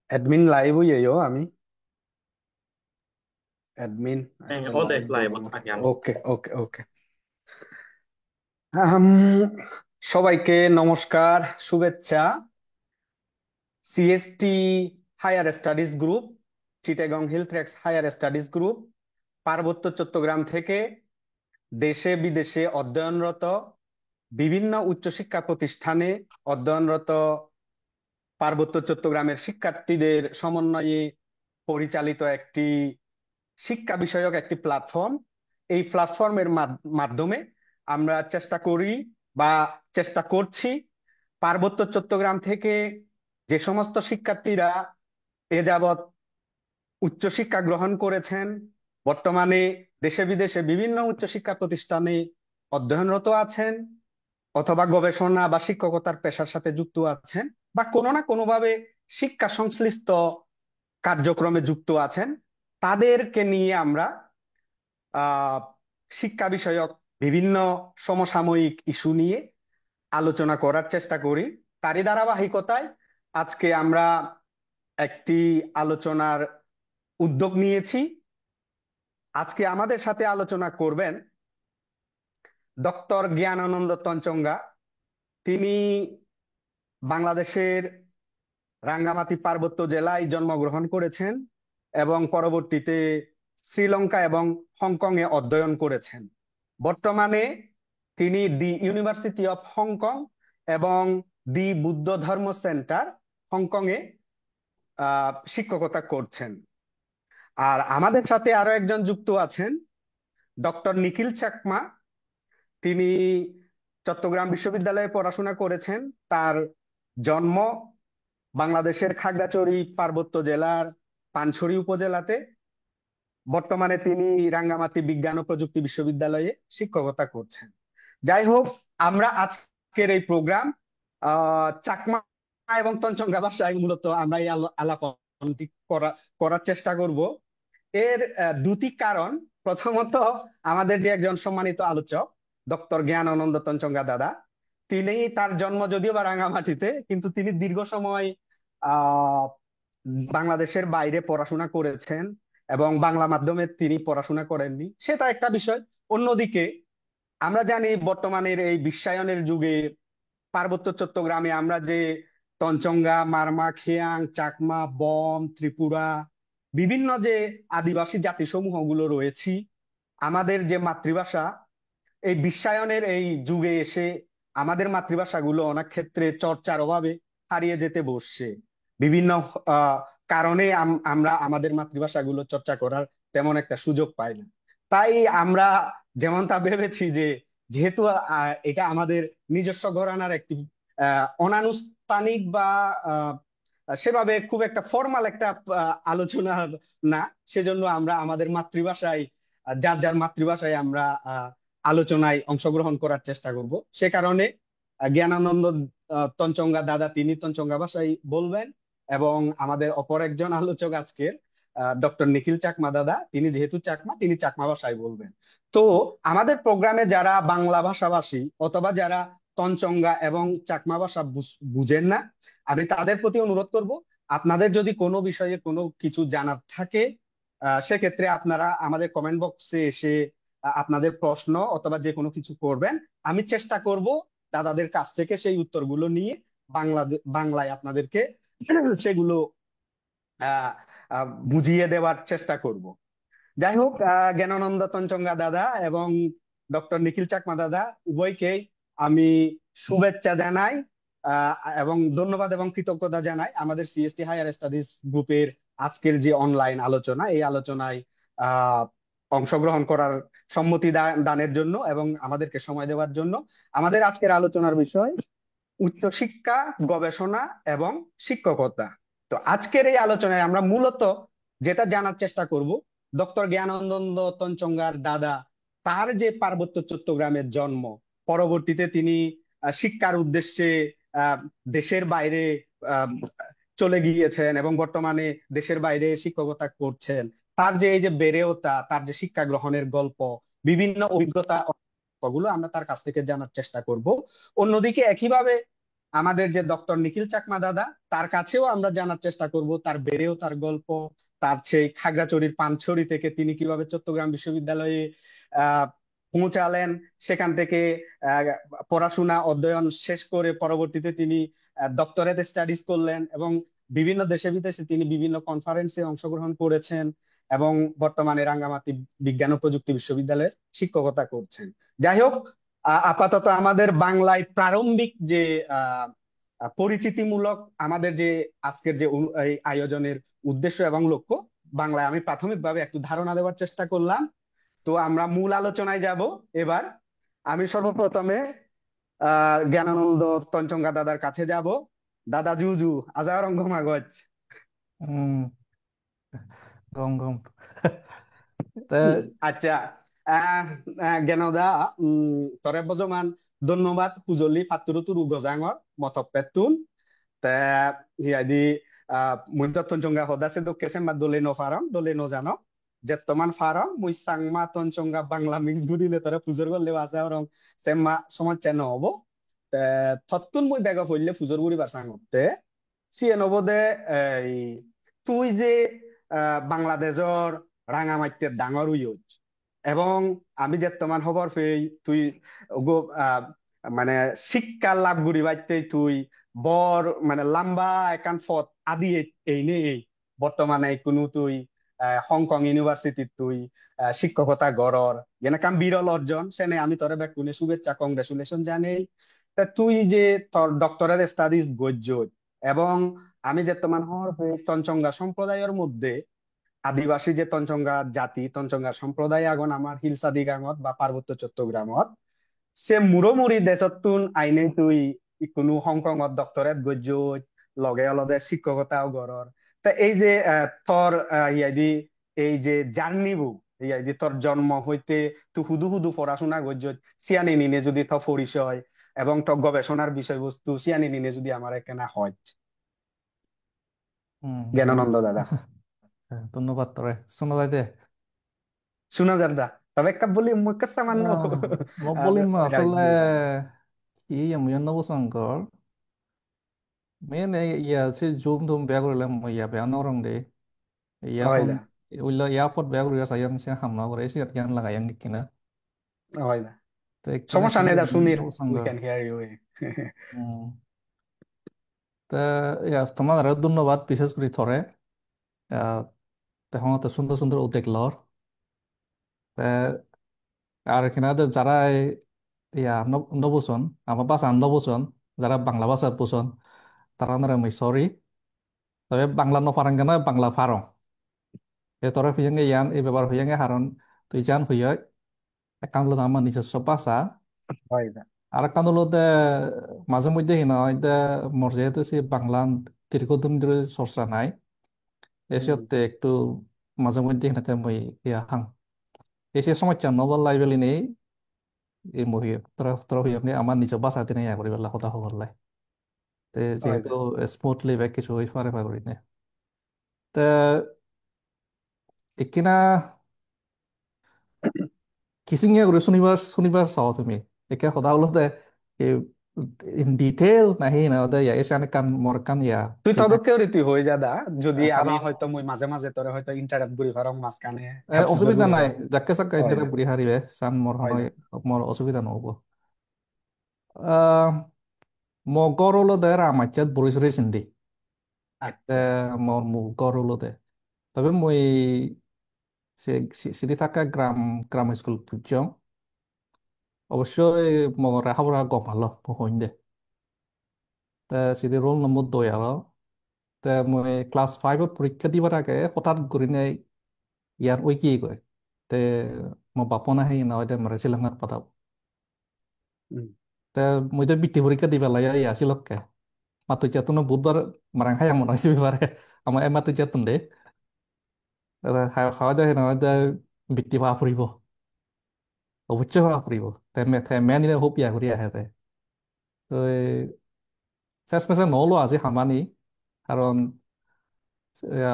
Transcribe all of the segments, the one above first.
Admin live yo আমি admin হ্যাঁ, আচ্ছা ও দেখ লাইভ দেব লাইভ আমার। আরিয়ান। ওকে ওকে ওকে। সবাইকে নমস্কার, শুভেচ্ছা। CST higher studies group, Chittagong hill tracts higher studies group পার্বত্য চট্টগ্রাম থেকে দেশে বিদেশে অধ্যয়নরত বিভিন্ন উচ্চশিক্ষা প্রতিষ্ঠানে অধ্যয়নরত পার্বত্য চট্টগ্রামের শিক্ষার্থীদের সমন্বয়ে পরিচালিত একটি শিক্ষা বিষয়ক একটি প্ল্যাটফর্ম। এই প্ল্যাটফর্মের মাধ্যমে আমরা চেষ্টা করি বা চেষ্টা করছি পার্বত্য চট্টগ্রাম থেকে যে সমস্ত শিক্ষার্থীরা এ যাবৎ উচ্চশিক্ষা গ্রহণ করেছেন, বর্তমানে দেশে বিদেশে বিভিন্ন উচ্চশিক্ষা প্রতিষ্ঠানে অধ্যয়নরত আছেন, অথবা গবেষণা বা শিক্ষকতার পেশার সাথে যুক্ত আছেন, বা কোনো না কোনোভাবে শিক্ষা সংশ্লিষ্ট কার্যক্রমে যুক্ত আছেন, তাদেরকে নিয়ে আমরা আহ শিক্ষা বিষয়ক বিভিন্ন সমসাময়িক ইস্যু নিয়ে আলোচনা করার চেষ্টা করি। তারই ধারাবাহিকতায় আজকে আমরা একটি আলোচনার উদ্যোগ নিয়েছি। আজকে আমাদের সাথে আলোচনা করবেন ডক্টর জ্ঞানানন্দ তঞ্চঙ্গা। তিনি বাংলাদেশের রাঙ্গামাটি পার্বত্য জেলায় জন্মগ্রহণ করেছেন এবং পরবর্তীতে শ্রীলঙ্কা এবং হংকং এ অধ্যয়ন করেছেন। বর্তমানে তিনি দি ইউনিভার্সিটি অফ হংকং এবং দি বুদ্ধ ধর্ম সেন্টার হংকং এ শিক্ষকতা করছেন। আর আমাদের সাথে আরো একজন যুক্ত আছেন, ডক্টর নিখিল চাকমা। তিনি চট্টগ্রাম বিশ্ববিদ্যালয়ে পড়াশোনা করেছেন। তার জন্ম বাংলাদেশের খাগড়াছড়ি পার্বত্য জেলার পানছড়ি উপজেলাতে। বর্তমানে তিনি রাঙ্গামাটি বিজ্ঞান ও প্রযুক্তি বিশ্ববিদ্যালয়ে শিক্ষকতা করছেন। যাই হোক, আমরা আজকের এই প্রোগ্রাম চাকমা এবং তঞ্চঙ্গা ভাষায় মূলত আমরা এই আলাপনটি করার চেষ্টা করব। এর দুটি কারণ। প্রথমত, আমাদের যে একজন সম্মানিত আলোচক ডক্টর জ্ঞানানন্দ তঞ্চঙ্গা দাদা, তিনি তার জন্ম যদিও বা রাঙামাটিতে, কিন্তু তিনি দীর্ঘ সময় আহ বাংলাদেশের বাইরে পড়াশোনা করেছেন এবং বাংলা মাধ্যমে তিনি পড়াশোনা করেননি, সেটা একটা বিষয়। অন্যদিকে আমরা জানি বর্তমানের এই বিশ্বায়নের যুগে পার্বত্য চট্টগ্রামে আমরা যে তঞ্চঙ্গা, মারমা, খেয়াং, চাকমা, বম, ত্রিপুরা, বিভিন্ন যে আদিবাসী জাতিসমূহ গুলো রয়েছি, আমাদের যে মাতৃভাষা, এই বিশ্বায়নের এই যুগে এসে আমাদের মাতৃভাষাগুলো অনেক ক্ষেত্রে চর্চার অভাবে হারিয়ে যেতে বসছে। বিভিন্ন কারণে আমরা আমাদের মাতৃভাষাগুলো চর্চা করার তেমন একটা সুযোগ পাই না। তাই আমরা যেমনটা ভেবেছি যে, যেহেতু এটা আমাদের নিজস্ব ঘরানার একটি অনানুষ্ঠানিক বা আহ, সেভাবে খুব একটা ফর্মাল একটা আলোচনা না, সেজন্য আমরা আমাদের মাতৃভাষায় যার যার মাতৃভাষায় আমরা আলোচনায় অংশগ্রহণ করার চেষ্টা করব। সে কারণে জ্ঞানানন্দ তঞ্চঙ্গা দাদা তিনি তঞ্চঙ্গা ভাষায় বলবেন, এবং আমাদের অপর একজন আলোচক আজকের ডক্টর নিখিল চাকমা দাদা, তিনি যেহেতু চাকমা, তিনি চাকমা ভাষায় বলবেন। তো আমাদের প্রোগ্রামে যারা বাংলা ভাষাভাষী অথবা যারা তঞ্চঙ্গা এবং চাকমা ভাষা বুঝেন না, আমি তাদের প্রতি অনুরোধ করব, আপনাদের যদি কোনো বিষয়ে কোনো কিছু জানার থাকে, সেক্ষেত্রে আপনারা আমাদের কমেন্ট বক্সে এসে আপনাদের প্রশ্ন অথবা যে কোনো কিছু করবেন। আমি চেষ্টা করব দাদাদের কাছ থেকে সেই উত্তরগুলো নিয়ে বাংলায় আপনাদেরকে সেগুলো আহ বুঝিয়ে দেওয়ার চেষ্টা করব। যাই হোক, জ্ঞানানন্দ তঞ্চঙ্গা দাদা এবং ডক্টর নিখিল চাকমা দাদা উভয়কেই আমি শুভেচ্ছা জানাই আহ, এবং ধন্যবাদ এবং কৃতজ্ঞতা জানাই আমাদের সিএসটি হায়ার স্টাডিজ গ্রুপের আজকের যে অনলাইন আলোচনা, এই আলোচনায় আহ অংশগ্রহণ করার সম্মতি দানের জন্য এবং আমাদেরকে সময় দেওয়ার জন্য। আমাদের আজকের আলোচনার বিষয় উচ্চশিক্ষা, গবেষণা এবং শিক্ষকতা। তো আজকের এই আলোচনায় আমরা মূলত যেটা জানার চেষ্টা করব, ডক্টর জ্ঞানানন্দ তঞ্চঙ্গার দাদা, তার যে পার্বত্য চট্টগ্রামের জন্ম, পরবর্তীতে তিনি শিক্ষার উদ্দেশ্যে আহ, দেশের বাইরে আহ, চলে গিয়েছেন এবং বর্তমানে দেশের বাইরে শিক্ষকতা করছেন। তার যে এই যে বেড়ে ওঠা, তার যে শিক্ষা গ্রহণের গল্প, বিভিন্ন অভিজ্ঞতা, গুলো আমরা তার কাছ থেকে জানার চেষ্টা করব। অন্যদিকে একইভাবে আমাদের যে ডক্টর নিখিল চাকমা দাদা, তার কাছেও আমরা জানার চেষ্টা করব তার বেড়েও তার গল্প, তার সেই খাগড়াছড়ির পানছড়ি থেকে তিনি কিভাবে চট্টগ্রাম বিশ্ববিদ্যালয়ে আহ পৌঁছালেন, সেখান থেকে আহ, পড়াশোনা অধ্যয়ন শেষ করে পরবর্তীতে তিনি ডক্টরেট স্টাডিজ করলেন, এবং বিভিন্ন দেশে বিদেশে তিনি বিভিন্ন কনফারেন্সে অংশগ্রহণ করেছেন, এবং বর্তমানে রাঙ্গামাটি বিজ্ঞান ও প্রযুক্তি বিশ্ববিদ্যালয়ে শিক্ষকতা করছেন। যাই হোক, আপাতত আমাদের বাংলায় প্রারম্ভিক যে আহ পরিচিতিমূলক আমাদের যে আজকের যে এই আয়োজনের উদ্দেশ্য এবং লক্ষ্য, বাংলায় আমি প্রাথমিকভাবে একটু ধারণা দেওয়ার চেষ্টা করলাম। তো আমরা মূল আলোচনায় যাব এবার। আমি সর্বপ্রথমে জ্ঞানানন্দ তঞ্চঙ্গা দাদার কাছে যাব। দাদা জুজু আজাও রঙ্গমাগজ। হুম। গম গম। তা আচ্ছা, আহ জ্ঞানদা, তরে বজমান ধন্যবাদ হুজলি ফাতুরুতুরু গজাঙর মতপেতুন তে হিয়াদি মুইতো তঞ্চঙ্গা হদাসে দো কেসে মা দলে নো ফারাম দলে নো জানো যেতমান ফারাম মুই সাংমা তঞ্চঙ্গা বাংলা মিক্স গুডিলে তরে ফুজোর গল্লে আসা রং সেমা সমাজ চেন হবো তে থত্তুন মুই বেগ হইলে ফুজোর গুড়ি বাসাঙতে সিয়ে নবদে এই তুই যে বাংলাদেশর রাঙামাটির ডাঙর উইজ, এবং আমি যে তোমার খবর পেয়ে তুই আহ, মানে শিক্ষা লাভ করি বাইতে তুই বর মানে লাম্বা একান পথ আদি এই নেই বর্তমানে কোনো তুই হংকং ইউনিভার্সিটিত তুই শিক্ষকতা গড়র যেন কাম বিরল অর্জন সেনে আমি তোরে বেকুনে শুভেচ্ছা কংগ্রেচুলেশন জানাই। তা তুই যে তোর ডক্টরেট স্টাডিজ গজ্জ, এবং আমি যে তোমার হওয়ার তঞ্চঙ্গা সম্প্রদায়ের মধ্যে আদিবাসী যে তঞ্চঙ্গা জাতি তঞ্চঙ্গা সম্প্রদায় আগন আমার হিলসাদি গাঙত বা পার্বত্য চট্টগ্রামত সে মুড়োমুড়ি দেশতুন আইনে তুই কোনো হংকংত ডক্টরেট গজ্জ লগে অলগে শিক্ষকতাও গড়র। তা এই যে তোর ইয়াদি এই যে জার্নিবু ইয়াদি তোর জন্ম হইতে তুই হুদু হুদু পড়াশোনা গজ্জ সিয়ানি নিনে যদি তোর পরিচয় এবং তোর গবেষণার বিষয়বস্তু সিয়ানি নিনে যদি আমার এখানে হয়। হুম, গম। জ্ঞানানন্দ দাদা, ধন্যবাদ তোরে, শোনা যায় দে। শোনা দাদা, তবে একটা বলি মুখ সামান্য মই আর বলিম আসলে রাইজবো। কি মই নবশঙ্কর মেন ইয়া সে জুম ধুম বেয়া কৰিলে মই ইয়া বেয়া নৰং দে হয় ইয়াখন দা, উইলা ইয়াফত বেয়া কৰি আছে ইয়াং সে হামলা কৰে এসে ইয়ান লাগা ইয়াং কিনা হয় দা, তো একখানে সমস্যা কি নেই দা, সুনীর, উই নবশঙ্কর। Can hear you. তা ইয়া তোমার আরো ধন্যবাদ বিশেষ করে থরে তেহতে সুন্দর সুন্দর উদ্যোগ লর তা আর এখানে যারা ইয়া নবসন আমার বাসা নবসন যারা বাংলা ভাষা বুঝন তারা নারে মই সরি তবে বাংলা নফারাঙ্গা না বাংলা ফারং এ তোরা হুইয়াঙ্গে ইয়ান এই ব্যাপার হুইয়াঙ্গে হারন তুই জান হুইয় একান হলো আমার নিজস্ব ভাষা হয় দা, আর একান হলো মাঝে মধ্যে হিনা মোর যেহেতু সে বাংলা দীর্ঘদিন ধরে চর্চা নাই হুম, এসে একটু মাঝে মধ্যে হিনাতে মই ইয়া হাং এসে সমস্যা নবল লাইবেলি নেই এই মহি তোরা তোরা হুইয়াঙ্গে আমার নিজ ভাষা দিনে ইয়া করি বেলা কথা হবার লাই তে হয় যেহেতু দা। স্মুথলি ব্যাক কিছু হয়ে পারে পারি না তে একিনা কিসিঙে করে শনিবার শনিবার চাও তুমি একে সদা হলতে ইন ডিটেইল নাহি না ওদের ইয়া এসে কান মোর কান ইয়া তুই ঠিক নাই তদকেও রীতি হয়ে যা দা, যদি আমি কারণ হয়তো মুই মাঝে মাঝে তোরে হয়তো ইন্টারাপ্ট করি পারং মাঝখানে ফুজোর অসুবিধা করি নাই পারং। যাকে চাকে হয় ইন্টারেক্ট দা, বুড়ি হারিবে চান মোর হয় হনয় দা। মোর অসুবিধা নহব আহ মগর হলো দে রামাচ্যাত বরিশরে চিন্দি আচ্ছা। মোর মগর হলো দে তবে মই সে সিটি থাকা গ্রাম স্কুল বুঝছং অবশ্যই মগর হাবরা গম ভালো হইন দে তা সিটি রোল নম্বর দই আর তে মই ক্লাছ ফাইভত পৰীক্ষা দিবার আগে হঠাৎ ঘূৰিনে ইয়াৰ ঐ কি কয় তে মই বাপন আহি নহয় মানে শ্ৰীলংকাত পাঠাব হুম, তে মই বৃত্তি পৰীক্ষা দিবা লাগে ইয়া শ্ৰীলংকা মাতো জাতনো বুধবার মারাং খাই মনে হয়েছে বিবারে আমার এ মাতো জাতন দে খাওয়া দাওয়া নহয় বৃত্তি ভাড়া ফুরিব অবশ্যই ভাড়া ফুরিব তে মেন হোপ ইয়া ঘুরি আহে তো শেষ মেশে নলো আজি হামানি কারণ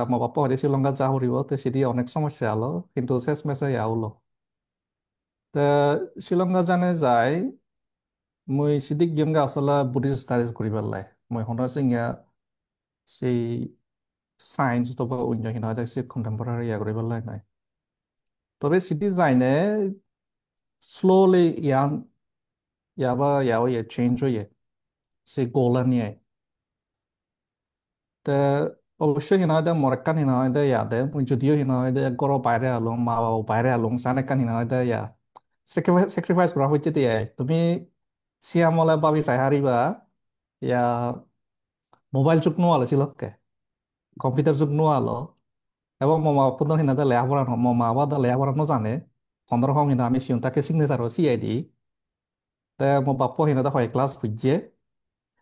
আমার বাপ্পা হয়তো শ্রীলঙ্কাত যা ফুরিব তো সেটি অনেক সমস্যা হলো কিন্তু শেষ মেশে ইয়া হলো তা শ্রীলঙ্কা জানে যায় মই সিদিক গেমগা আসলে বুদ্ধিষ্ট স্টাডিজ করি পেলাই মই হঠাৎ সিংহা সেই সায়েন্স অথবা অন্য হিনা সে কন্টেম্পোরারি ইয়া করি পেলাই নাই তবে সিটি যাইনে স্লোলি ইয়াবা ইয়াও ইয়ে চেঞ্জ হয়ে সে গোলা নিয়ে তে অবশ্যই হিনা হয়তো মরেক্কান হিনা হয়তো ইয়াদে মই যদিও হিনা হয়তো গড় বাইরে আলং মা বাবা বাইরে আলং সানেকান হিনা হয়তো ইয়া স্যাক্রিফাইস করা হইতে দিয়ে তুমি সিয়ামলে বাবি চাই হারিবা ইয়া মোবাইল যুগ নোয়ালো ছিল কম্পিউটার যুগ নোয়ালো এবং মমা পুনঃ হিনাতে লেয়া পড়া মমা আবার লেয়া পড়ানো জানে 15 হিনা আমি সিউনটাকে সিগনেচার সিআইডি তে মো বাপ্পো হিনাতে হয় ক্লাস বুঝছে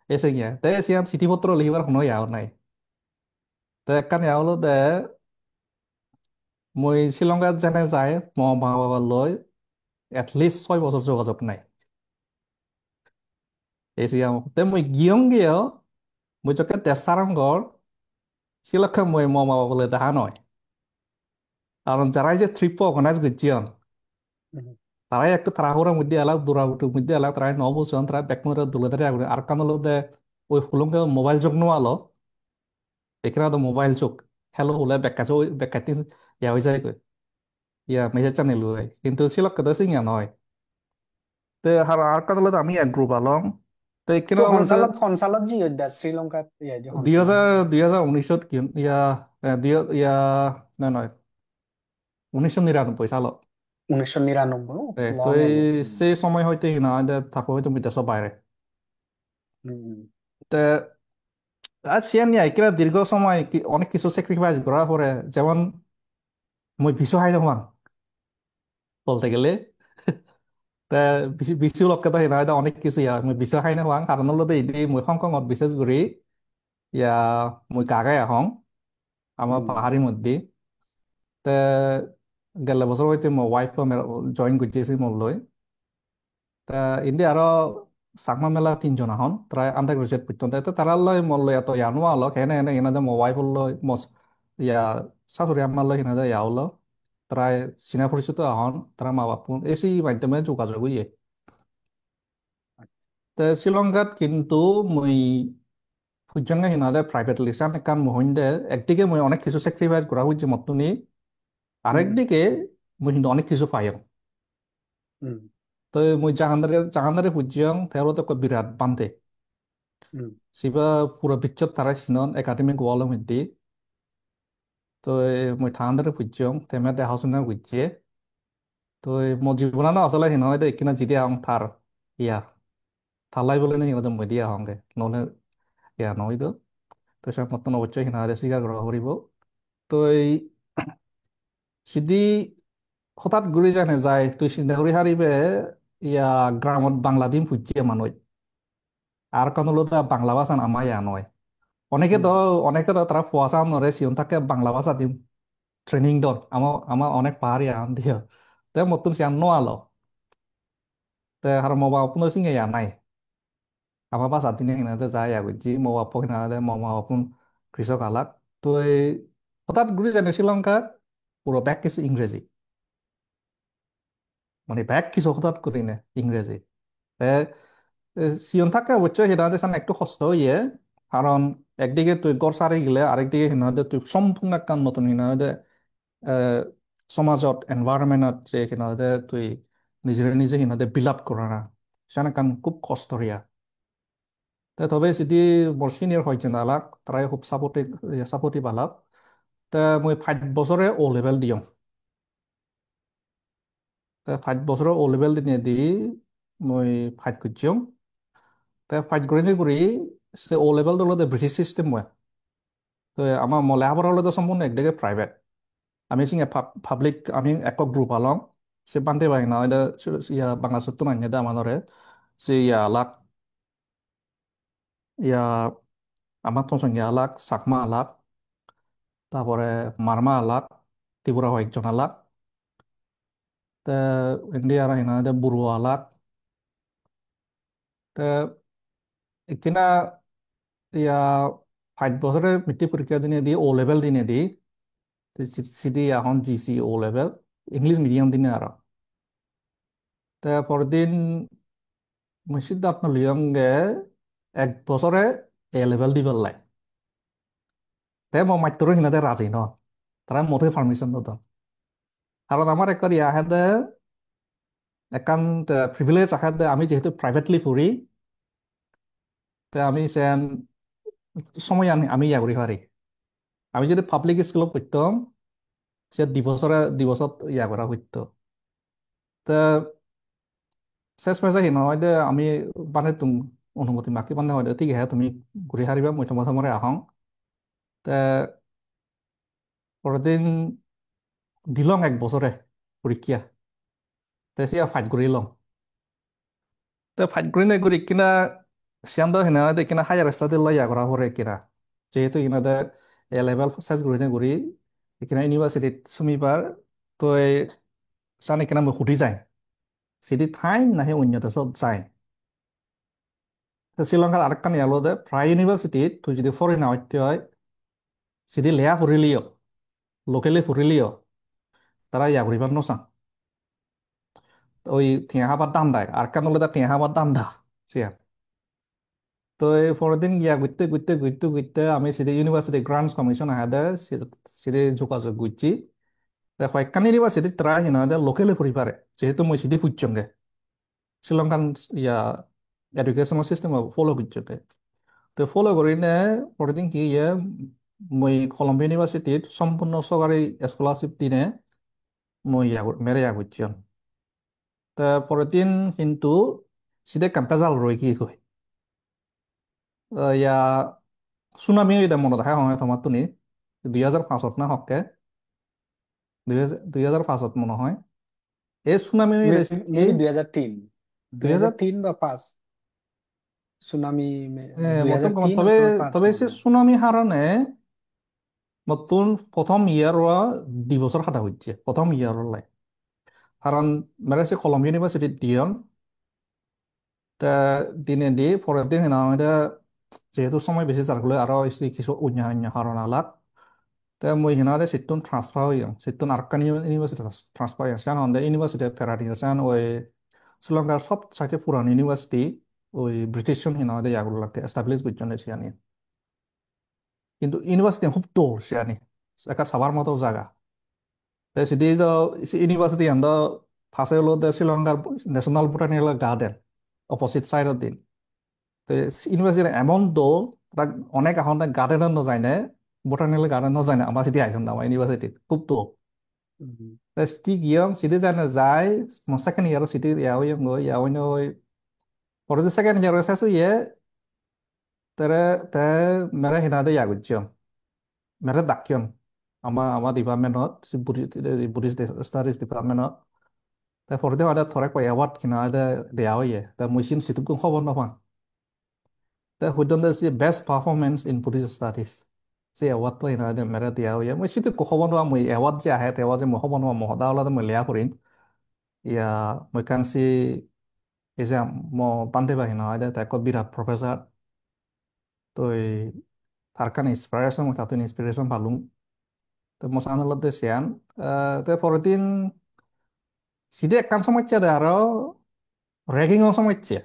এসে গিয়া তে সিয়ান চিঠিপত্র লিখিবার কোনো ইয়াও নাই তে একখান ইয়া হলো দে মই শ্রীলঙ্কাত যেনে যায় মা বাবা লয় এটলিস্ট 6 বছর যোগাযোগ নাই এসে গিয়া তে মই গিয়ং গিয়ে মই চকে তেসারঙ্গর শিলক্ষা মই মা বাবা দেখা নয় কারণ যারা যে ট্রিপ অর্গানাইজ করছিলেন হুম, তারাই একটু তাড়াহুড়োর মধ্যে এলাক দৌড়াউটির মধ্যে এলাক তারাই নবসন তারা ব্যাকমুরে দুলে দাঁড়িয়ে আগুন আর কান হলো দে ওই হুলঙ্গে মোবাইল যোগ নোয়ালো এখানে তো মোবাইল যোগ হ্যালো হলে ব্যাখ্যাছে ওই ব্যাখ্যাটি ইয়া হয়ে যায় কই ইয়া মেসেজ চানিল কিন্তু সিলক কথা সিঙ্গা নয় তো আর কান হলো আমি এক গ্রুপ আলম তো তো এখানে হলো দে হনসালত জি দা শ্রীলঙ্কাত ইয়া যে দুই হনসালত হাজার জি 2019 কি ইয়া ইয়া নয় নয় 1999 সাল 1999 তো লং এই এগো। সেই সময় হইতে না থাকো হয়তো বিদেশের বাইরে হুম, তে আর সে নিয়ে একেরা দীর্ঘ সময় অনেক কিছু স্যাক্রিফাইস করার পরে যেমন মই বিছু হাই নমান বলতে গেলে তা বিছু লক্ষ্যতা হিনা এটা অনেক কিছু ইয়া মই বিছু হাই নহাং কারণ হলো ইদি মই হংকংত বিশেষ করে ইয়া মই গাগাই আহং আমার হুম, পাহাড়ির মধ্যে তে গেলে বছর হইতে মই ওয়াইফ জয়েন করতেছি মোর তা ইন্দি আরো সাকমা মেলা 3জন আহন তারা আন্ডার গ্রাজুয়েট পর্যন্ত তো তারা লয় মল্ল এত ইয়ানো আলো হেনে হেনে এনাদে মোবাইল লয় মস ইয়া শাশুড়ি আম্মার লয় এনাদে ইয়া হলো তারা চিনা পরিচিত আহন তারা মা বাপ এসি মাধ্যমে যোগাযোগ হইয়ে তে শ্রীলঙ্কাত কিন্তু মই ফুজাঙ্গা হিনাদে প্রাইভেট লিস্টান কান মহিন্দে একদিকে মই অনেক কিছু স্যাক্রিফাইস করা হইছে মতনি হুম, আরেকদিকে মই কিন্তু অনেক কিছু পাইম হুম, তো মই জাহান্দারে ফুজিয়াং তেওলো তো বিরাট বান্ধে হুম, siba pura picture tarai sinon academic wall midi তো মই থান্ডারে পুজং তেমে হাউসনা গুজিয়ে তো মো জীবনা আসলে হিন হয় কিনা জিদি আং থার ইয়া থালাই বলে না হিনা মই দিয়া হংগে নহলে ইয়া নইতো তো সব মতন অবশ্যই হিনা সিগা গ্রহ করিব তো এই সিদি হঠাৎ ঘুরে জানে যায় তুই চিন্তা করি হারিবে ইয়া গ্রামত বাংলা দিন ফুজিয়ে মানুষ আর কারণ হলো বাংলা ভাষা নামাই নয় হুম, অনেকে তো তারা পয়সা নরে সিয়ন থাকে বাংলা ভাষা দিম ট্রেনিং দন আমার অনেক পাহাড়ি আন দিয়া তে মতন সিয়ান নো আলো তে har mau pun sing ya nai apa pas saat ini kita যায় আগুজি mau apa kita ada mau pun কৃষক আলাক তো এই হঠাৎ ঘুরে যায় শ্রীলঙ্কা পুরো ব্যাক কিছু ইংরেজি মানে ব্যাক কিছু হঠাৎ করে না ইংরেজি তে সিয়ন থাকে অবশ্যই সেটা সান একটু কষ্ট হইয়ে কারণ একদিকে তুই গড় সারি গেলে আরেকদিকে সিনাদে তুই সম্পূর্ণ একটা নতুন সিনাদে সমাজত এনভায়রনমেন্টত যে সিনাদে তুই নিজে নিজে সিনাদে বিল্ড আপ করা না সেখানে কান খুব কষ্ট হইয়া তে তবে যদি মোর সিনিয়র হয় আলাক তারাই খুব সাপোর্টিভ আলাক তে মই 5 বছরে ও লেভেল দিয়ং তে 5 বছরে ও লেভেল দিনে দি মই ফাইট করছিয়ং তে ফাইট করে করি সে ও লেভেল দলে ব্রিটিশ সিস্টেম মই তো আমার মলেহাবার হলে তো সম্পূর্ণ একদিকে প্রাইভেট আমি সিং পাবলিক আমি একক গ্রুপ আলং সে বান্ধে বাই না এটা ইয়া বাংলা সত্য মান্য দে আমাদের সে ইয়া আলাক ইয়া আমার তো সঙ্গে আলাক চাকমা আলাক তারপরে মারমা আলাক ত্রিপুরা কয়েকজন আলাক তে ইন্ডিয়ার হিনা বুড়ো আলাক তে ইতিনা ইয়া 5 বছরে মেট্রিক পরীক্ষা দিনে দি ও লেভেল দিনে দি সিদি এখন জিসি ও লেভেল ইংলিশ মিডিয়াম দিনে আর তে পরদিন মই সিদ্ধান্ত লিয়ংগে 1 বছরে A লেভেল দি পেলাই তে মই মাত্ৰ সিহঁতে ৰাজি ন তারা মোটেই পারমিশন দিত কারণ আমার একটা ইয়া আহে একান প্রিভিলেজ আহে আমি যেহেতু প্রাইভেটলি পড়ি তে আমি সেন সময় আমি ইয়া করি পারি আমি যদি পাবলিক স্কুলত পড়তাম সে 2 বছৰত ইয়া করা হইতো তে শেষ মেজে সি নহয় দে আমি মানে তুমি অনুমতি মাকি মানে হয় দে ঠিক আছে তুমি ঘূৰি হাৰিবা মই তোমাৰ সমৰে আহোঁ তে পৰদিন দিলং 1 বছরে পরীক্ষা তে সিয়া ফাইট কৰি লওঁ তে ফাইট কৰি নাই কৰি কিনা সিয়ান হেনা দে কিনা হায়ার স্টাডি লাই ইয়া করা পরে কিনা যেহেতু কিনা দে A লেভেল শেষ কৰি নাই কৰি কিনা ইউনিভার্সিটিত সুমিবার তো সানে কিনা মই সুধি যায় সিটি ঠাই নাহে অন্য দেশত যায় তো শ্রীলঙ্কার আরেকখান ইয়ালো দে প্রায় ইউনিভার্সিটিত তুই যদি ফরেন হইতে হয় সিটি লেয়া ফুরিলিও লোকেলে ফুরিলিও তারা ইয়া করিবার নসাং ওই টিয়া হাবার দাম দেয় আর কেন হলে টিয়া হাবার দাম দা সিয়া তো এই পরের দিন গিয়া ঘুরতে ঘুরতে ঘুরতে ঘুরতে আমি সিটি ইউনিভার্সিটি গ্রান্টস কমিশন আহাদে সিটি যোগাযোগ ঘুরছি দেখো একখান ইউনিভার্সিটি তারা হিনা লোকেলে ফুরি পারে যেহেতু মই সিটি খুঁজছঙ্গে শ্রীলঙ্কান ইয়া এডুকেশনাল সিস্টেম ফলো করছে তো ফলো করি নে পরের দিন কি ইয়ে মই কলম্বিয়া ইউনিভার্সিটিত সম্পূর্ণ সরকারি স্কলারশিপ দিনে মই মেরে ইয়া করছিলাম তা পরের দিন কিন্তু সিধে ক্যাম্পাসাল রয়ে কি কই ইয়া সুনামি এটা মনত আহে হয় তোমার তুমি 2005 না হকে 2005 মনে হয় এই সুনামি এই মেবি 2003, 2000 2003 বা 5 সুনামি। মতন কম 2003 তবে অথবা 5 তবে সে মনে হয়। সুনামি হারণে মতন প্রথম ইয়ার 2 বছর খাটা হচ্ছে প্রথম ইয়ার লাই কারণ মেরে সে কলম্বিয়া ইউনিভার্সিটি দিয়ন তা দিনে দি পরের দিন না এটা যেহেতু সময় বেশি যারগুলো আরো এসে কিছু অন্য অন্য কারণ আলাদ তা মই হিনারে সিটন ট্রান্সফার হইয়াম সিটন আরকান ইউনিভার্সিটি ট্রান্সফার হইয়াম সেখানে আমাদের ইউনিভার্সিটি ফেরাটি সেখান ওই শ্রীলঙ্কার সব চাইতে পুরান ইউনিভার্সিটি ওই ব্রিটিশ হিনা ইয়াগুলোকে এস্টাবলিশ করছেন সেখানে কিন্তু ইউনিভার্সিটি খুব দূর সেখানে একটা সবার মতো জায়গা তাই সেটি তো ইউনিভার্সিটি আন্দ ফার্স্টে হলো শ্রীলঙ্কার ন্যাশনাল বোটানিক্যাল গার্ডেন অপোজিট সাইডত দিন তো ইউনিভার্সিটি এমন দূর তাক অনেক এখন গার্ডেনত নযায় না বোটানিক্যাল গার্ডেন নযায় না আমার সেটি আইসন আমার ইউনিভার্সিটিত খুব দূর উম, সিটি গিয়ম সিটি যায় যায় সেকেন্ড ইয়ার সিটি ইয়াওই ইয়াওই নয় পরে সেকেন্ড ইয়ার শেষ হইয়ে তারে তে মেরে হিনাদে ইয়াগুচ্ছিয়ম মেরে দাকিয়ম আমার ডিপার্টমেন্টত বুদ্ধিষ্ট স্টাডিজ ডিপার্টমেন্টত তাই পরে ada থরে কয় অ্যাওয়ার্ড কিনা ada দেয়া হইয়ে তা মুইছিন সিটুকু খবর নাপাং তা হুদন সি best performance in Buddhist studies সে অ্যাওয়ার্ড তো হিনা ada মেরে দেয়া হইয়ে মুই সিটু খবর নাপাং মুই অ্যাওয়ার্ড যে আহে তেৱা যে মুই খবর নাপাং মহদা ওলাদে মুই লেয়া করিন ইয়া মুই কাংসি এই যে পান্তে বা হিনা ada তাই বিরাট প্রফেসর তো তার কারণে ইন্সপিরেশন তাতে ইন্সপিরেশন পালুম তো মোসানলতে সিয়ান তো পরের দিন সিধে একখান সমস্যা দে আরো র্যাগিং সমস্যা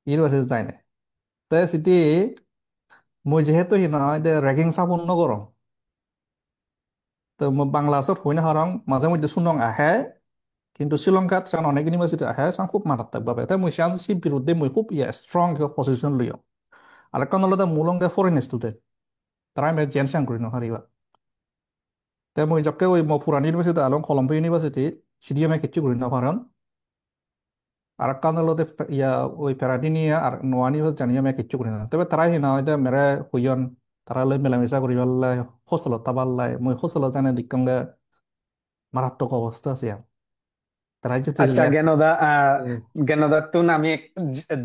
ইউনিভার্সিটি যায় না তো সিটি মই যেহেতু হি নহয় দে র্যাগিং চাপন নগরম তো মই বাংলাদেশত হই না হারং মাঝে মধ্যে শুনং আহে কিন্তু শ্রীলঙ্কাত চান অনেক ইউনিভার্সিটি আহে চান খুব মারাত্মক ভাবে তাই মই চান সি বিরুদ্ধে মই খুব স্ট্রং পজিশন লইও আর কারণ হলো মূলঙ্গে ফরেন স্টুডেন্ট তারা আমি জেন চাং করি নহারিবা তাই মই যকে ওই পুরান university Along Colombo university CDMA কিচ্ছু করি না পারেন আর কারণ হলো ইয়া ওই প্যারাডিনি আর নোয়ানি জানিয়ে আমি কিচ্ছু করি না তবে তারাই না হয়তো মেরে হইয়ন তারা লই মেলামেশা করি পারলাই হোস্টেলত তাবারলাই মই হোস্টেলত জানে দিকঙ্গে মারাত্মক অবস্থা আছে আর তারাই যে আচ্ছা চিল্লে জ্ঞানদা, জ্ঞানদা তুন আমি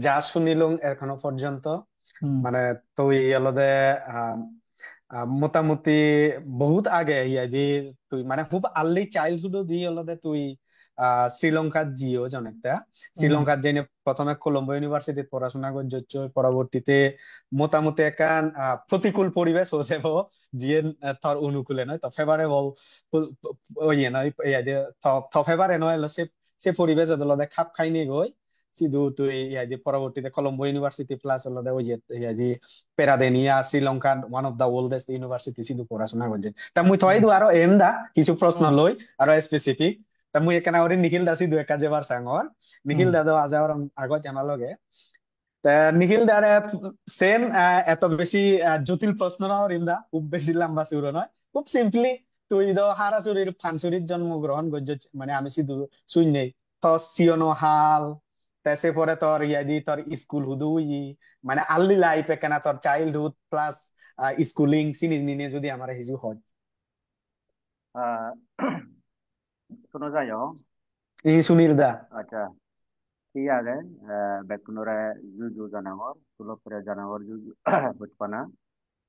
যা শুনিলুম এখনো পর্যন্ত, হুম মানে তুই অলদে আহ মোটামুটি বহুত আগে ইয়াদি তুই মানে খুব আর্লি চাইল্ডহুড দি অলদে তুই শ্রীলঙ্কার জিও জনেকটা হুম শ্রীলঙ্কার জেনে প্রথমে কলম্বো ইউনিভার্সিটিতে পড়াশোনা করছো, পরবর্তীতে মোটামুটি একান প্রতিকূল পরিবেশ হচ্ছে জিয়ে তোর অনুকূলে নয় তো ফেভারেবল ওই নয় ফেভারে নয় সে সে পরিবেশ অলদে খাপ খাই নিয়ে গই সিধু তুই ইয়া যে পরবর্তীতে কলম্বো ইউনিভার্সিটি প্লাস হলো দে ওই যে ইয়া যে পেরাদেনিয়া শ্রীলঙ্কার one of the oldest university Sidhu পড়াশোনা করছে তা মুই থই দু আরো এম দা কিছু প্রশ্ন হুম লই আরো স্পেসিফিক তা মুই এখানে ওরে নিখিল দা সিধু একা যেবার সাঙ্গর হুম নিখিল দা তো আজ আর আগত জানা লগে তা নিখিল দারে সেম এত বেশি জটিল প্রশ্ন না রিমদা খুব বেশি লম্বা চূড়ো নয় খুব সিম্পলি তুই তো হারাচুরির ফানসুরির জন্মগ্রহণ করছিস মানে আমি শুধু শুন নেই তো সিয়নো হাল তাসে পরে তোর ইয়া দি তোর স্কুল হুদু মানে আর্লি লাইফ এখানে তোর চাইল্ডহুড প্লাস স্কুলিং সিনি নিনে যদি আমার হিজু হয় আহ, শোনো যাই হোক এই সুনীল দা আচ্ছা ঠিক আছে বেকুনরে জুজু জানাগর সুলভরে জানাগর জুজু বুঝপানা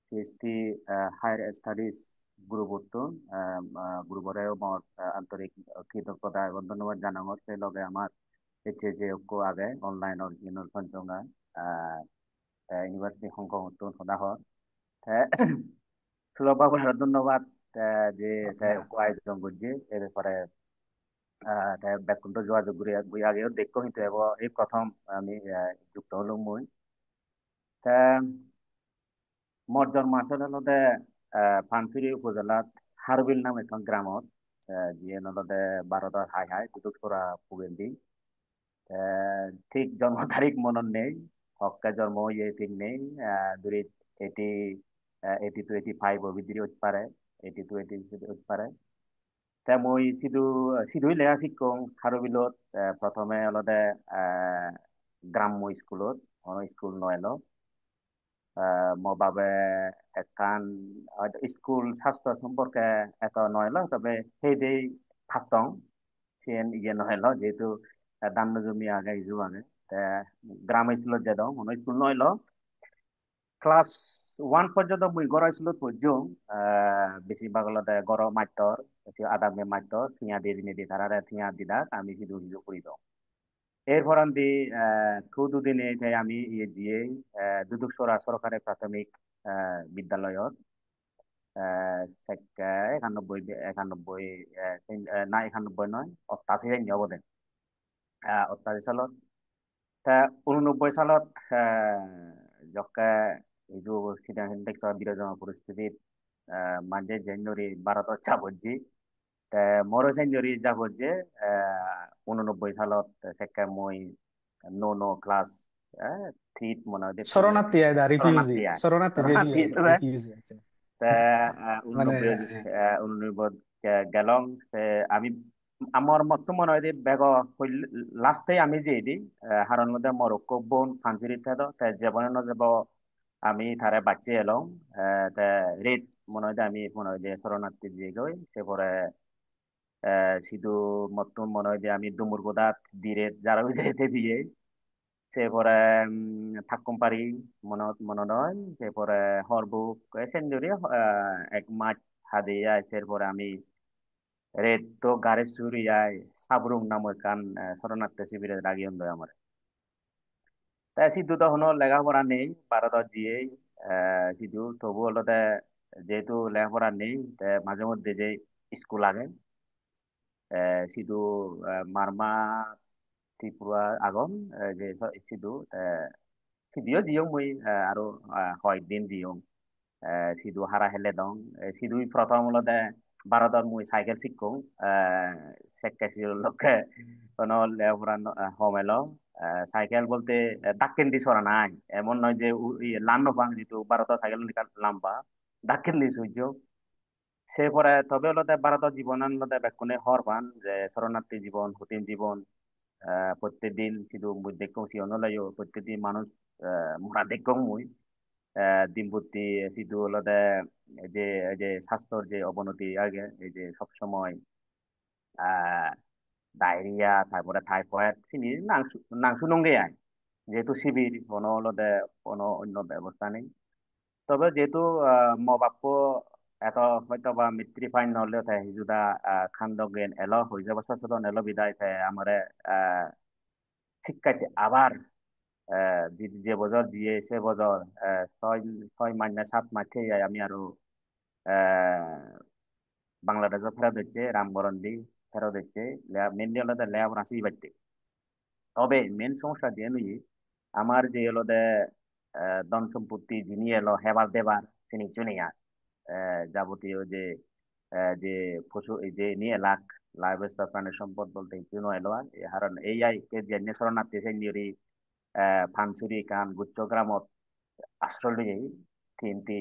সিএসটি হায়ার স্টাডিজ গ্রুপ উত্তর গ্রুপরে আমার আন্তরিক কৃতজ্ঞতা এবং ধন্যবাদ জানাগর সেই লগে আমার এচে যে অক্কো আগে অনলাইন অরিজিনাল পঞ্চঙ্গা ইউনিভার্সিটি হংকং উত্তর সদাহর সুলভ ধন্যবাদ যে অক্কো আয়োজন করছে এ ব্যাপারে ব্যাকুণ্ঠ যোগাযোগ করি বই আগেও দেখো কিন্তু এই প্রথম আমি যুক্ত হলো মই তা মোর জন্ম আসলে হলতে পানফিরি উপজেলাত হারবিল নাম এখন গ্রামত যিয়ে নলতে ভারতের হাই হাই কুতুবসরা পুগেন্দি ঠিক জন্ম তারিখ মনত নেই হককে জন্ম ইয়ে ঠিক নেই দুরি এইটি 82 85 ভিতরে হতে পারে 82 80 হতে পারে তে মই সিধুই লেখা শিক্ষং হারবিলত প্রথমে অলতে গ্রাম্য স্কুলত স্কুল নয়লো মবাবে একান স্কুল স্বাস্থ্য সম্পর্কে এত নয়লো তবে সেই দেই থাকতং সিএন ইয়ে নয়লো যেহেতু দান্ন জমি আগে ইজু আগে তে গ্রাম স্কুলত যে দং স্কুল নয়লো ক্লাস ওয়ান পর্যন্ত মুই গড় স্কুলত পড়ছং বেশিরভাগ হলতে গড় মাত্তর আদামে মাত্তর থিয়া দিয়ে দিনে দিয়ে তারা থিয়া দিদা আমি সিধু সিধু করি দং এরপর আমি থু দুদিনে আমি ইয়ে দিয়ে দুদুকসরা সরকারি প্রাথমিক বিদ্যালয়ত একানব্বই একানব্বই না একানব্বই নয় 88 জানি হব দে 88 সালত তা 89 সালত যকে এইটো দেখছ বিরাজমান পরিস্থিতিত মাঝে জানুয়ারি ভারতত চাবজি মোর জানুয়ারি যাবত যে 89 সালত সেকে মই নো ক্লাস থ্রিত মনে হয় পড়ি শরণার্থী আয়দা রিফিউজি শরণার্থী আয় শরণার্থী শরণার্থী হিসেবে রিফিউজি আচ্ছা তে মানে 89 গেলং আমি আমার মত মনে হয় যে বেগ লাস্টে আমি যে দি হারন মধ্যে মরক্কো বোন ফানজিরি থাকো তে জীবনে যাব আমি তারে বাচ্চা এলাম তে রেট মনে হয় যে আমি মনে হয় যে শরণার্থী যে গই সেপরে সিধু মত মনে হয় যে আমি দুমুর গোদাত দিরে যারা যেতে দিয়ে সেপরে থাকুম পারি মনত মনে নয় সেপরে হরবুক সেঞ্জুরি এক মাস হাদিয়া সেরপরে আমি রেত তো গাড়ি সুরিয়ায় সাবরুং নামক কান শরণার্থী শিবিরে লাগিয়ে আমার তাই সিদ্ধু তখন লেখাপড়া নেই ভারতত দিয়ে সিদ্ধু তবু হলতে যেহেতু লেখাপড়া নেই মাঝে মধ্যে যে স্কুল আগে সিধু মারমা ত্রিপুরা আগম যে সিধু সিধিও জিয়ং মই আৰু হয় দিন জিয়ং সিধু হারা হেলে দং সিধু প্রথম হলতে ভারতত মুই সাইকেল শিখুং শেখ লক্ষ্যে কোনো লেখাপড়া হমেল সাইকেল বলতে ডাক্কেন্দি সরা নাই এমন নয় যে লান্ন পাং যেহেতু ভারতের সাইকেল লাম্বা ডাক্কেন্দি সূর্য সে পরে তবে হলতে ভারতের জীবন হলতে বেকুনে হর পান যে শরণার্থী জীবন কঠিন জীবন প্রত্যেকদিন শুধু মুই দেখুন সিওনো লাইও প্রত্যেকদিন মানুষ মরা দেখুন মুই দিন প্রতি শুধু হলতে এই যে স্বাস্থ্যর যে অবনতি আগে এই যে সবসময় আহ ডায়রিয়া তারপরে থাইফয়েড চিনি নাংসু নঙ্গে আয় যেহেতু শিবির কোনো হলতে কোনো অন্য ব্যবস্থা নেই তবে যেহেতু বাপ্য এত হয়তো বা মৃত্যু ফাইন নহলেও তাই হিজুদা খান্দ জ্ঞান এলো হয়ে যাব সচেতন এলো বিদায় তাই আমারে আহ শিক্ষার্থী আবার যে বছর দিয়ে সে বছর ছয় ছয় মাস না 7 মাস থেকে আমি আরো আহ বাংলাদেশে ফেরত দিচ্ছে রামবরণ দি ফেরত দিচ্ছে মেনলি হলো লেখাপড়া শিখি বাড়তে তবে মেন সমস্যা দিয়ে নই আমার যে হলো দে ধন সম্পত্তি যিনি এলো হেবার দেবার তিনি চলে আর যাবতীয় যে পশু এই যে নিয়ে লাইভ স্টক প্রাণী সম্পদ বলতে ইতিনো এলো আর হারণ এই আই কে জেনে শরণার্থী সেই নিরি ফানসুরি কান গুচ্ছ গ্রামত আশ্রয় লই তিনটি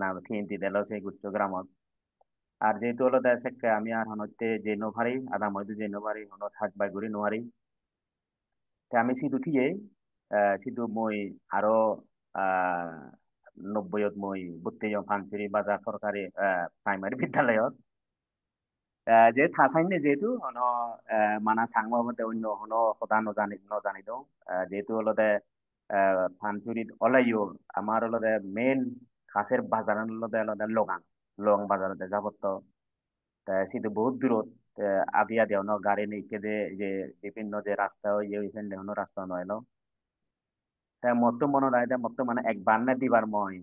নাম তিনটি দেল সেই গুচ্ছ গ্রামত আর যেহেতু হলো দেশে আমি আর হনতে যে নোভারি আদা ময়দু যে নোভারি হন থাক বাই গুড়ি নোয়ারি আমি সিধু থিয়ে সিধু মই আরো আহ 90ত মই ভর্তি হই ফানসুরি বাজার সরকারি প্রাইমারি বিদ্যালয়ত যে থাসাইনে যেহেতু হন মানা সাংমা মতে অন্য হন সদা নজানি দং যেহেতু হলদে ফানসুরিত অলাইও আমার হলদে মেন কাছের বাজার হলদে হলদে লং বাজারতে যাবত সিধু বহুত দূরত আদি আদি হন গাড়ি নিকে যে বিভিন্ন যে রাস্তা ইয়ে হইছেন হন রাস্তা নয় মতো মনে রায় মতো মানে একবার না দিবার মই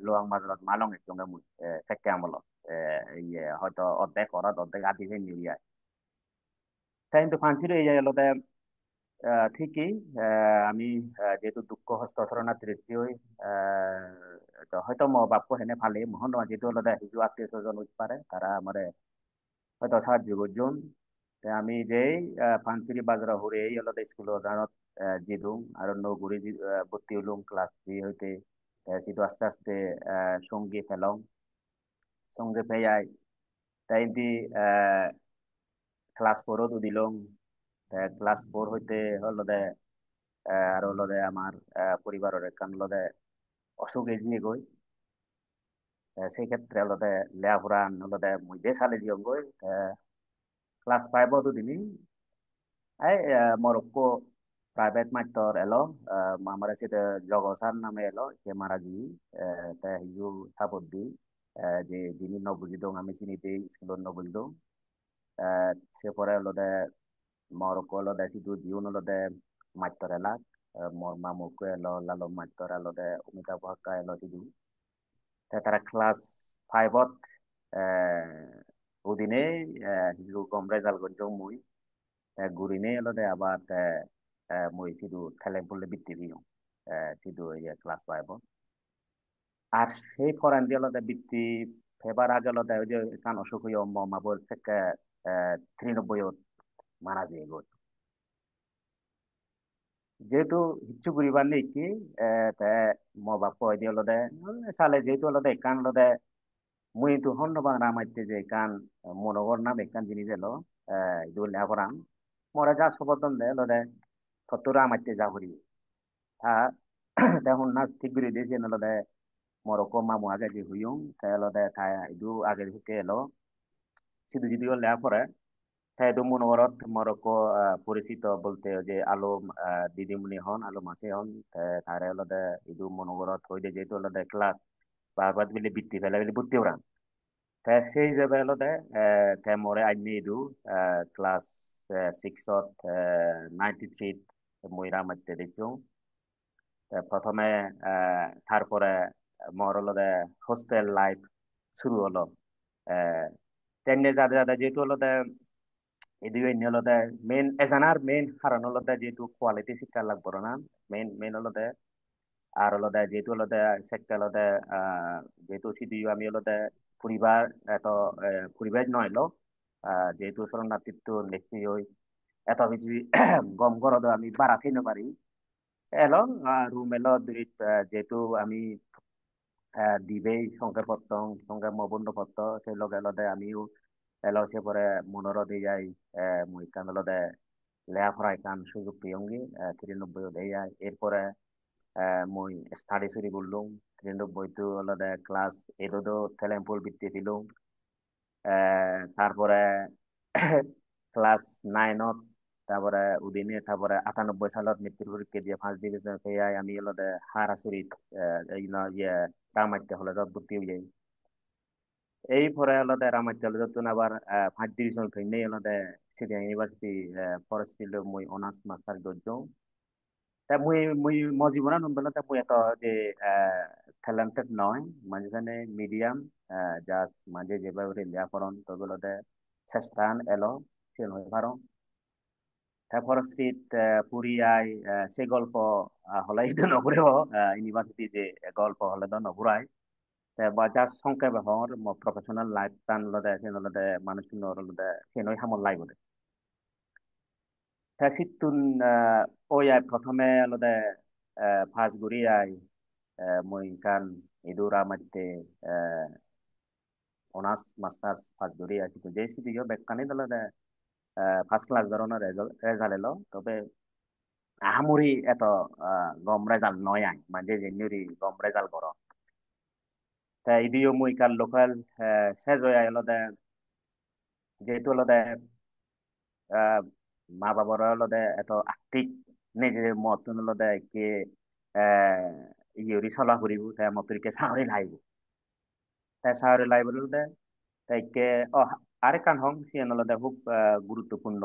লোয়াং বাজারত মালং একসঙ্গে মুই সেকে আমলত ইয়ে হয়তো অর্ধেক করাত অর্ধেক আধি হয়ে নিয়ে তাই কিন্তু ফান্সির এই জায়গাতে ঠিকই আমি যেহেতু দুঃখ হস্ত শরণার্থী হই তো হয়তো বাপু হেনে ভালে মহন যেহেতু আলাদা হিজু আত্মীয় স্বজন হইতে পারে তারা আমারে হয়তো সাহায্য করছেন আমি যেই ফান্সিরি বাজার হরে এই আলাদা স্কুল দানত জিদুং আর নগুড়ি ভর্তি হলুম ক্লাস 3 হইতে সিধু আস্তে আস্তে সঙ্গী ফেলং সঙ্গে পেয়াই তাই দি ক্লাস 4 দিলং ক্লাস 4 হইতে হলদে আর হলদে আমার পরিবারের একখান হলদে অসুখ এগিয়ে গই সেই ক্ষেত্রে হলদে লেয়াফুরান হলদে মুইদে সালে দিয়ং গই ক্লাস 5 দিনি এই মরক্কো প্রাইভেট মাইটর এলো আমার আছে জগসার নামে এলো সে মারা গিয়ে তা হিজু সাপত দি যে যিনি নবুজি দং আমি চিনিতে স্কুলত নবুজি দং সে পরে হলদে মরক্কো হলদে সিধু জিউন হলদে মাইটর এলাক মোর মামুকো এলো লালো মাইটর এলদে অমিতাভ বহাক্কা এলো সিধু তারা ক্লাস 5 উদিনে হিজু কম রেজাল্ট করছো মুই গুরিনে এলদে আবার মই সিধু খেলে বললে বৃত্তি দিও সিধু ক্লাস 5 আর সেই ফরান দিয়ে আলাদা বৃত্তি ফেবার আগে আলাদা ওই যে কান অসুখ হইয়া মাবর থেকে 93 মারা যায় গো যেহেতু হিচ্ছু করিবার নেই কি তে বাপ দিয়ে আলাদা সালে যেহেতু আলাদা কান আলাদা মুই তো হন্য বাংলা মাইতে যে কান মনোগর নাম একান জিনিস এলো ইদু লেবরাম মরা যা সবতন দে আলাদা সত্তরা মাইতে যা করি আর তখন না ঠিক করে দিয়েছে আলাদা মরক্কো মামু আগে যে হুইয়ং তাই আলাদা তাই ইদু আগে হুকে এলো সিধু যদি লেয়া পরে তাই ইদু মনোগরত মরক্কো পরিচিত বলতে যে আলম দিদিমণি হন আলম আছে হন তারে আলাদা ইদু মনোগরত হইতে যেহেতু আলাদা ক্লাস বারবার বিলে বৃত্তি ফেলে বিলে ভর্তি ওরান তাই সেই হিসাবে আলাদা তাই মরে আইনি ইদু ক্লাস 6ত 93 মইরা মারতে দেখছো প্রথমে তারপরে মোর হলো হোস্টেল লাইফ শুরু হলো তেমনি যাদের যাদের যেহেতু হলো এদিকে হলো মেন এজানার মেন কারণ হলো যেহেতু কোয়ালিটি শিক্ষা লাগবো না মেন হলো আর হলো যেহেতু হলো সেক্টর হলো যেহেতু শুধু আমি হলো পরিবার এত পরিবার নয় লো যেহেতু শরণার্থীত্ব দেখছি ওই এত বেশি গম করো আমি বাড়া খেতে পারি এলো রুম এলো যেহেতু আমি দিবেই সংখ্যাপত্র সংখ্যা বন্ধুপত্র সেই লগে লগে আমিও এলো সে পরে মনোর দিয়ে যাই মুই কান লদে লেখাপড়ায় কান সুযোগ পেয়ঙ্গি 93 দিয়ে যায় এরপরে মুই স্টাডি শুরু করলুম 93 তো লদে ক্লাস 8 তেলেম্পুল বৃত্তি দিলুম তারপরে ক্লাস 9 তারপরে উদিনে তারপরে 98 সালত মৃত্যুর পরীক্ষা দিয়ে ফার্স্ট ডিভিশন পেয়ে আমি হলদে হারাসুরিত এই ইয়ে রামাইতে হলে ভর্তি হয়ে যাই এই পরে হলদে রামাইতে হলে যতন আবার ফার্স্ট ডিভিশন ফেনে হলদে সিটিং ইউনিভার্সিটি ফরেস্ট্রি মুই অনার্স মাস্টার করছো তা মুই মুই মো জীবন নম্বর তা মুই এত যে ট্যালেন্টেড নয় মাঝখানে মিডিয়াম জাস্ট মাঝে যেভাবে লেখাপড়ন তো বলতে চেষ্টান এলো সে নয় পারো ফরেস্ট্রিট পুরিয়ায় সেই গল্প হলে ಇದು নগরেও ইউনিভার্সিটি যে গল্প হলে তো নগরায় বা যা সংক্ষেপে হর প্রফেশনাল লাইফ টান লদে সেন লদে মানুষ লদে সেনই হামল লাই বলে তা সিতুন ওই প্রথমে লদে ফাজ গুরি আই মই কান ইদুরা মধ্যে অনার্স মাস্টার্স ফাজ গুরি আই কিন্তু যে সিটিও বেকানি লদে ফার্স্ট ক্লাস ধরনের রেজাল্ট এলো তবে আহামরি এত গম রেজাল্ট নয় আই মানে যে নিউরি গম রেজাল্ট করো তা ইদিও মুই কাল লোকাল শেষ হয়ে আইলো যেহেতু হলো আহ, মা বাবার হলো এত আর্থিক নিজের মতন হলো কে ইউরি চলা ফুরিব তাই মতরিকে চাকরি লাইব তাই চাকরি লাইব হলো তাইকে ও আরেক কান হং সিয়ান হলো খুব গুরুত্বপূর্ণ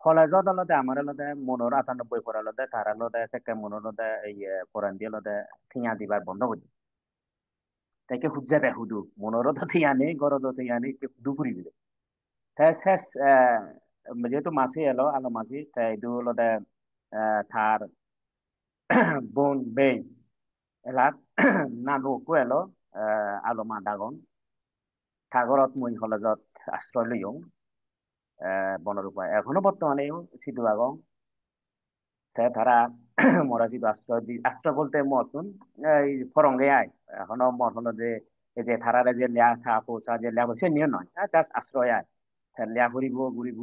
কলেজত হলো আমার হলো মনোর 98 পড়া হলো তার হলো থেকে মনোর হলো এই পড়ান দিয়ে হলো ঠিয়া দিবার বন্ধ করে তাইকে হুজ্জা দে হুদু মনোরও তো ঠিয়া নেই গরদও ঠিয়া নেই হুদু ফুরিবি তাই শেষ যেহেতু মাসি এলো আলো মাসি তাই itu lo de thar bon bay elat nanu ko elo alo ma dagon সাগরত মুই কলেজত আশ্রয় লইও বনের উপায় এখনো বর্তমানেও সিধু আগং তারা মোরা সিধু আশ্রয় বলতে মতন এই ফরঙ্গে আয় এখনো মত হলো যে এই যে থারারে যে লেয়া খা পোসা যে লেয়া সে নিয়ে নয় জাস্ট আশ্রয় আয় লেয়া ঘুরিব ঘুরিব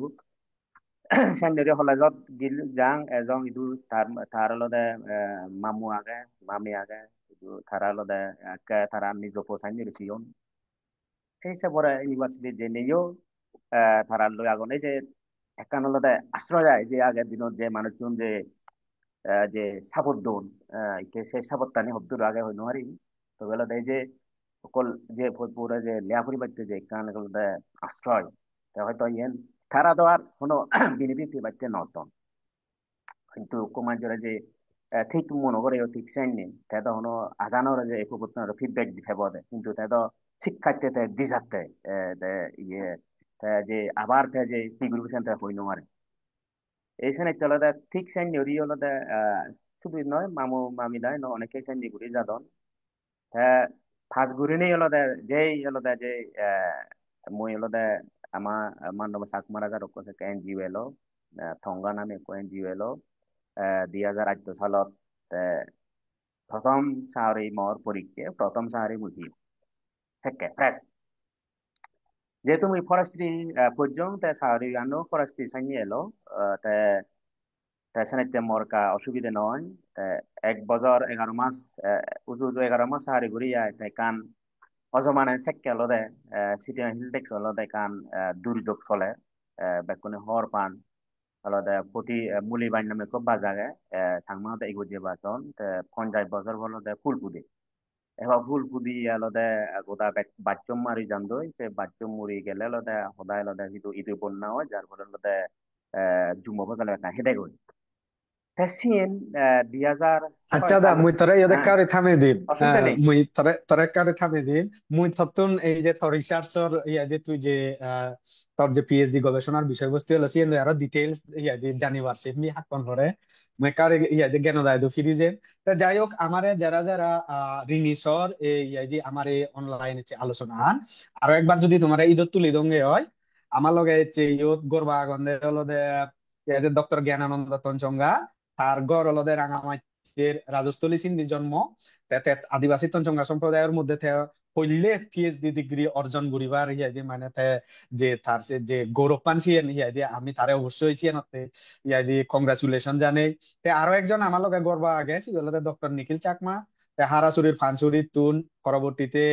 সেনেৰি কলেজত গিল যাং এজন ইটো তাৰ লদে মামু আগে মামী আগে ইটো থাৰা লদে একে থাৰা নিজ পচাই নিৰিছিয়ন সেই হিচাপৰে ইউনিভাৰ্চিটি যে নেও থাৰা লৈ আগন এই যে একান লদে আশ্রয় যায় যে আগের দিনত যে মানুষজন যে যে সাবত দৌন ইকে সে সাবত টানি শব্দর আগে হয় নোৱাৰি তবে লদে এই যে অকল যে পুরো যে লেয়াপুরি বাড়তে যে কান লদে আশ্রয় তা হয়তো ইয়েন থারা দেওয়ার কোনো বিনিবিতি বাড়তে নতন কিন্তু কুমার যে ঠিক মনে করে ঠিক চাইনি তাই তো হনো আজানোর যে একু করতে ফিডব্যাক দিতে বলে কিন্তু তাই তো শিক্ষার্থী তাই দিজাতে ইয়ে যে আবার তাই যে টিগুলো তাই হই নয় এই সময় চলে ঠিক চাইনি ওরি হলো শুধু নয় মামু মামি দায় ন অনেকে চাইনি ঘুরি যাদন হ্যাঁ ফার্স্ট ঘুরি নেই হলো যেই হলো যে মই হলো আমার মান্ডব সাকমারা যার এনজিও এলো থংগা নামে এনজিও এলো 2008 সালত প্রথম সাহারি মর পরীক্ষে প্রথম সাহারি মুঠি থেকে ফ্রেশ যেহেতু মুই ফরেস্ট্রি পর্যন্ত সাহারি আনো ফরেস্ট্রি সাইনি এলো তে সেনাইতে মোর কা অসুবিধা নয় তে 1 বছর 11 মাস উজু উজু 11 মাস সাহারি ঘুরি যায় তাই কান অজমানে সেক্কে হলো সিটি হিল টেক্স হলো কান দুর্যোগ চলে বেকুনে হর পান alada poti muli bain name ko bazare sangma da igo je baton te ponjai bozor bolo de full pudi eba full pudi alada goda bachchum mari jandoi se bachchum muri gele alada hoda alada itu bonna ho jar bolo alada jumo bozale ka hede go tesien 2006 আচ্ছা দা সালে মুই তোরে ইয়ে হ্যাঁ কারে থামে দিম অসুবিধা নেই মুই তোরে তোরে কারে থামে দিম মুই থতুন এই যে তোর রিসার্চর ইয়া যে তুই যে তোর যে পিএইচডি গবেষণার বিষয়বস্তু হলো সিএন আরো ডিটেইলস ইয়া যে জানিবার সে মি হাক্কন করে মুই কারে ইয়া যে জ্ঞান দায় দো ফিরিজে তা যাই হোক আমারে যারা যারা রিনিসর এই ইয়া যে আমারে অনলাইনে যে আলোচনা আরো একবার যদি তোমার ঈদত তুলি দঙ্গে হয় আমার লগে যে ইয়ত গরবা গন্ধে হলো দে ইয়া যে ডক্টর জ্ঞানানন্দ তঞ্চঙ্গা তার গড় হলো দে রাঙামাটির রাজস্থলী সিন্ধি জন্ম তে আদিবাসী তঞ্চঙ্গা সম্প্রদায়ের মধ্যে হইলে পিএইচডি ডিগ্রি অর্জন করিবার ইয়া মানে যে তার সে যে গৌরব পানছিয়েন আমি তারে অবশ্যই চিয়ানতে কংগ্রাচুলেশন জানাই আরো একজন আমার লগে গর্ব আগে সেগুলো ডক্টর নিখিল চাকমা হারাসুরির ফানসুরি তুন পরবর্তীতে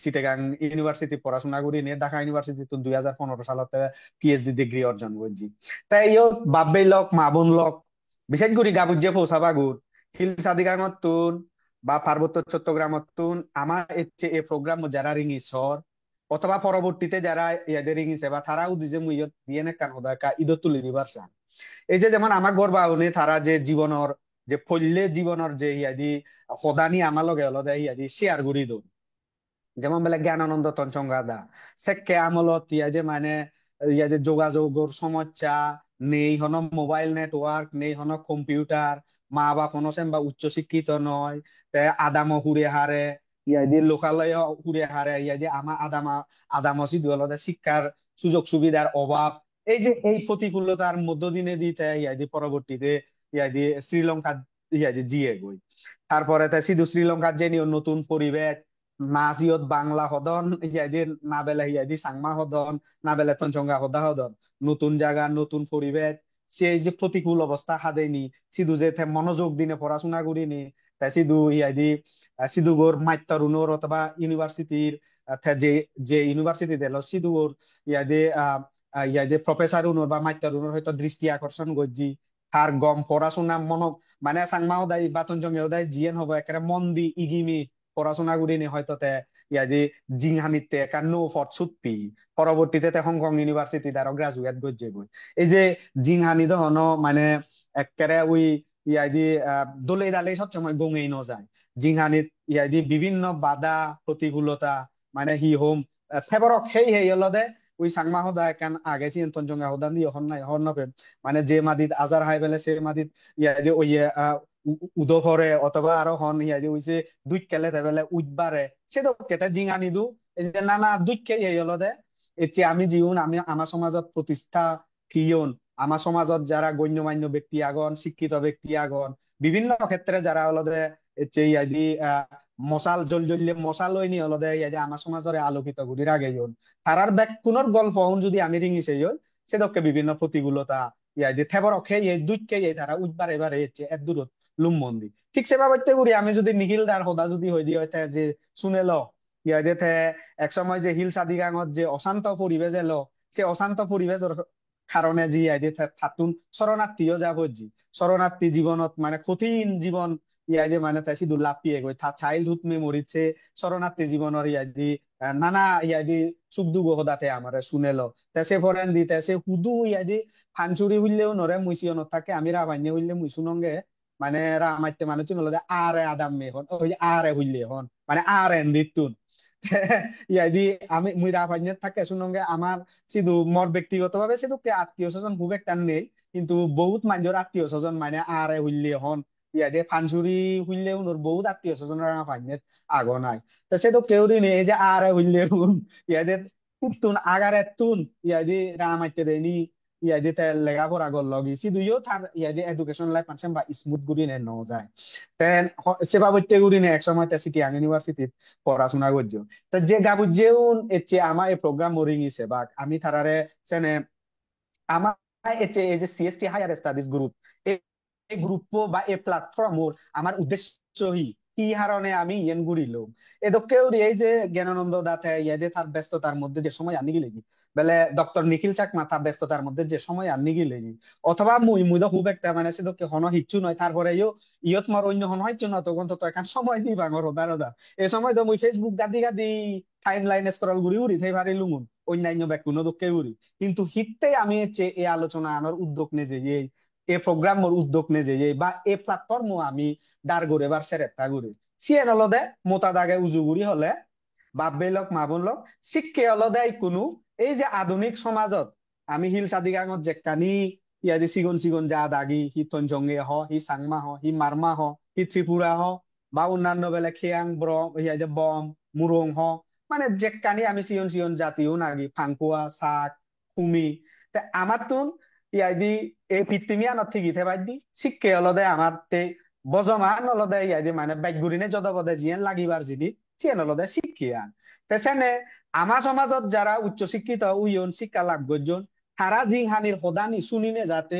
চিটাগাং ইউনিভার্সিটি পড়াশোনা করি নিয়ে ঢাকা ইউনিভার্সিটি তুন 2015 সালতে পিএইচডি ডিগ্রি অর্জন করছি তাই ইয়ো বাব্বেই লক মা বোন লক বিশেষ করে গাবুজ পৌঁছাবাগুর হিল সাদিগাঙত তুন বা পার্বত্য চট্টগ্রামত তুন আমার হচ্ছে এই প্রোগ্রাম যারা রিঙিছর অথবা পরবর্তীতে যারা ইয়াদের রিঙিছে বা তারাও দিছে মুইয়ত দিয়ে না কান হদা ঈদত তুলি দিবার চান এই যে যেমন আমার গর্বা উনি তারা যে জীবনের যে ফল্লে জীবনের যে ইয়াদি সদানি আমার লগে হলো ইয়াদি শেয়ার করি দো যেমন বেলে জ্ঞানানন্দ তঞ্চঙ্গা দা সেকে আমলত ইয়াদে মানে ইয়াদে যোগাযোগের সমস্যা নেই হন মোবাইল নেটওয়ার্ক, নেই হন কম্পিউটার, মা বাপ হন বা উচ্চ শিক্ষিত নয়, তে আদামো হুরে হারে, ইয়াদি লোকালয় হুরে হারে, ইয়াদি আদামো সিধু হলদে শিক্ষার সুযোগ সুবিধার অভাব। এই প্রতিকূলতার মধ্য দিনে দিতে ইয়াদি পরবর্তীতে ইয়াদি শ্রীলঙ্কা ইয়াদি জিয়ে গই। তারপরে তে সিধু শ্রীলঙ্কার যে নতুন পরিবেশ, না জিয়ত বাংলা হদন ইয়াদি, না বেলে ইয়াদি সাংমা হদন, না বেলে তঞ্চঙ্গা হদা হদন, নতুন জায়গা নতুন পরিবেশ, সেই যে প্রতিকূল অবস্থা হাদেনি, সিধু যে মনোযোগ দিনে পড়াশোনা করিনি, তাই সিধু ইয়াদি সিধু গোর মাইত্তরুনোর অথবা ইউনিভার্সিটির যে যে ইউনিভার্সিটি দিল সিধু ওর ইয়াদি ইয়াদি প্রফেসর উনোর বা মাইত্তরুনোর হয়তো দৃষ্টি আকর্ষণ গজ্জি, তার গম পড়াশোনা মানে সাংমাও দাই বাতন জঙ্গেও দাই জিয়েন হবো একেবারে মন দি ইগিমি পড়াশোনা করিনি হয়তো তে ইয়াদি জিংহানিতে একা নো ফর সুটপি, পরবর্তীতে তে হংকং ইউনিভার্সিটি দ্বারা গ্রাজুয়েট গজ্জে বই। এই যে জিংহানি দহন মানে একেবারে ওই ইয়াদি দলে দালে সবসময় গঙেই ন যায়। জিংহানিত ইয়াদি বিভিন্ন বাধা প্রতিকূলতা মানে হি হোম থেবরক হেই হলদে ওই সাংমা হদা একান আগে চিন তঞ্জঙ্গা হদান দিয়ে হন নাই হন নপেন, মানে যে মাদিত আজার হাই বেলে সে মাদিত ইয়াদি ওই উদো অথবা আরো হন ইয়াদি ওই যে দুই কেলে তেবেলে উঠবারে সে তো কেতে জিঙানি দু এই যে নানা দুঃখে এই হলো দে এতে আমি জীবন আমি আমার সমাজত প্রতিষ্ঠা থিয়ন, আমার সমাজত যারা গণ্যমান্য ব্যক্তি আগন শিক্ষিত ব্যক্তি আগন বিভিন্ন ক্ষেত্রে যারা হলো দে এতে ইয়াদি মশাল জ্বললে মশাল হইনি হলো দে ইয়াদি আমার সমাজরে আলোকিত গুড়ির আগে হন তারার ব্যাকুণর গল্প হন যদি আমি রিঙি সেই হই সেদকে বিভিন্ন প্রতিকূলতা ইয়াদি থেবর অখে এই দুঃখে এই তারা উঠবার এবারে এসে এক দূরত লুম্বন্দি। ঠিক সেভাবে করি আমি যদি নিখিল দার হদা যদি হই দিয়ে যে শুনে ল ইয়াদে থে এক সময় যে হিল সাদিগাঙত যে অশান্ত পরিবেশ এলো, সে অশান্ত পরিবেশের কারণে যে ইয়াদে থাতুন শরণার্থীও যাব জি শরণার্থী জীবনত মানে কঠিন জীবন ইয়াদে মানে তাই সিধু লাপিয়ে গই চাইল্ডহুড মেমোরিছে শরণার্থী জীবনের ইয়াদি নানা ইয়াদি সুখ দুঃখ হদাতে আমার শুনেলো তেসে ফরেন দি তেসে হুদু ইয়াদি ফানচুরি হইলেও নরে মুইসিও থাকে আমি রাবাইনে হইলে মুইসুনঙ্গে মানে রামাইতে মানে চুন হলো আরে আদাম মে হন ওই আরে হইলে হন মানে আর এন দিতুন ইয়াদি আমি মুই রাবাইনে থাকে শুনঙ্গে আমার শুধু মোর ব্যক্তিগত ভাবে শুধু কে আত্মীয় স্বজন খুব একটা নেই, কিন্তু বহুত মানুষের আত্মীয় স্বজন মানে আরে হইলে হন ইয়াদে ফানচুরি হইলেও নোর বহুত আত্মীয় স্বজন রামাইনে আগো নাই। তা সেটা কেউ নেই এই যে আরে হইলে হন ইয়াদের তুন আগারে তুন ইয়াদি রামাইতে দেয়নি ইয়াদি তে লেখাপড়া গল লগি সি দুইও তার ইয়াদি এডুকেশন লাইফ মানে বা স্মুথ গুরি নে ন যায় তেন সেবা বইতে গুরি নে এক সময় তে সিটি আং ইউনিভার্সিটি পড়াশোনা করছো। তা যে গাবুজেও এচ্ছে আমার এই প্রোগ্রাম মরিং ইছে বা আমি তারারে সেনে আমার এচ্ছে এই যে সিএসটি হায়ার স্টাডিজ গ্রুপ এই গ্রুপ বা এই প্ল্যাটফর্ম আমার উদ্দেশ্য কি হারণে আমি ইয়েন গুড়িল এদকেও এই যে জ্ঞানানন্দ দাতে ইয়াদে তার ব্যস্ততার মধ্যে যে সময় আনি গেলে বেলে ডক্টর নিখিল চাকমা তার ব্যস্ততার মধ্যে যে সময় আনি গেলে অথবা মুই মুই তো খুব একটা মানে সেদকে হন হিচ্ছু নয় তারপরে ইয়ত মার অন্য হন হইছো না তখন তো এখন সময় দিই বাঙর হদা এই সময় তো মুই ফেসবুক গাদি গাদি টাইম লাইন স্ক্রল ঘুরি উড়ি থাই পারি লুমুন অন্যান্য ব্যাকুনো দক্ষে উড়ি, কিন্তু হিততে আমি হচ্ছে এই আলোচনা আনার উদ্যোগ নে যে এই প্রোগ্রাম উদ্যোগ নে যে বা এই প্ল্যাটফর্ম আমি দাঁড় গড়ে বার সেরেতা গড়ে সিয়ে নলদে মোতা দাগে উজুগুড়ি হলে বাপ বেলক মা বোন লক শিক্ষে অলদে কোনো এই যে আধুনিক সমাজত আমি হিল সাদিগাঙত যেকানি ইয়াদি সিগন সিগন যা দাগি হি তঞ্জঙ্গে হি সাংমা হি মারমা হি ত্রিপুরা বা অন্যান্য বেলে খেয়াং ইয়াদি বম মুরং মানে যেকানি আমি সিয়ন সিয়ন জাতিও নাগি ফাংকুয়া সাক কুমি তে আমার তুন ইয়াদি এই পৃথিবীয়া নথিকি থেবাই শিক্ষে অলদে আমার তে বজমান অলদে ইয়াদি মানে বাইগুরিনে যদপদে জিয়েন লাগিবার জিনিস সিয়েন অলদে শিক্ষিয়া তেছেনে আমার সমাজত যারা উচ্চ শিক্ষিত উইয়ন শিক্ষা লাভ করজন তারা জিংহানির হদানি শুনিনে যাতে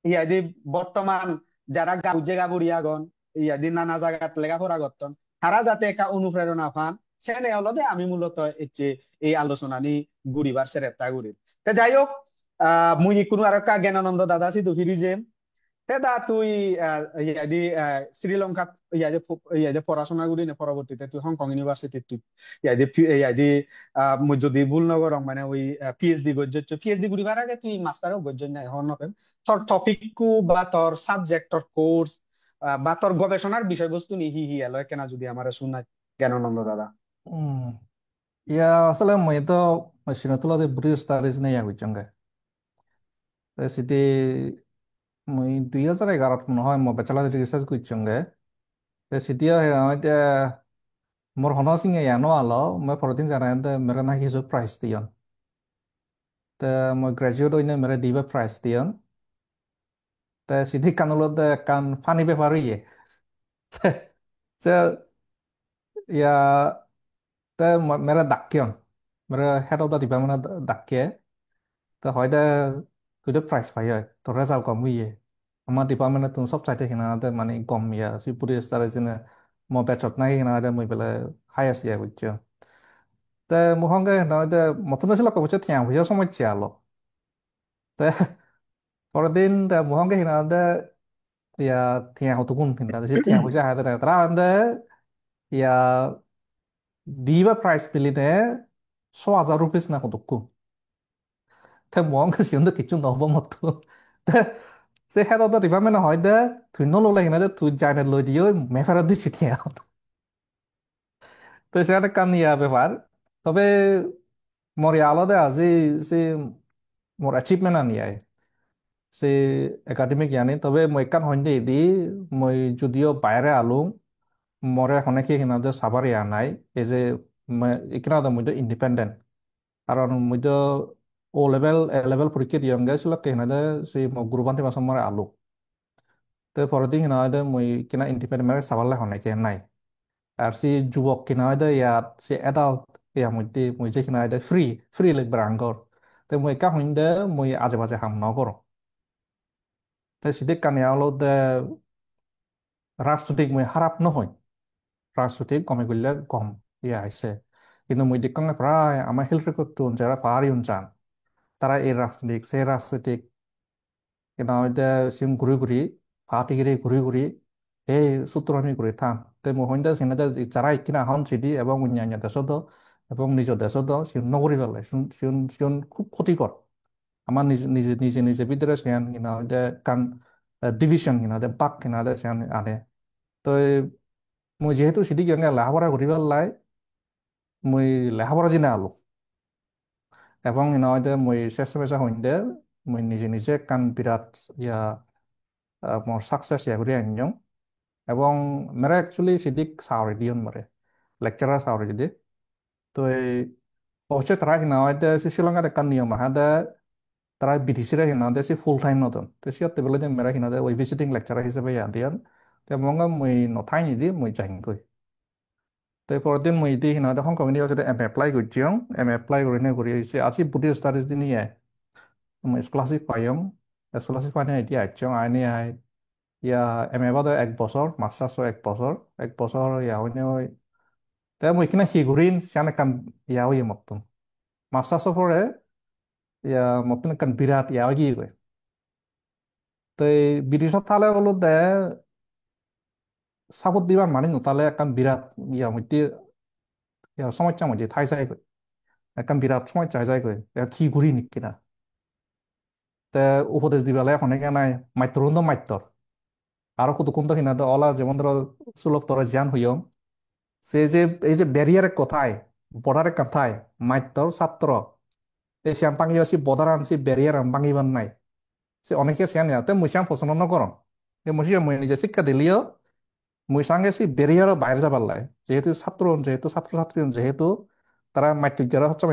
ইয়াদি বর্তমান যারা গাউজে গাবুরিয়াগন ইয়াদি নানা জায়গাত লেখাপড়া করতন তারা যাতে একা অনুপ্রেরণা পান সেনে অলদে আমি মূলত এই আলোচনা নি গুড়িবার সেরেতা গুড়ি। তে যাই হোক মুই কোনো আর জ্ঞানানন্দ দাদা আছি তো ফিরিজে দা তুই ইয়াদি শ্রীলঙ্কাত ইয়াদি পড়াশোনা করি না পরবর্তীতে তুই হংকং ইউনিভার্সিটি তুই ইয়াদি মুই যদি ভুল নগরং মানে ওই পিএইচডি গজ্জ পিএইচডি করিবার আগে তুই মাস্টারও গজ্জ নাই হন নকেন তোর টপিক কু বা তোর সাবজেক্ট তোর কোর্স বা তোর গবেষণার বিষয়বস্তু নি হি এলো কেনা যদি আমার শুনাই জ্ঞানানন্দ দাদা। Hmm. Ya, asal mo ito, masino tulo de British studies na ya huchanga. City মই 2011 মনে হয় মই বেচেলার রিসার্চ করছঙ্গে সিটিও এতিয়া মোর হন সিঙে ইয়ানো আলো মই ফরদিন জানাই মেরে না কিছু প্রাইস দিয়ন তে মই গ্রাজুয়েট হইনে মেরে দিবে প্রাইস দিয়ন তে সিটি কানুলত কান ফানি বেপার ইয়ে তে ইয়া তে মেরে দাকিয়ন মেরে হেড অফ দ্য ডিপার্টমেন্ট দাকিয়ে তে হয়তো তুই প্রাইস পাই হয় তোর রেজাল্ট কম ইয়ে আমার ডিপার্টমেন্টে তুমি সব চাইতে কিনা মানে কম ইয়া সি পুরি স্টার যেনে মই বেচত নাই কিনা মই বেলে হাই আছে ইয়া বুঝছো তে মুখংকে নয়তো মতন ছিল কবছে থিয়া বুঝা সমস্যা আলো তে পরের দিন মুখংকে হিনা ইয়া থিয়া হতো কোন কিনা সে থিয়া বুঝা হাতে তারা আন্দে ইয়া দিবা প্রাইস পেলিতে 1,000 rupees না কতকু তে মুখংকে সিন্দে কিছু নহব মতো তে সে হেড অফ দ্য ডিপার্টমেন্ট হয় দে তুই নললে কিনা তুই জানে লই দিও মেফারা দিছি থিয়া তো সে একটা কান ইয়া ব্যাপার তবে মোর ইয়া আলাদা আজি সে মোর অ্যাচিভমেন্ট আনিয়ায় সে একাডেমিক ইয়ানি তবে মই কান হইন্দে দি মই যদিও বাইরে আলু মরে অনেকে হিনাদে সাবার ইয়া নাই এই যে এখানে মই ইন্ডিপেন্ডেন্ট কারণ মই ও লেভেল এ লেভেল পরীক্ষা দিয়ং গেছিল কেনাদে সে গুরুবান্তি মাসম মরে আলু তো পরের দিন হিনাদে মই কিনা ইন্ডিপেন্ডেন্ট মানে সাবারলে অনেকে নাই আর সে যুবক কিনাদে ইয়াত সে এডাল্ট ইয়া মধ্যে মই যে কিনাদে ফ্রি ফ্রি লাগবে আঙ্গর তো মই কা হইন্দে মই আজে বাজে হাম নগর তাই সিদিক কানিয়ালো রাজনৈতিক মই খারাপ নহয় রাজনৈতিক কমে গেলে কম ইয়া আইসে কিন্তু মই দেখলাম প্রায় আমার হেলথ রেকর্ড তো যারা পাহাড়ি অঞ্চল তারা এই রাজনৈতিক সেই রাজনৈতিক কিন্তু এটা সিম ঘুরি ঘুরি পাহাড়ি ঘুরি ঘুরি এই সূত্র আমি ঘুরি থাম তে মহিন্দা সিনাদা যারা ইকিনা হন সিডি এবং অন্যান্য দেশত এবং নিজ দেশত সিন নগরী পেলাই সিন সিন খুব ক্ষতিকর আমার নিজে নিজে নিজে নিজে ভিতরে সিয়ান কিনা কান ডিভিশন কিনা বাক কিনা সিয়ান আনে তো মই যেহেতু সিটি গেঙ্গে লেখাপড়া করি পেলাই মই লেখাপড়া দিনে আলো এবং ইনাইতে মই চেষ্টা পেশা হইতে মই নিজে নিজে কান বিরাট ইয়া মোর সাকসেস ইয়া করি আনজং এবং মেরা অ্যাকচুয়ালি সিদিক সাউরি দিয়ন মরে লেকচারার সাউরি দিদি তো এই অবশ্যই তারা হিনাইতে শ্রীলঙ্কার একটা নিয়ম আহাদে তারা বিদেশিরা হিনাদে সে ফুল টাইম নতুন তো সিয়তে বলে যে মেরা হিনাদে ওই ভিজিটিং লেকচারার হিসেবে ইয়া দিয়ান তো মঙ্গা মই নথাই নিদি মই যাইগৈ তো পরের দিন মই দি হিনাদে হংকং ইউনিভার্সিটি এপ্লাই করছিলাম এপ্লাই করে নে করি হয়েছে আজি বুদ্ধিস্ট স্টাডিজ দিন ইয়ে স্কলারশিপ পাইম স্কলারশিপ পাই এতিয়া আইচং আইনি আই ইয়া বাদে 1 বছর মাস্টার্সও 1 বছর 1 বছর ইয়া হইনে হই তাই মই এখানে সিগুরিন সিয়ান কান ইয়া হই মতন মাস্টার্সও পরে ইয়া মতন কান বিরাট ইয়া হই গই তো বিদেশত থালে হলো দে সাপোর্ট দিবার মানে নতালে কান বিরাট ইয়া মধ্যে ইয়া সমস্যা মধ্যে থাই যায় গই কান বিরাট সমস্যা যায় গই সিগুরি নিকিনা তে উপদেশ দিবালে অনেকে নাই মাইত্র মাইত্র আরো কতক্ষণ কিনা তো অলা যেমন ধরো সুলভ তোরা জ্ঞান হইয়ং সে যে এই যে ব্যারিয়ারের কথায় বর্ডারের কথায় মাইতর ছাত্র এই শ্যাম পাঙ্গি আছে বর্ডার আনছি ব্যারিয়ার পাঙ্গিবান নাই সে অনেকে শ্যান যাতে মুই শ্যাম পছন্দ নকরম যে মুই মুই নিজে শিক্ষা দিলিও মুই সঙ্গে সে ব্যারিয়ারও বাইরে যাবার লাই যেহেতু ছাত্র যেহেতু ছাত্র ছাত্রী যেহেতু তারা মাইত্রিক যারা হচ্ছে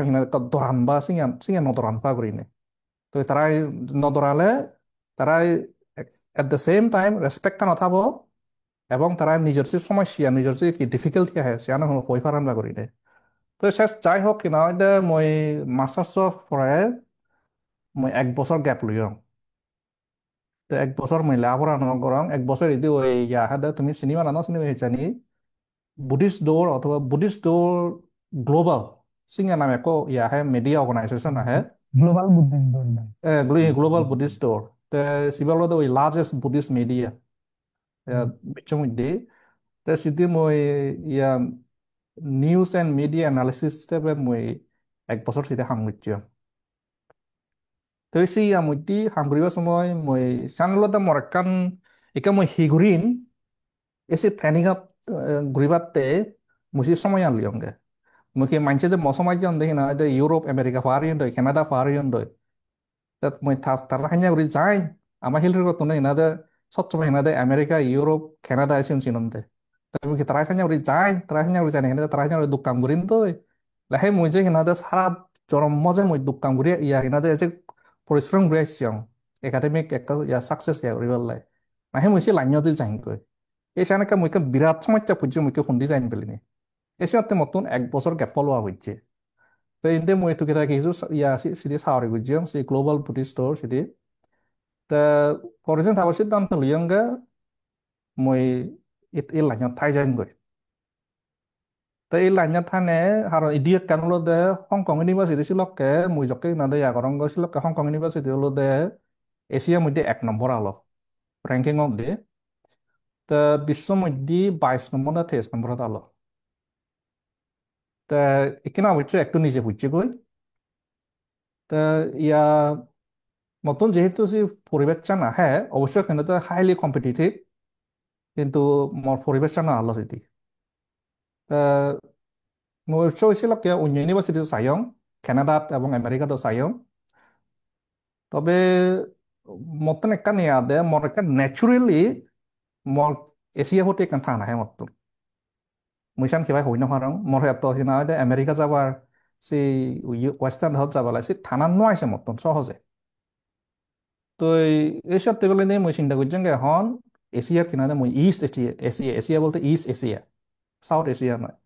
দরান বা সিঙ্গান সিঙ্গান নদরান পা করি তো তারা নদরালে তারা এট দ্য সেম টাইম রেসপেক্টটা নথাব এবং তারা নিজের যে সমস্যা নিজের যে ডিফিকাল্টি আহে সেখানে হই ফারান বা করি তো শেষ যাই হোক কিনা মই মাস্টার্সৰ পৰাই মই 1 বছর গ্যাপ লইম তো 1 বছর মই লেখাপড়া নকরং 1 বছর যদি ওই ইয়া হাদা তুমি সিনেমা নানো সিনেমা জানি বুদ্ধিস্ট ডোর অথবা বুদ্ধিস্ট ডোর গ্লোবাল সিঙ্গা নামে একো ইয়া হে মিডিয়া অর্গানাইজেশন আহে গ্লোবাল বুদ্ধিস্ট ধর্ম। গ্লোবাল বুদ্ধিস্ট ডোর তো সিবালত ওই লার্জেস্ট বুদ্ধিস্ট মিডিয়া বিশ্বর মধ্যে তো সিদ্ধি মই ইয়া নিউজ এন্ড মিডিয়া অ্যানালিসিস হিসেবে মই 1 বছর সিধে সাংবাদিক তো সেই মধ্যে সাংবাদিক সময় মই চ্যানেলতে মোর একখান একা মই হিগুরিন এসে ট্রেনিংত ঘুরিবাতে মুসি সময় আনলিয়ঙ্গে মুখে মানছে যে মৌসুমাই যান দেখি না ইউরোপ আমেরিকা ফারিয়ন দই কানাডা ফারিয়ন দই তা মই তারা হাইনা করি যাই আমার হিলের কত না এনাদে সবসময় এনাদে আমেরিকা ইউরোপ কানাডা এসে চিনতে তাই কি তারা হাইনা করি যাই তারা হাইনা করি যাই না এখানে তারা হাইনা করি দোকান করিন তো লাহে মই যে এনাদে সারা জরম মজা মই দোকান করি ইয়া এনাদে যে পরিশ্রম করে আসছি একাডেমিক একটা ইয়া সাকসেস ইয়া করি পেলাই নাহে মই সে লাইনতে যাই কই এই সেনেকে মই বিরাট সমস্যা পুজি মই খুন্দি যাই পেলিনি এই সময় মতন 1 বছর গ্যাপ লোৱা হচ্ছে তো এতে মই এইটো কেইটা কিছু ইয়া সিটি সাউরি বুঝিও সে গ্লোবাল বুটি স্টোর সিটি তা পরে থাবার সিদ্ধান্ত লিয়ঙ্গা মই এই লাইনত থাই যাই গই তা এই লাইনত থানে আর ইডিয়েট কেন হলো দে হংকং ইউনিভার্সিটি সিলকে মই জকে না দে আগরঙ্গ সিলকে হংকং ইউনিভার্সিটি হলো দে এশিয়ার মধ্যে 1 নম্বর আলো র্যাঙ্কিং অফ দে তা বিশ্ব মধ্যে 22 নম্বর না 23 নম্বর আলো তা এখানে অবশ্য একটু নিচে বুঝছে গই তা ইয়া নতুন যেহেতু সে পরিবেশ না হ্যাঁ অবশ্যই এখানে তো হাইলি কম্পিটিটিভ কিন্তু মোর পরিবেশ না আলো সেটি তা অবশ্য হয়েছিল কে অন্য ইউনিভার্সিটি চাইয়ং কানাডাত এবং আমেরিকাতো চাইয়ং তবে মতন একটা নিয়ে দে মোর একটা ন্যাচুরালি মোর এশিয়া হতে এখান থানা হ্যাঁ মতন মুইসান কিবা হই নহারং মোর এত হিনা দে আমেরিকা যাবার সে ওয়েস্টার্ন হত যাবালাই সে থানা নোয়াইছে মতন সহজে তো এইসব টেবিলে নিয়ে মুই চিন্তা করছেন এখন এশিয়ার কিনারে মুই ইস্ট এশিয়া এশিয়া এশিয়া বলতে ইস্ট এশিয়া সাউথ এশিয়া নয়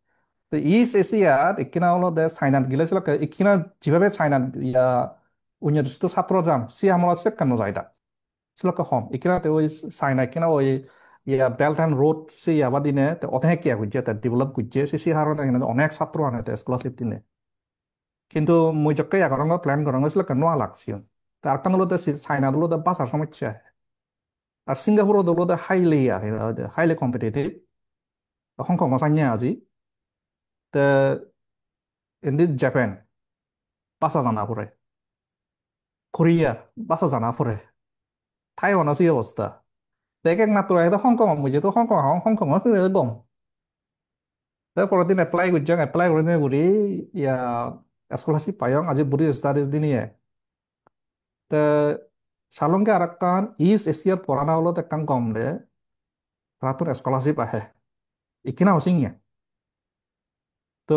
তো ইস্ট এশিয়ার এখানে হলো দে চাইনাত গিলেছিল এখানে যেভাবে চাইনাত ইয়া উন্নত ছাত্র যান সে আমরা সে কেন যায়দা ছিল হম এখানে ওই চাইনা এখানে ওই ইয়া বেল্ট অ্যান্ড রোড সে ইয়াবা দিনে অনেক কিয়া করছে ডেভেলপ করছে সে হারণে এখানে অনেক ছাত্র আনে স্কলারশিপ দিনে কিন্তু মুই যখন এগারো প্ল্যান করা হয়েছিল কেন লাগছিল তার কারণ হলো চাইনা হলো বাঁচার সমস্যা আর সিঙ্গাপুরও হলো হাইলি কম্পিটিটিভ হংকং চাইনা আজি তে এমনি জাপান বাঁচা জানা পড়ে কোরিয়া বাঁচা জানা পড়ে তাইওয়ান আছে এই অবস্থা দেখ এক মাত্র এটা হংকং মুই যেহেতু হংকং গম তারপরের দিন এপ্লাই করে দিন ঘুরি ইয়া স্কলারশিপ পাইং আজি বুড়ি স্টাডিজ দিনিয়ে তে সালংকে আর একটা ইস্ট এশিয়ার পড়ানা হলো একটা কম দে তারা তোর স্কলারশিপ আহে এখানে হসিংয়া তো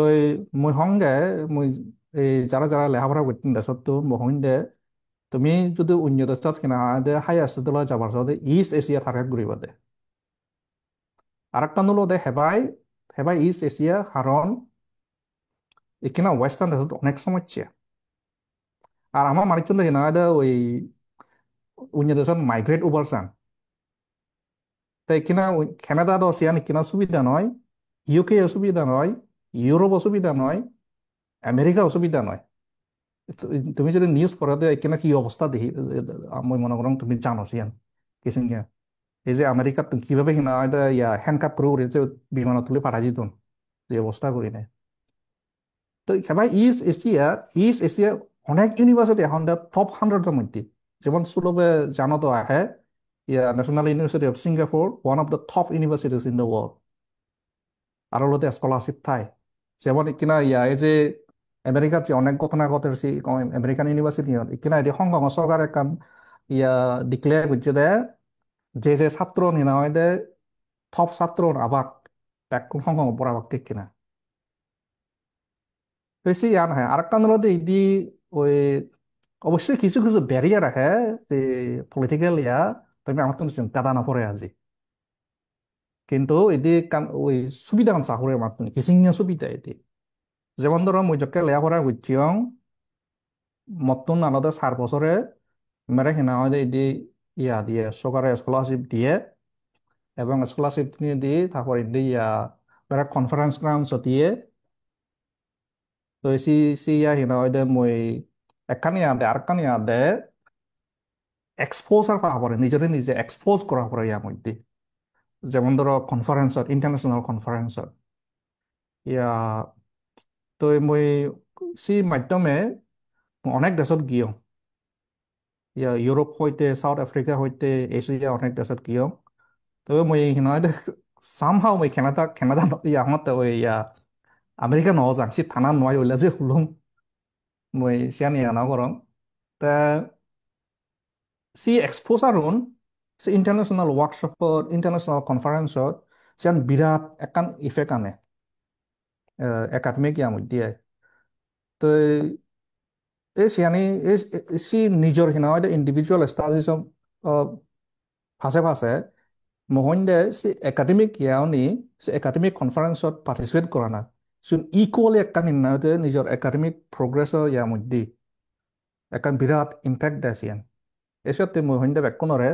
মই সঙ্গে মই এই যারা যারা লেখাপড়া করতেন দেশত তো মহিন দে তুমি যদি অন্য দেশত কিনা দে হাই আস্তেদলৈ যাবার সাথে ইস্ট এশিয়া টার্গেট করিব দে আর একটা হলো দে হেবাই হেবাই ইস্ট এশিয়া কারণ এখানে ওয়েস্টার্ন দেশত অনেক সমস্যা আর আমার মানুষজন দেখি না দে ওই অন্য দেশত মাইগ্রেট ওভার চান তাই এখানে কানাডা রাশিয়ান এখানে সুবিধা নয় ইউকে অসুবিধা নয় ইউরোপ অসুবিধা নয় আমেরিকা অসুবিধা নয় তুমি যদি নিউজ পড়া দেয় এখানে কি অবস্থা দেখি আমি মনে করো তুমি জানো সিয়ান কিছু এই যে আমেরিকাত কিভাবে কিনা এটা ইয়া হ্যান্ডকাপ করে উড়েছে বিমানত তুলে পাঠাই দিত যে অবস্থা করি নাই তো এবার ইস্ট এশিয়া অনেক ইউনিভার্সিটি এখন টপ 100-এর মধ্যে যেমন সুলভে জানো তো আহে ইয়া National University of Singapore one of the top universities in the world আর হলোতে স্কলারশিপ থাই যেমন কিনা ইয়া এই যে আমেরিকার যে অনেক ঘটনা ঘটেছে আমেরিকান ইউনিভার্সিটি কিনা এটি হংকং সরকার একখান ইয়া ডিক্লেয়ার করছে দে যে ছাত্র নিনা হয় দে টপ ছাত্র আবাক ব্যাকুল হংকং পড়াবাক ঠিক কিনা বেশি ইয়া নহয় আর একটা হলো ইদি ওই অবশ্যই কিছু কিছু ব্যারিয়ার রাখে যে পলিটিক্যাল ইয়া তুমি আমার তো চিন্তা না পড়ে আজি কিন্তু এদি ওই সুবিধা কান চাকরি আমার তুমি কিসিং সুবিধা এটি যেমন ধরো মুই যকে লেখাপড়া করছিও মতন আলাদা 4 বছরে মেরে হিনা হয় এদি ইয়া দিয়ে সরকারে স্কলারশিপ দিয়ে এবং স্কলারশিপ নিয়ে দিয়ে তারপর এদি ইয়া মেরা কনফারেন্স গ্রাউন্ডস দিয়ে তো সি ইয়া হিনা হয় মই একখানি আদে আর কানি আদে এক্সপোজার করা পড়ে নিজেরে নিজে এক্সপোজ করা পড়ে ইয়ার মধ্যে যেমন ধরো কনফারেন্সত ইন্টারন্যাশনাল কনফারেন্সত ইয়া তো মই সি মাধ্যমে অনেক দেশত গিয়ে ইয়া ইউরোপ হইতে সাউথ আফ্রিকা হইতে এশিয়া অনেক দেশত গিয়ে তবে মই হিনাই সামহাও মই কানাডা ইয়া হতে ওই ইয়া আমেরিকা ন যাং সি থানা নয় ওইলা যে হুলুম মই সিয়ান ইয়া না করং তা সি এক্সপ'জাৰন সি ইণ্টাৰনেশ্যনেল ৱৰ্কশ্বপত ইণ্টাৰনেশ্যনেল কনফাৰেন্সত যেন বিৰাট একান ইফেক্ট আনে একাডেমিক ইয়াৰ মধ্যে তো এই সিয়ানি সি নিজৰ সিনা ইণ্ডিভিজুৱেল ষ্টাডিজক ফাঁচে ফাঁচে মহন্দে সি একাডেমিক ইয়াওনি সি একাডেমিক কনফাৰেন্সত পাৰ্টিচিপেট কৰা না চোন ইকুৱেলি একান ইন্নাতে নিজৰ একাডেমিক প্ৰগ্ৰেছৰ ইয়াৰ মধ্যে একান বিৰাট ইম্পেক্ট দিয়ে সিয়ান এসতে মহন্দে বেকনরে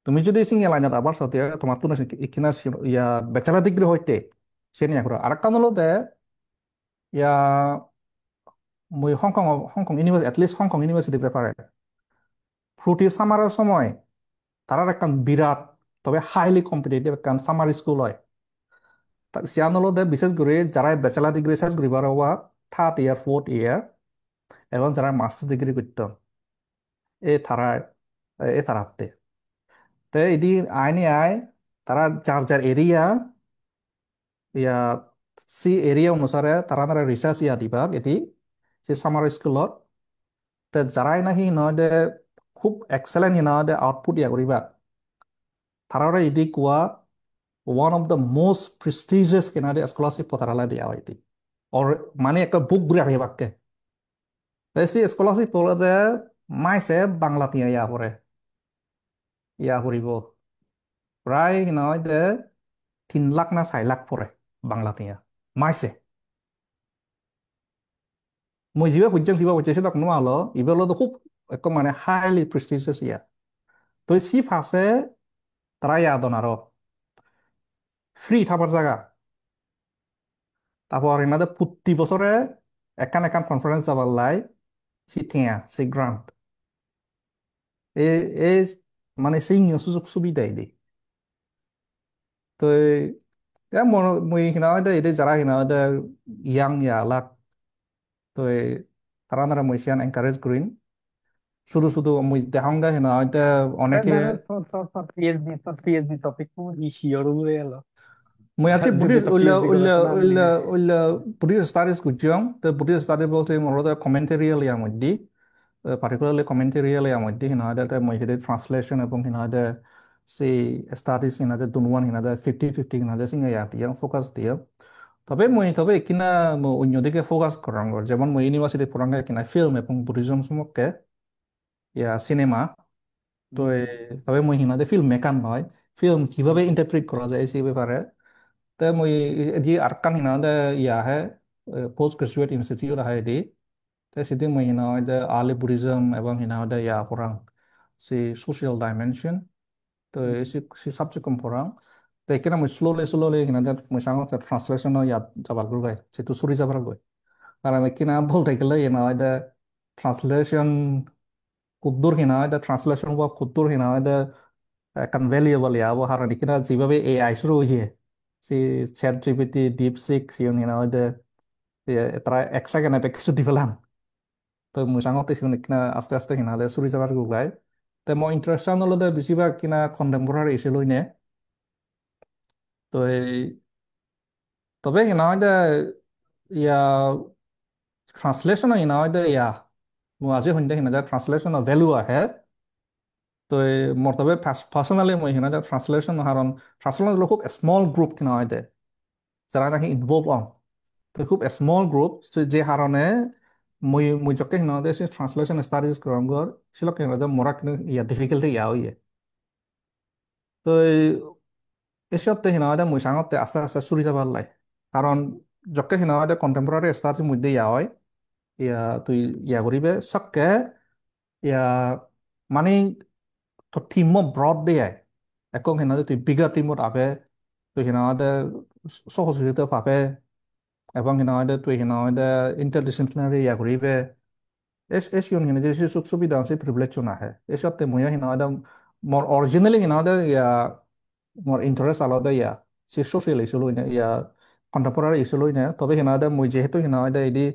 তুমি যদি সিঙ্গেল লাইনত আবার সাথে তোমার তো ইকিনা ইয়া ব্যাচেলার ডিগ্রি হইতে সে নিয়ে করো আর কান হলো দে ইয়া মই Hong Kong university at least Hong Kong university ব্যাপারে ফ্রুটি সামারের সময় তারার একটা বিরাট তবে হাইলি কম্পিটিটিভ একটা সামার স্কুল হয় সিয়ান হলো দে বিশেষ করে যারা ব্যাচেলার ডিগ্রি শেষ করিবার হওয়া থার্ড ইয়ার ফোর্থ ইয়ার এবং যারা মাস্টার ডিগ্রি করত এ তারাতে তে এদি আইনি আয় তারা যার যার এরিয়া ইয়া সি এরিয়া অনুসারে তারা তারা রিসার্চ ইয়া দিবা এটি সে সামার স্কুলত তে যারাই নাহি নয় দে খুব এক্সেলেন্ট নয় দে আউটপুট ইয়া করিবা তারা এদি কোয়া one of the most prestigious কিনা দে স্কলারশিপ তারা দিয়া হয় এটি और মানে একটা বুক বুড়ি আহিবাকে সি স্কলারশিপ পড়লে দে মাইছে বাংলা তিয়া ইয়া করিব প্রায় নয় দে 3 লাখ না 4 লাখ পড়ে বাংলা তিয়া মাইছে মই যিবা পৰ্যন্ত যিবা পৰ্যন্ত তাক নোৱা হলো ইবেলতো খুব একদম মানে হাইলি প্ৰেষ্টিজিয়াছ ইয়া তো সি ফাঁসে তারা ইয়াদন আরো ফ্রি থাকার জায়গা তারপর এনাদের প্রতি বছরে একান একান কনফারেন্স যাবার লাই সি টিয়া সি গ্রান্ট এই এই মানে সেই সুযোগ সুবিধা দি তো মই হিনা এই যারা হিনা ইয়াং ইয়া লাক তো তারা নারা মই সিয়ান এনকারেজ করিন শুধু শুধু মই দেখাঙ্গা হিনা অনেকে PhD topikku hiyorule মই আজি বুদ্ধি যোগ্যতা উল্লা PhD উল্লা গবেষণা আমি উল্লা নিয়ে উল্লা বুদ্ধিস্ট স্টাডিজ গুজিয়ং তো বুদ্ধিস্ট স্টাডি বলতে মোর কমেন্টেরিয়াল ইয়ার মধ্যে particularly commentarial ya mধ্যে হিনাদে মই হেদে ট্রান্সলেশন এবং হিনাদে সেই স্টাডিজ হিনাদে দুনুয়ান হিনাদে 50-50 হিনাদে সিঙ্গা ইয়া দিয়া ফোকাস দিয়া তবে কিনা অন্যদিকে ফোকাস করাং যেমন মই ইউনিভার্সিটি পড়াঙ্গা কিনা ফিল্ম এবং বুদ্ধিজম সমকে ইয়া সিনেমা তো তবে মই হিনাদে ফিল্ম মেকার নয় ফিল্ম কিভাবে ইন্টারপ্রিট করা যায় সেই ব্যাপারে তো মই এদি আরকান হিনাদে ইয়া হে পোস্ট গ্রাজুয়েট ইনস্টিটিউট আহে দি তে সিদি মই হিনাদে আর্লি বুদ্ধিজম এবং হিনাদে ইয়া পড়াং si social dimension তো si subject kum porang তো এখানে মই slowly হিনাদে মই সাংত ট্রান্সলেশন ইয়া যাবার গুবাই সেতু সুরি যাবার গুবাই কারণ এখানে বলতে গেলে হিনাদে ট্রান্সলেশন কুদ্দুর হিনাদে ট্রান্সলেশন বা কুদ্দুর হিনাদে kan valuable ya bo haran ikina যেভাবে AI শুরু হইছে সে চ্যাট জিপিটি ডিপসিক সিয়ন হিনা হইতে তারা 1 সেকেন্ডে কিছু দি পেলাম তো মোটামুটি সিয়ন কিনা আস্তে আস্তে হিনা হলে চুরি যাবার গুগলাই তো মই ইন্টারেস্ট হলো বেশিরভাগ কিনা কন্টেম্পোরারি এসে লই নে তো তবে হিনা হইতে ইয়া ট্রান্সলেশন হিনা হইতে ইয়া মই আজি সন্ধ্যা হিনা ট্রান্সলেশন ভ্যালু আহে তো মোর তবে পার্সোনালি মই হিনা ট্রান্সলেশন হারণ ট্রান্সলেশন খুব স্মল গ্রুপ কিনা হইতে যারা নাকি ইনভলভ হন তো খুব স্মল গ্রুপ যে কারণে মই যকে হিনাদে সে ট্রান্সলেশন স্টাডিজ করঙ্গর সিলক হিনাদে মোরা কিন্তু ইয়া ডিফিকাল্টি ইয়া হইয়ে তো এসবতে হিনাদে মই সাঙতে আস্তে আস্তে চুরি যাবার লাই কারণ যকে হিনাদে কন্টেম্পোরারি স্টাডিজ মধ্যে ইয়া হয় ইয়া তুই ইয়া করিবে সবকে ইয়া মানে তো টিম ব্রড দিয়ে এখন হিনাদে তুই বিগার টিমত আবে তুই হিনাদে সহযোগিতা পাবে এবং হিনাদে তুই হিনাদে ইন্টারডিসিপ্লিনারি ইয়া করিবে es yun hina jesi suk subi dan se privilege na hai esat te moya hina da more originally hina da ya more interest alo da ya se social isu lo ina ya contemporary isu lo ina tobe hina da moi jehetu hina da idi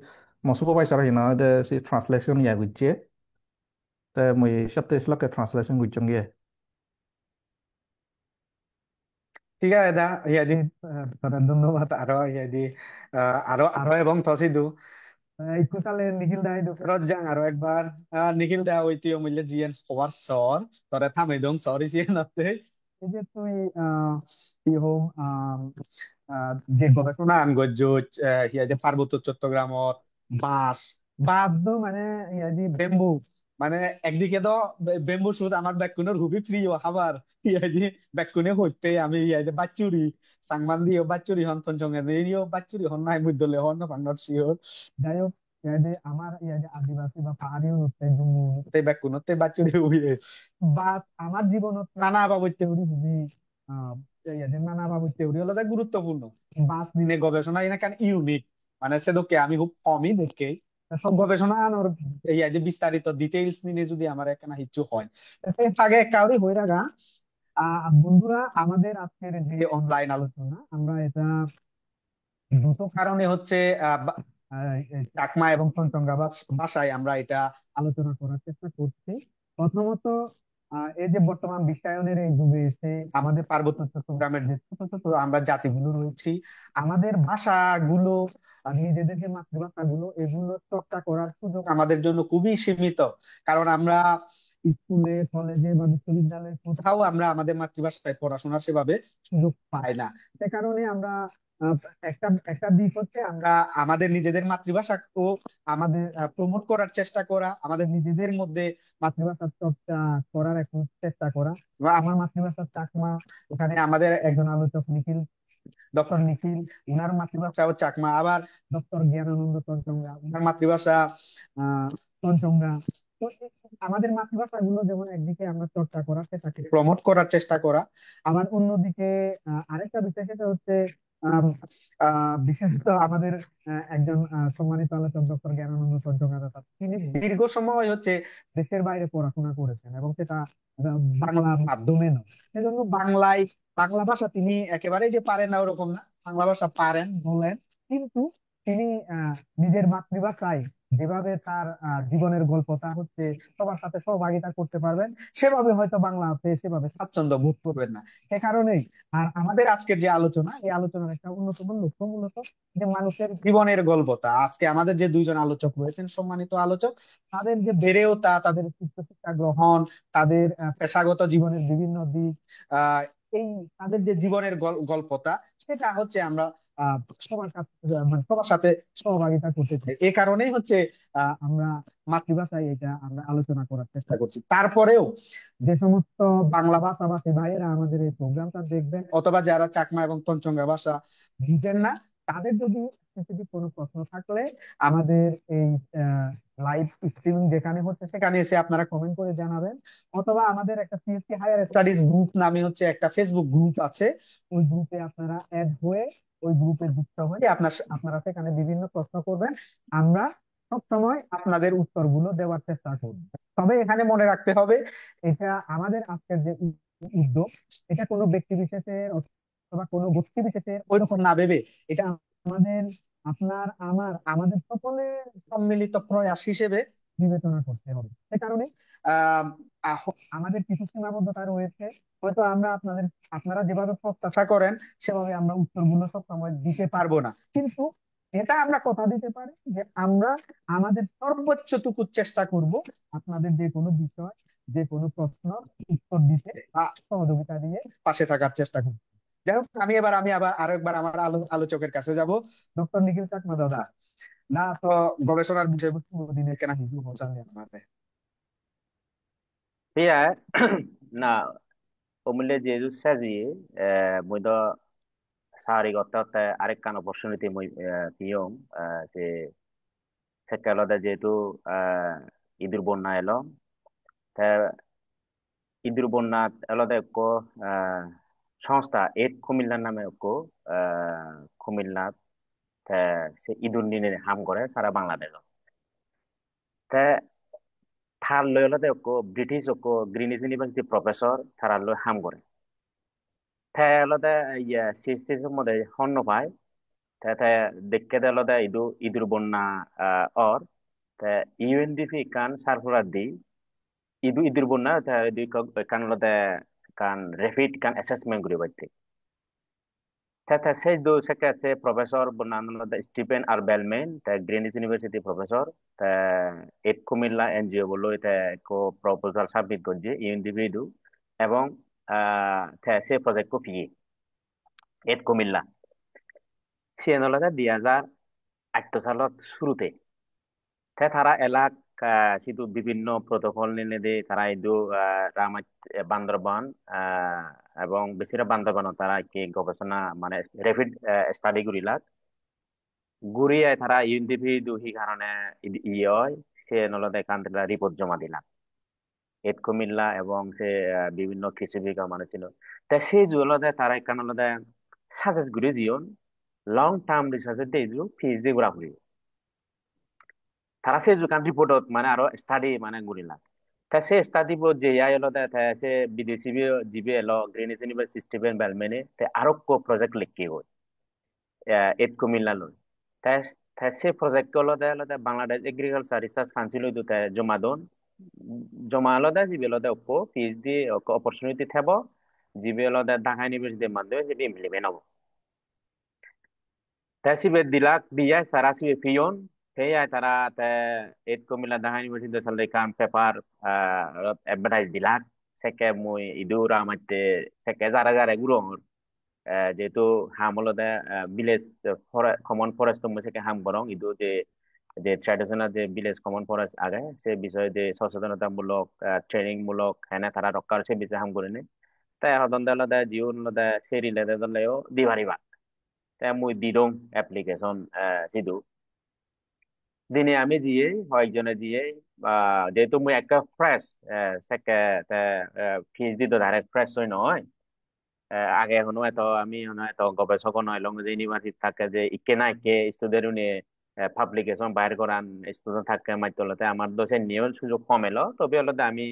mo supervisor hina da se translation ya gujje te moi satte isla ke translation gujjong ye ঠিক আছে দা ইয়াদি ধন্যবাদ আরো ইয়াদি আরো আরো এবং তসিদু Ikut kalian nihil dah itu. Rojang aro ekbar nikhil da ওই তুই মিলে জিয়েন হওয়ার সর তরে থামে দং সরি সিয়ে নাতে এই যে তুই ইহম যে গবেষণা আনগজ হিয়া যে পার্বত্য চট্টগ্রামত বাঁশ বাঁশ দো মানে ইয়া যে বেম্বু মানে একদিকে তো বেম্বু শুট আমার বেকুনের খুবই প্রিয় খাবার ইয়া যে বেকুনে হইতে আমি ইয়া যে বাচ্চুরি সাংমান দিও বাচ্চুরি হন তন সঙ্গে দিও বাচ্চুরি হন নাই মুদলে হন না বাংলার শিওর যাই হোক ইয়া যে আমার ইয়া যে আদিবাসী বা পাহাড়ি হচ্ছে জুমু তে বেকুনত তে বাচ্চুরি হইয়ে বাস আমার জীবনত নানা বাবুতে উড়ি হুবি আহ ইয়া যে নানা বাবুতে উড়ি হলো গুরুত্বপূর্ণ বাস নিয়ে গবেষণা এনে কারণ ইউনিক মানে সেদকে আমি খুব কমই দেখে সব গবেষণা আনোর এই যে বিস্তারিত ডিটেইলস নিয়ে যদি আমার একখানা হিচ্ছু হয় সেই আগে কাউরি হয়ে রাখা বন্ধুরা আমাদের আজকের যে অনলাইন আলোচনা আমরা এটা দুটো কারণে হচ্ছে চাকমা এবং চুয়াডাঙ্গা ভাষায় আমরা এটা আলোচনা করার চেষ্টা করছি প্রথমত এই যে বর্তমান বিশ্বায়নের এই যুগে এসে আমাদের পার্বত্য চট্টগ্রামের যে ছোট ছোট আমরা জাতিগুলো রয়েছি আমাদের ভাষাগুলো নিজেদের যে মাতৃভাষাগুলো এগুলো চর্চা করার সুযোগ আমাদের জন্য খুবই সীমিত কারণ আমরা স্কুলে কলেজে বা বিশ্ববিদ্যালয়ে কোথাও আমরা আমাদের মাতৃভাষায় পড়াশোনা সেভাবে সুযোগ পাই না সে কারণে আমরা আহ, একটা একটা দিক হচ্ছে আমরা আমাদের নিজেদের মাতৃভাষাকে আমাদের প্রমোট করার চেষ্টা করা আমাদের নিজেদের মধ্যে মাতৃভাষার চর্চা করার একটু চেষ্টা করা বা আমার মাতৃভাষা চাকমা ওখানে আমাদের একজন আলোচক নিখিল ডক্টর নিখিল উনার মাতৃভাষাও চাকমা আবার ডক্টর জ্ঞানানন্দ চন্দ্রঙ্গা উনার মাতৃভাষা চন্দ্রঙ্গা তো আমাদের মাতৃভাষা গুলো যেমন একদিকে আমরা চর্চা করা সেটাকে প্রমোট করার চেষ্টা করা আবার অন্যদিকে আরেকটা বিষয় সেটা হচ্ছে আম, বিশেষত আমাদের একজন সম্মানিত আলোচক ডক্টর জ্ঞানানন্দ চট্টোপাধ্যায় তিনি দীর্ঘ সময় হচ্ছে দেশের বাইরে পড়াশোনা করেছেন এবং সেটা বাংলা মাধ্যমে নয় সেজন্য বাংলা ভাষা তিনি একেবারেই যে পারেন না ওরকম না বাংলা ভাষা পারেন বলেন কিন্তু তিনি নিজের মাতৃভাষায় যেভাবে তার জীবনের গল্পটা হচ্ছে সবার সাথে সহভাগিতা করতে পারবেন সেভাবে হয়তো বাংলাতে সেভাবে স্বাচ্ছন্দ্য বোধ করবেন না সে কারণেই আর আমাদের আজকের যে আলোচনা এই আলোচনার একটা অন্যতম লক্ষ্য মূলত যে মানুষের জীবনের গল্পটা আজকে আমাদের যে দুইজন আলোচক রয়েছেন সম্মানিত আলোচক তাদের যে বেড়ে ওঠা তাদের উচ্চশিক্ষা গ্রহণ তাদের পেশাগত জীবনের বিভিন্ন দিক আহ এই তাদের যে জীবনের গল্পটা সেটা হচ্ছে আমরা আহ সবার কাছে মানে সবার সাথে সহভাগিতা করতে চাই এই কারণেই হচ্ছে আমরা মাতৃভাষায় এটা আমরা আলোচনা করার চেষ্টা করছি তারপরেও যে সমস্ত বাংলা ভাষাভাষী ভাইয়েরা আমাদের এই প্রোগ্রামটা দেখবেন অথবা যারা চাকমা এবং তঞ্চঙ্গা ভাষা বুঝেন না তাদের যদি স্পেসিফিক কোনো প্রশ্ন থাকলে আমাদের এই লাইভ স্ট্রিমিং যেখানে হচ্ছে সেখানে এসে আপনারা কমেন্ট করে জানাবেন অথবা আমাদের একটা সিএসসি হায়ার স্টাডিজ গ্রুপ নামে হচ্ছে একটা ফেসবুক গ্রুপ আছে ওই গ্রুপে আপনারা অ্যাড হয়ে ওই গ্রুপে যুক্ত হয়ে আপনারা সেখানে বিভিন্ন প্রশ্ন করবেন আমরা সবসময় আপনাদের উত্তরগুলো দেওয়ার চেষ্টা করব তবে এখানে মনে রাখতে হবে এটা আমাদের আজকের যে উদ্যোগ এটা কোনো ব্যক্তি বিশেষের অথবা কোনো গোষ্ঠী বিশেষের ওইরকম না ভেবে এটা আমাদের আপনার আমাদের সকলের সম্মিলিত প্রয়াস হিসেবে বিবেচনা করতে হবে সে কারণে আহ আমাদের কিছু সীমাবদ্ধতা রয়েছে হয়তো আমরা আপনারা যেভাবে প্রত্যাশা করেন সেভাবে আমরা উত্তরগুলো সবসময় দিতে পারবো না কিন্তু এটা আমরা কথা দিতে পারি যে আমরা আমাদের সর্বোচ্চটুকু চেষ্টা করব আপনাদের যে কোনো বিষয় যে কোনো প্রশ্ন উত্তর দিতে বা সহযোগিতা দিয়ে পাশে থাকার চেষ্টা করব যাই হোক আমি আবার আরেকবার আমার আলোচকের কাছে যাব ডক্টর নিখিল চাকমা দাদা না তো গবেষণার বিষয়বস্তু দিনে কেন হিজু পৌঁছান আমাদের Iya, nah, pemilih Jesus saja, muda sehari kota te arek kan opportunity mu tiung, si sekalo da jetu idur bonna elo, te idur bonna elo da ko সংস্থা এড কুমিল্লার নামে কো কুমিল্লা সে ইঁদুর নিনে হাম করে সারা বাংলাদেশ তে থার লই হলে কো ব্রিটিশ কো গ্রিনিজ ইউনিভার্সিটি প্রফেসর তারা লই হাম করে তে হলতে ইয়ে সিস্টেম মধ্যে হন্য পায় তে দেখতে হলতে ইঁদুর বন্যা অর তে ইউএনডিপি কান সার্কুলার দি ইঁদুর বন্যা তে কান হলতে কান রেপিড কান অ্যাসেসমেন্ট করি বাইতে Tata say do secretary professor bonanno the Stephen R. Bellman, the Greenwich University professor, the et Kumilla NGO bolo the co proposal submit goje individu এবং সে প্রজেক্ট কো ফিয়ে এত কুমিল্লা সে নলতে 2008 সালত শুরুতে তারা এলাক সিধু বিভিন্ন প্রোটোকল নিনে দে তারা ইদু রামাত বান্দরবান এবং বেশিরভাগ বান্দরবান তারা কি গবেষণা মানে রেপিড স্টাডি গুরিলাক গুরিয়ে তারা ইন্ডিভিদু হি কারণে ইয় সে নলদে কান্ত্রা রিপোর্ট জমা দিলাম এত কুমিল্লা এবং সে বিভিন্ন কৃষি বিঘা মানে ছিল তা সেই জুলদে তারা এখানে সাজেস গুরি জিওন লং টার্ম রিসার্চের দেইজু পিএইচডি গুরা করি তারা সেই জুকান রিপোর্টত মানে আরো স্টাডি মানে গুরিলাম তা সে স্টাডি বো যে আই এলো তা সে বিদেশি বি জিবি এলো গ্রিনিচ ইউনিভার্সিটি স্টিভেন বেলমেনে তে আরো কো প্রজেক্ট লিখি হই এত কুমিল্লা লই তা তা সে প্রজেক্ট হলো দে বাংলাদেশ এগ্রিকালচার রিসার্চ কাউন্সিল হইতো তে জমা হলো দে জিবি হলো দে উপো পিএইচডি অপরচুনিটি থাকবো জিবি হলো দে ঢাকা ইউনিভার্সিটির মাধ্যমে জিবি ইমপ্লিমেন্ট হবো তা সিবে দিলাক দিয়া সারা সিবে পিয়ন হেয়া তারা তে এত কুমিল্লা ঢাকা ইউনিভার্সিটি সালে কাম পেপার এডভার্টাইজ দিলাক সেকে মুই ইদুরা মাইতে সেকে যারা যারা গুরো যেহেতু হাম হলো দে ভিলেজ কমন ফরেস্ট তো সেকে হাম করং ইদু যে যে ট্রেডিশনাল যে ভিলেজ কমন ফরেস্ট আগে সে বিষয়ে যে সচেতনতামূলক ট্রেনিং মূলক হ্যাঁ তারা রক্ষার সে বিষয়ে হাম করেনি তাই হদন দে হলো দে জিও হলো দে সেই রিলেটেড হলেও দিবারিবা তাই মুই দিদং অ্যাপ্লিকেশন সিধু দিনে আমি জিয়ে কয়েকজনে জিয়ে যেহেতু মুই একটা ফ্রেশ সেকে পিএইচডি তো ডাইরেক্ট ফ্রেশ হই নয় আগে এখনো এত আমি এখনো এত গবেষক নয় লং যে ইউনিভার্সিটি থাকে যে ইকে না ইকে স্টুডেন্ট নিয়ে পাবলিকেশন বাইর করান স্টুডেন্ট থাকে মাইতলতে আমার দোষে নিয়েও সুযোগ কম এলো তবে হলতে আমি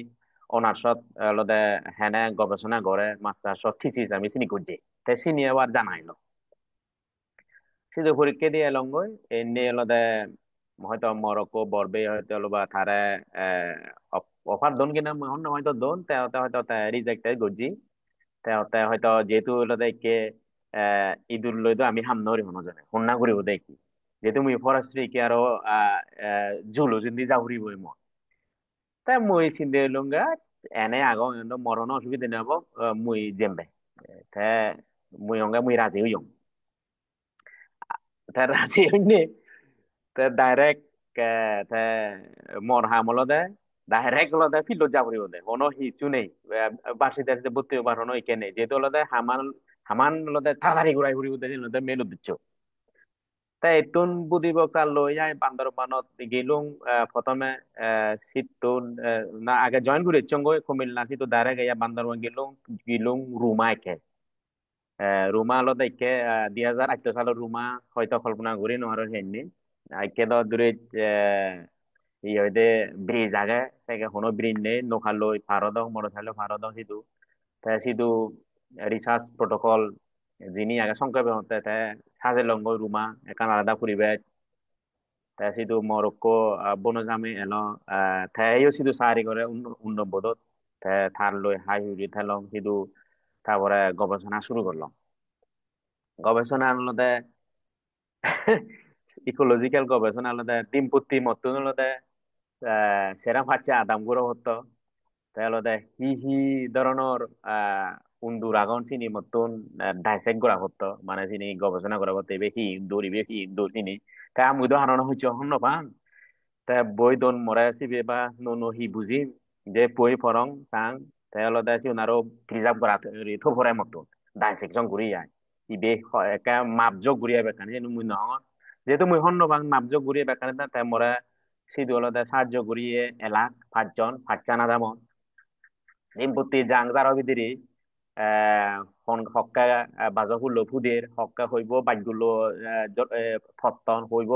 অনার্সত হলতে হেনে গবেষণা করে মাস্টার্সত থিসিস আমি চিনি করছি তাই চিনি আবার জানাইলো শুধু পরীক্ষা দিয়ে এলঙ্গই এনে হলতে হয়তো মরক্কো বর্বে হয়তো বা তারে অফার দন কিনা হন হয়তো দন তেতে হয়তো রিজেক্ট করছি তেতে হয়তো যেহেতু হলতে কে ইদুর লইতো আমি হাম নরি হনো জানে হন্না করিব দেখি যেহেতু মুই ফরেস্ট্রি কি আরো জুলো যদি যাউরি বই মন তাই মুই চিন্তা লঙ্গা এনে আগো মরণ অসুবিধা নেব মুই জেমবে তে মুই রাজি হইয়ং তে রাজি হইনে তে ডাইরেক্ট তে মর হামলো দে ডাইরেক্ট হলো দে ফিল্ড যাবরি দে কোনো হিচু নেই বার্ষিক আসতে ভর্তি হবার হনো ইকে নেই যেহেতু হলো দে হামান হামান হলো দে তাড়াতাড়ি ঘুরাই ঘুরি দে হলো দে মেল উদ্দেশ্য তাই এতুন বুধিবক তার লই যাই বান্দরবানত গেলুম প্রথমে সিটুন না আগে জয়েন করে চঙ্গই কুমিল্লা সিটু ডাইরেক্ট ইয়া বান্দরবান গেলুম গেলুম রুমা একে রুমা হলো দেখে 2008 সালের রুমা হয়তো কল্পনা করি নোয়ারো হেননি আইকে তো দূরে ই হইতে ব্রিজ আগে সেকে হনো ব্রিজ নেই নোখালই ভারত মরো থাকলে ভারত সিধু তে সিধু রিসার্চ প্রটোকল যিনি আগে সংক্ষেপে হতে তে সাজে লঙ্গ রুমা একান আলাদা পরিবেশ তে সিধু মরক্কো বনজামি এলো থেইও সিধু সাহারি করে উন্নবোধত তে থার লই হাই হুরি থেলং সিধু তারপরে গবেষণা শুরু করলাম গবেষণা আনলতে ইকোলজিক্যাল গবেষণা আনলতে ডিম্পুত্তি মতন আনলতে সেরাম হাচ্ছে আদাম গুলো হতো তাহলে হি হি ধরনের উন্দুর আগন চিনি মতন ডাইসেক্ট করা হতো মানে চিনি গবেষণা করা হতো এবে হি ইন্দুর ইবে হি ইন্দুর চিনি তাই আমি তো হারানো হচ্ছে হন পান তা বই দন মরে আসিবে বা নো হি বুঝিম যে বই ফরং চাং তাহলে দেখি উনারও প্রিজার্ভ করা থো ফরাই মতন ডাইসেকশন ঘুরি যায় ইবে একা মাপজোক ঘুরিয়া বেকানি যেন মুই নহর যেহেতু মুই হন বাং মাপজোক ঘুরিয়া বেকানি তাই মরে সিধু হলো সাহায্য ঘুরিয়ে এলাক পাঁচজন পাঁচজন আদামন নিম্পত্তি জাংজার ভিতরে হক্কা বাজা হুল্লো ফুদের হক্কা হইব বাইকগুলো ফত্তন হইব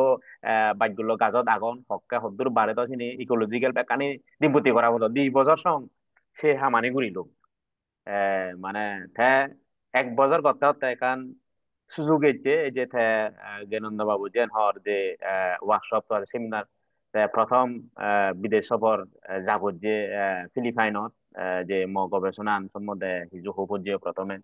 বাইকগুলো গাজত আগন হক্কা হদ্দুর বারে তো চিনি ইকোলজিক্যাল বেকানি নিম্পত্তি করা হলো 20 বছর সং সে হামানি ঘুরিল মানে থে 1 বছর করতে হতে এখান সুযোগ এসেছে এই যে থে জ্ঞানন্দ বাবু যে হর যে ওয়ার্কশপ সেমিনার প্রথম বিদেশ সফর যাব যে ফিলিপাইনত যে ম গবেষণা আন সম্বন্ধে হিজু হবুজ প্রথমে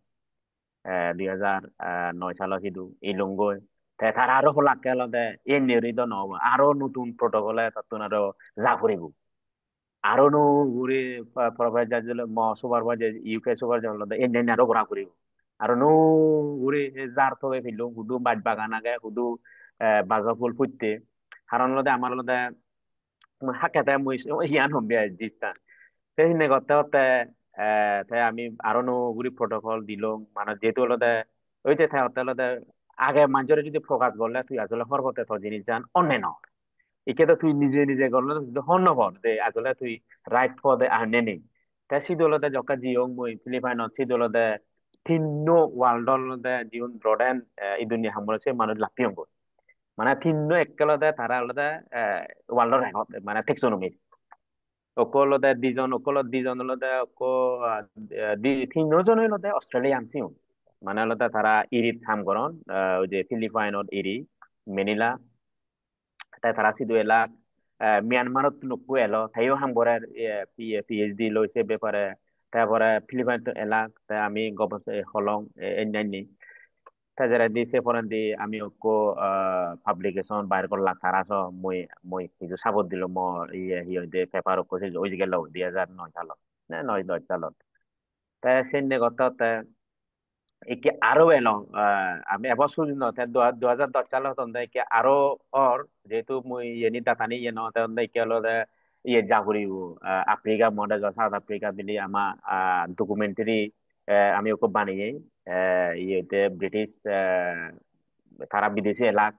2009 sidu ilunggoy te tar aro holakke lode enniori do no aro nutun protocol tatun aro jafuribu aro no guri provide jajule mo supervisor UK supervisor lode enni aro gora kuribu aro no guri jar thobe filu hudu baj bagan age hudu bazaful putte haron lode amar lode hakete মুই ইয়ান হম্বিয়া জিস্তা সেই হিনে করতে করতে তাই আমি আরো no গুরি protocol দিলাম মানে যেহেতু হলদে ওইতে থাই হতে হলদে আগে মানুষের যদি ফোকাস করলে তুই আসলে হরকতে তো জিনিস জান অন্য ন একে তো তুই নিজে নিজে করলে তো হন্য কর যে আসলে তুই রাইট পদে আনে নেই তাই সিদলতে জকা জিয়ং মই ফিলিপাইনত সিদলতে থিন্ন ওয়ার্ল্ডর লদে জিউন ব্রডেন এই দুনিয়া হামরছে মানুষ লাপিয়ং মানে থিন্ন একেলতে তারা হলদে ওয়ার্ল্ডর রেকর্ড মানে টেক্সোনমিস অকলতে দুজন অকলত দুজন হলতে অক তিনজন হলতে অস্ট্রেলিয়ান সিও মানে হলতে তারা ইরিত কাম করন ওই যে ফিলিপাইনত ইরি মেনিলা তাই তারা সিধু এলা মিয়ানমারত নকু এলো তাইও হামবরের পিএইচডি লইছে ব্যাপারে তারপরে ফিলিপাইন এলা তাই আমি হলং এন্যানি তাই যারা দিছে পরান দি আমি অকো পাবলিকেশন বাইর করলাম তারা মই মই কিছু সাবত দিল ইয়ে হিয়ে পেপার অকো ওই যে গেল 2009 সালত না 9-10 সালত তাই সেনে কথা একে আরো এলো আমি এবার শুনি ন 2010 সালে হতো একে আরো অর যেহেতু মুই ইয়েনি দাতানি ইয়ে ন তখন একে হলো ইয়ে জাগুরি আফ্রিকা মডেল সাউথ আফ্রিকা দিলি আমা ডকুমেন্টারি আমি ওকে বানিয়ে ইয়েতে ব্রিটিশ তারা বিদেশি এলাক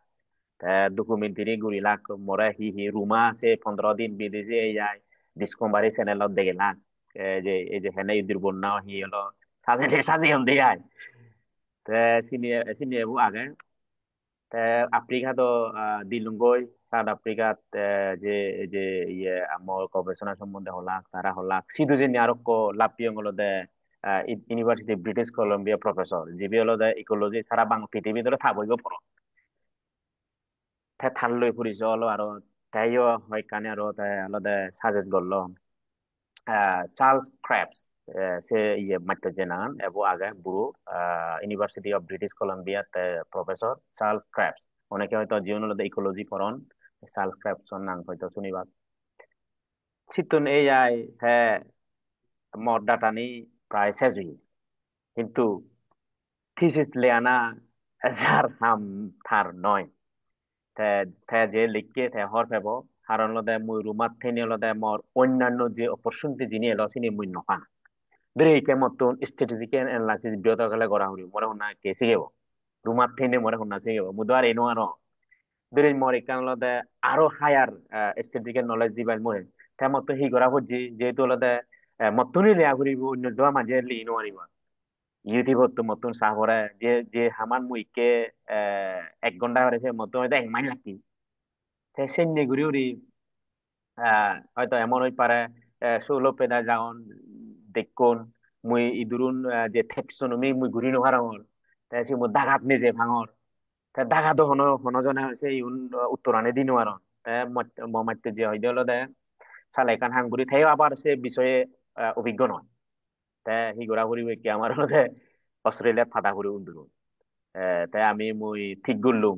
ডকুমেন্টারি গুরি লাখ মরে হি রুমা সে 15 দিন বিদেশি যায় ডিসকভারি চ্যানেলত দেখে লাখ যে এই যে হেনে ইউদির বন্যা হি হলো সাজে সাজে হম দিয়ে sini sini bu age te Afrika to dilungoi South Africa যে যে ইয়ে আমার গবেষণা সম্বন্ধে হলাক তারা হলাক সিধু যে নিয়ারক লাপিয়ং হলো the university British Columbia professor জিবি হলো দে ইকোলজি সারা বাং পৃথিবী ধরে থাকবইব পড়ো তে থাললৈ ফুরিছ হলো আর তাইও হয় কানে আর তাই হলো দে সাজেস্ট করলো চার্লস ক্র্যাপস সে ইয়ে মাইতে জেনান এবং আগে বুড়ো university of British Columbia professor Charles craps অনেকে হয়তো জীবন ইকোলজি পড়ন চার্লস ক্র্যাপস নাম হয়তো শুনিবা সিতুন এই আই হ্যাঁ মর ডাটানি প্রায় শেষ হই কিন্তু থিসিস লেয়ানা যার হাম থার নয় তে তে যে লিখকে তে হর ফেব হারন লদে মুই রুমাত থেনি লদে মর অন্যান্য যে অপরচুনিটি যিনি এলো সিনি মুই নপান ধরে কে মতন স্ট্র্যাটেজিক্যাল অ্যানালাইসিস বিয়ত গেলে করা হরি মরে হন্না কে শিখেব রুমাত থেনে মরে হন্না শিখেব মুদো আর এনো আনো ধরে মরে কান লদে আরো হায়ার স্ট্র্যাটেজিক্যাল নলেজ দিবাই মরে তে মত হি করা হচ্ছে যেহেতু লদে মতনি লেয়া ঘুরিব অন্য দোয়া মাঝে লি ইনো আনিবা ইউটিউবত তো মতন সাহরে যে যে হামান মুইকে 1 ঘন্টা হয়েছে মতন হয়তো 1 মাইল লাগতি সে ঘুরি ঘুরি হয়তো এমন হই পারে ষোলো পেদা যাওন দেখুন মুই ইদুরুন যে টেক্সোনমি মুই ঘুরি নোহারঙর তাই সে মু দাগাত নিজে ভাঙর তা দাগাতো হন হনজনে হইছে ইউন উত্তরানে দিনো আর তাই মাইতে যে হইতে হলো দে সালাইকান হাঙ্গুরি থাইও আবার সে বিষয়ে অভিজ্ঞ নয় তাই হি ঘোরা ঘুরি কি আমার হলো দে অস্ট্রেলিয়াত ফাটা ঘুরি উন্দুরু তাই আমি মুই ঠিক করলুম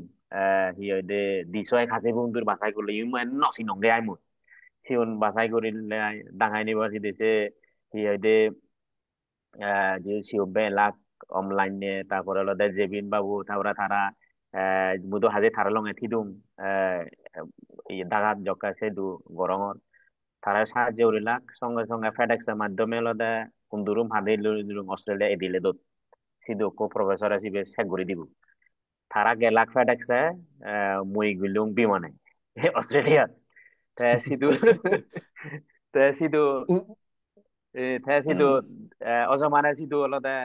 হি হইতে দিশয় খাসি বন্ধুর বাসায় করলো ইউ মানে নসি নঙ্গে আই মুই সিউন বাছাই কৰিলে ডাঙাই নিব দিছে সি হয়তো যে সিওবে লাখ অনলাইনে তারপরে হলো জেবিন বাবু তারপরে তারা মুদো হাজে থারা লঙে থিদুম দাগাত জকা সে দু গরঙর তারা সাহায্য উরিলাক সঙ্গে সঙ্গে ফেডেক্সের মাধ্যমে হলো কুন্দুরুম হাদে লুরুম অস্ট্রেলিয়া এদিলে দত সিধু কো প্রফেসর আসিবে চেক করে দিব তারা গেলাক ফেডেক্সে মুই গিলুম বিমানে অস্ট্রেলিয়া তে সিধু তে সিধু তে সিধু অজমানে সিধু অলতে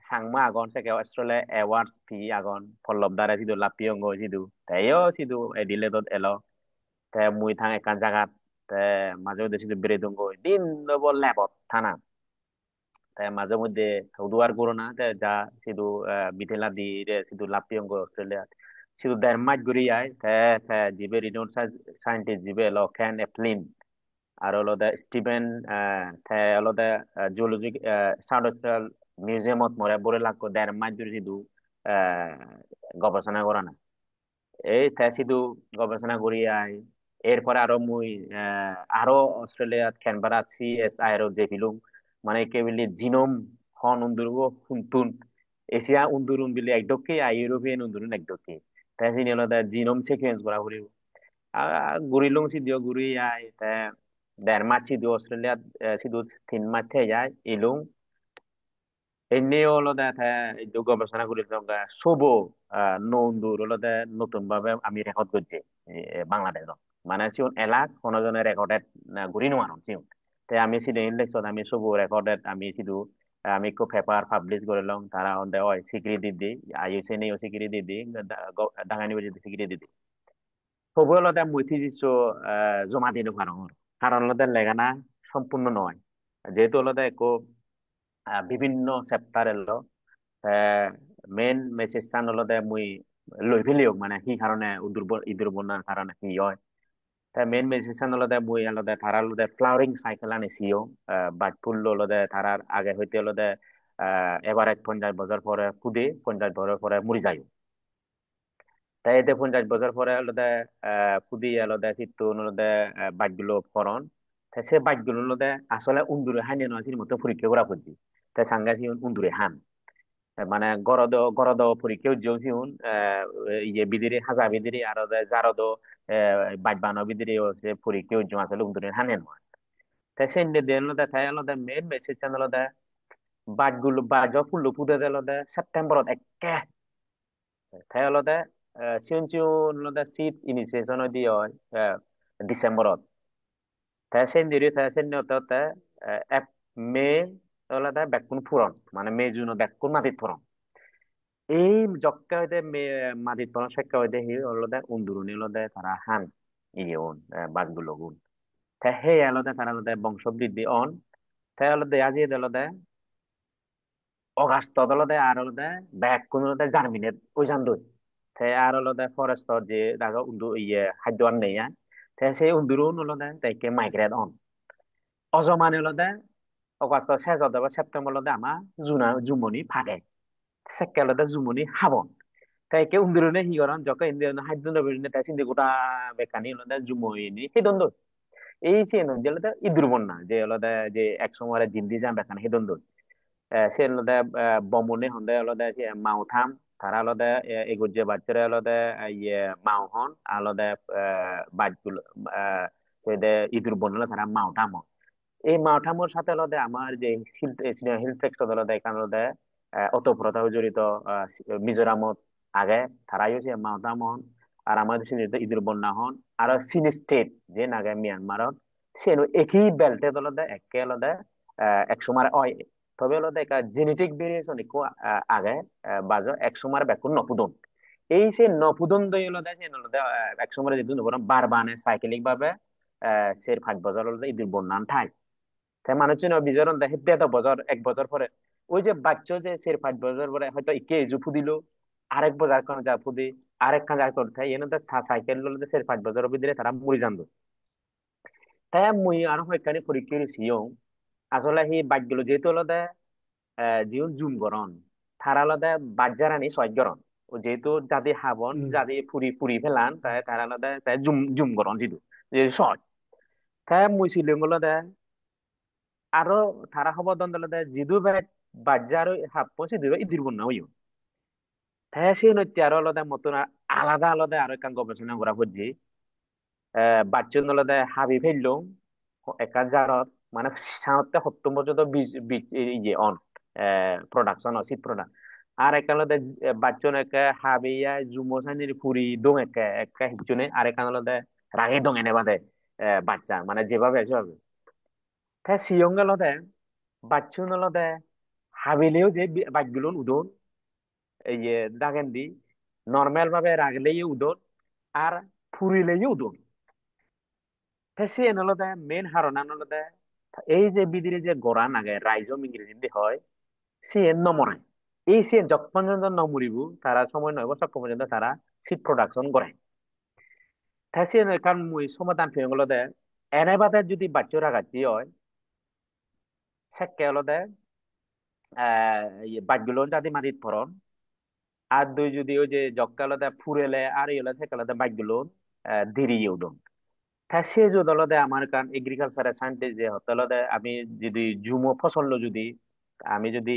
সাংমা আগন সেকে অস্ট্রেলিয়া এওয়ার্ডস ফি আগন ফল্লব দ্বারা সিধু লাপিয়ঙ্গ সিধু তাইও সিধু এদিলে দত এলো তে মুই থাং একান জাগাত তে মাঝে মধ্যে সিধু বেড়ে দঙ্গ দিন বল ল্যাবত থানা তে মাঝে মধ্যে উদুয়ার গুরো না তে যা সিধু বিথেলা দি রে সিধু লাপিয়ঙ্গ অস্ট্রেলিয়া সিধু দেড় মাস ঘুরি আয় তে তে জিবে রিনোড সাইন্টিস্ট জিবে এলো কেন এফলিন আর হলো স্টিভেন তে হলো জুলজি সাউথ মিউজিয়ামত মরে বলে লাগো দেড় মাস ধরে শুধু গবেষণা করা না এই তে শুধু গবেষণা করি আই এরপরে আরো মুই আরো অস্ট্রেলিয়াত ক্যানবেরা সিএসআই এর যে ফিলুম মানে কেবলি জিনোম হন উন্দুরব হুনতুন এশিয়া উন্দুরুন বিলি একদকে আই ইউরোপিয়ান উন্দুরুন একদকে তাই সিনি হলো জিনোম সিকুয়েন্স করা করি ঘুরিলুম সিদিও ঘুরি আই তে দেড় মাস সিধু অস্ট্রেলিয়াত সিধু 3 মাস থেকে যায় ইলুম এমনিও হলো দেখা এই গবেষণা করি সবো নন্দুর হলো নতুন ভাবে আমি রেকর্ড করছি বাংলাদেশ মানে সিউন এলাক কোনো জনের রেকর্ডেড ঘুরি নোয়ারন সিউন তে আমি সিধু ইনলেক্সত আমি সবো রেকর্ডেড আমি সিধু আমি কো পেপার পাবলিশ করিলাম তারা অন্দে ওই স্বীকৃতি দি আইইউসিএন স্বীকৃতি দি ঢাকা ইউনিভার্সিটি স্বীকৃতি দি সবো হলো মুই থিজিস জমা দিনো পারো কারণ হলো লেখানা সম্পূর্ণ নয় যেহেতু হলো বিভিন্ন চেপ্টার এলো মেইন মেসেজ চান হলতে মুই লৈ ফেলিওক মানে সি কারণে ইদুর বন্যার কারণে কি হয় মেইন মেসেজ চান হলতে মুই হলতে তারা হলতে ফ্লাওয়ারিং সাইকেল আনিছিও বাট ফুল হলতে তারার আগে হইতে হলতে এবার 50 বছর পরে ফুদে 50 বছর পরে মরি যায় তাই এতে 50 বছর পরে হলতে ফুদি হলতে চিত্ত হলতে বাটগুলো ফরন তাই সে বাটগুলো হলতে আসলে উন্দুরে হাইনে নয় মতো পরীক্ষা করা করছি তাই সাংগাছি উন্দুরে হান মানে গরদ পরীক্ষা উজ্জ্বল ইয়ে বিদিরি হাজা বিদিরি আর জারদ বাইট বানো বিদিরি হচ্ছে পরীক্ষা উজ্জ্বল আসলে উন্দুরে হানে নয় তাই সেই দেন তাই আলাদা মেন মেসেজ আলাদা বাটগুলো বাজ ফুল পুদে আলাদা সেপ্টেম্বরত একে তাই আলাদা চিউন চিউন আলাদা সিট ইনিশিয়েশন দি হয় ডিসেম্বরত তাই সেই দিরি তাই সেই নিয়তে এক মে আলাদা বেকুন ফুরন মানে মে জুন বেকুন মাটিত ফুরন এই জক্কা হইতে মাটিত পড়া শেক্কা হইতে হি অলদে উন্দুরুনি অলদে তারা হান ইয়ে ওন বাঘগুলো গুণ তা হে অলদে তারা অলদে বংশবৃদ্ধি অন তাই অলদে আজি অলদে অগাস্ট অলদে আর অলদে ব্যাক কোন অলদে জার্মিনেট ওই জান দই তাই আর অলদে ফরেস্ট যে দাগা উন্দু ইয়ে খাদ্য আন নেই তাই সেই উন্দুরুন অলদে তাইকে মাইগ্রেট অন অজমানে অলদে অগাস্ট শেষ হতে সেপ্টেম্বর অলদে আমা Jumoni ফাগে সেক্কে অলদে Jumoni হাবন kayak ke undurune higoran joko indi haidun do birine ta sindi গোটা বেকানি হলো জুমইনি হিদন দো এই সে ন জেলে ইদুর বন্যা যে হলো যে এক সময় জিন্দি জাম বেকানি হিদন দো সে হলো বমনে হন্দে হলো সে মাও থাম তারা হলো এগুর যে বাচ্চারা হলো ইয়ে মাও হন আলো বাচ্চুল সে ইদুর বন্যা তারা মাও থাম এই মাওঠামোর সাথে হলো আমার যে হিল ট্রেক্স হলো এখানে হলো ওতপ্রোত জড়িত মিজোরামত আগে তারাই হচ্ছে মাওঠাম হন আর আমাদের জড়িত ইদুর বন্যা হন আর চীন স্টেট যে নাগে মিয়ানমারত সে একই বেল্টে হলো একে হলো এক সময় হয় তবে হলো একটা জেনেটিক ভেরিয়েশন একটু আগে বাজ এক সময় বেকুন নপুদন এই সে নপুদন দই হলো সে হলো এক সময় যদি বারবানে সাইকেলিক ভাবে সে 5 বছর হলো ইদুর বন্যা ঠাই তাই মানুষজন বিচরণ দেখে দেড় বছর 1 বছর পরে ওই যে বাচ্চা যে সে 5 বছর পরে হয়তো ইকে জুফু দিল আরেক বছর কোন যা ফুদি আরেক কাজ আর করতে এনে তো সাইকেল ললে সে 5 বছর ভিতরে তারা মরি যান তাই মুই আর হয়খানি পরীক্ষা দিছিও আসলে সেই বাক্যগুলো যেহেতু হলদে জিউন জুম গরন তারা হলদে বাজ্জারানি সহ্য গরন ও যেহেতু যাদি হাবন উম, যাদি ফুরি ফুরি ফেলান তাই তারা হলদে তাই জুম জুম গরন যেহেতু যে সহজ তাই মুই ছিলাম হলদে আরো তারা খবর দন্দলতে জিদু বেট বাজ্জার হাপ্প সিদু ইদির বন্যা হইও তাই সেই নত্যি আরো আলাদা মতন আলাদা আলাদা আরো কান গবেষণা করা হচ্ছে বাচ্চন আলাদা হাবি ফেললো একা জারত মানে সাঁতে 70 পর্যন্ত বীজ বীজ ইয়ে অন প্রোডাকশন সিড প্রোডাক্ট আর একা আলাদা বাচ্চন একা হাবিয়া জুমো সানির পুরি দং একা একা হিচুনে আর একা আলাদা রাগে দং এনে বাদে বাচ্চা মানে যেভাবে আছে সেভাবে তাই সিয়ং আলাদা বাচ্চুন আলাদা হাবিলেও যে বাইকগুলো উদন এই যে দাগেন দি নর্মাল ভাবে রাগলেই উদন আর ফুরিলেই উদন হেসি এনলদে মেন হারনা নলদে এই যে বিদিরে যে গোড়া নাগে রাইজম ইংরেজিতে হয় সি এন নমরে এই সি যত পর্যন্ত নমরিব তারা সময় নয় বছর পর্যন্ত তারা সিড প্রোডাকশন করে তাই সি কারণ মুই সমাধান ফেঙ্গলদে এনে বাদে যদি বাচ্চা রাগাচ্ছি হয় সেকে হলদে বাক্যগুলো যদি মাটিত পড়ন আর দুই যদি ওই যে জক্কালতে ফুরেলে আর ইয়েলে থেকালতে বাক্যগুলো দেরি উদন তা সে যদি হলদে আমার কান এগ্রিকালচারের সাইন্টিস্ট যে হতে আমি যদি জুমো ফসল যদি আমি যদি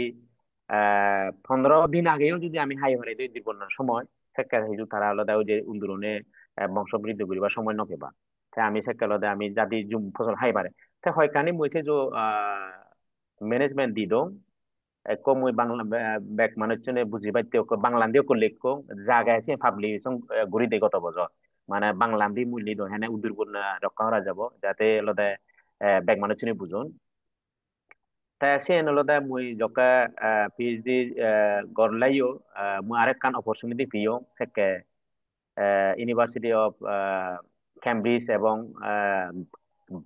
15 দিন আগেও যদি আমি হাই হরাই দিই বন্যার সময় সেকা হিজু তারা আলাদা ওই যে উন্দুরনে বংশ বৃদ্ধি করিবার সময় নকেবা তাই আমি সেকা আলাদা আমি যদি জুম ফসল হাই বারে তাই হয় কানি মইছে যে ম্যানেজমেন্ট দি দো ko muy bangla bek manuchune buji baite ko banglandio ko lekko jaga আছে পাবলি সং গরি de গত বছর মানে বাংলান্দি মুলি do হেনে উদুর বন্যা রক্ষা করা যাব যাতে লদে বেক manuchune বুঝুন ta sen lo da mui joka PhD gorlayo mu arek kan opportunity piyo থেকে ইউনিভার্সিটি অফ ক্যামব্রিজ এবং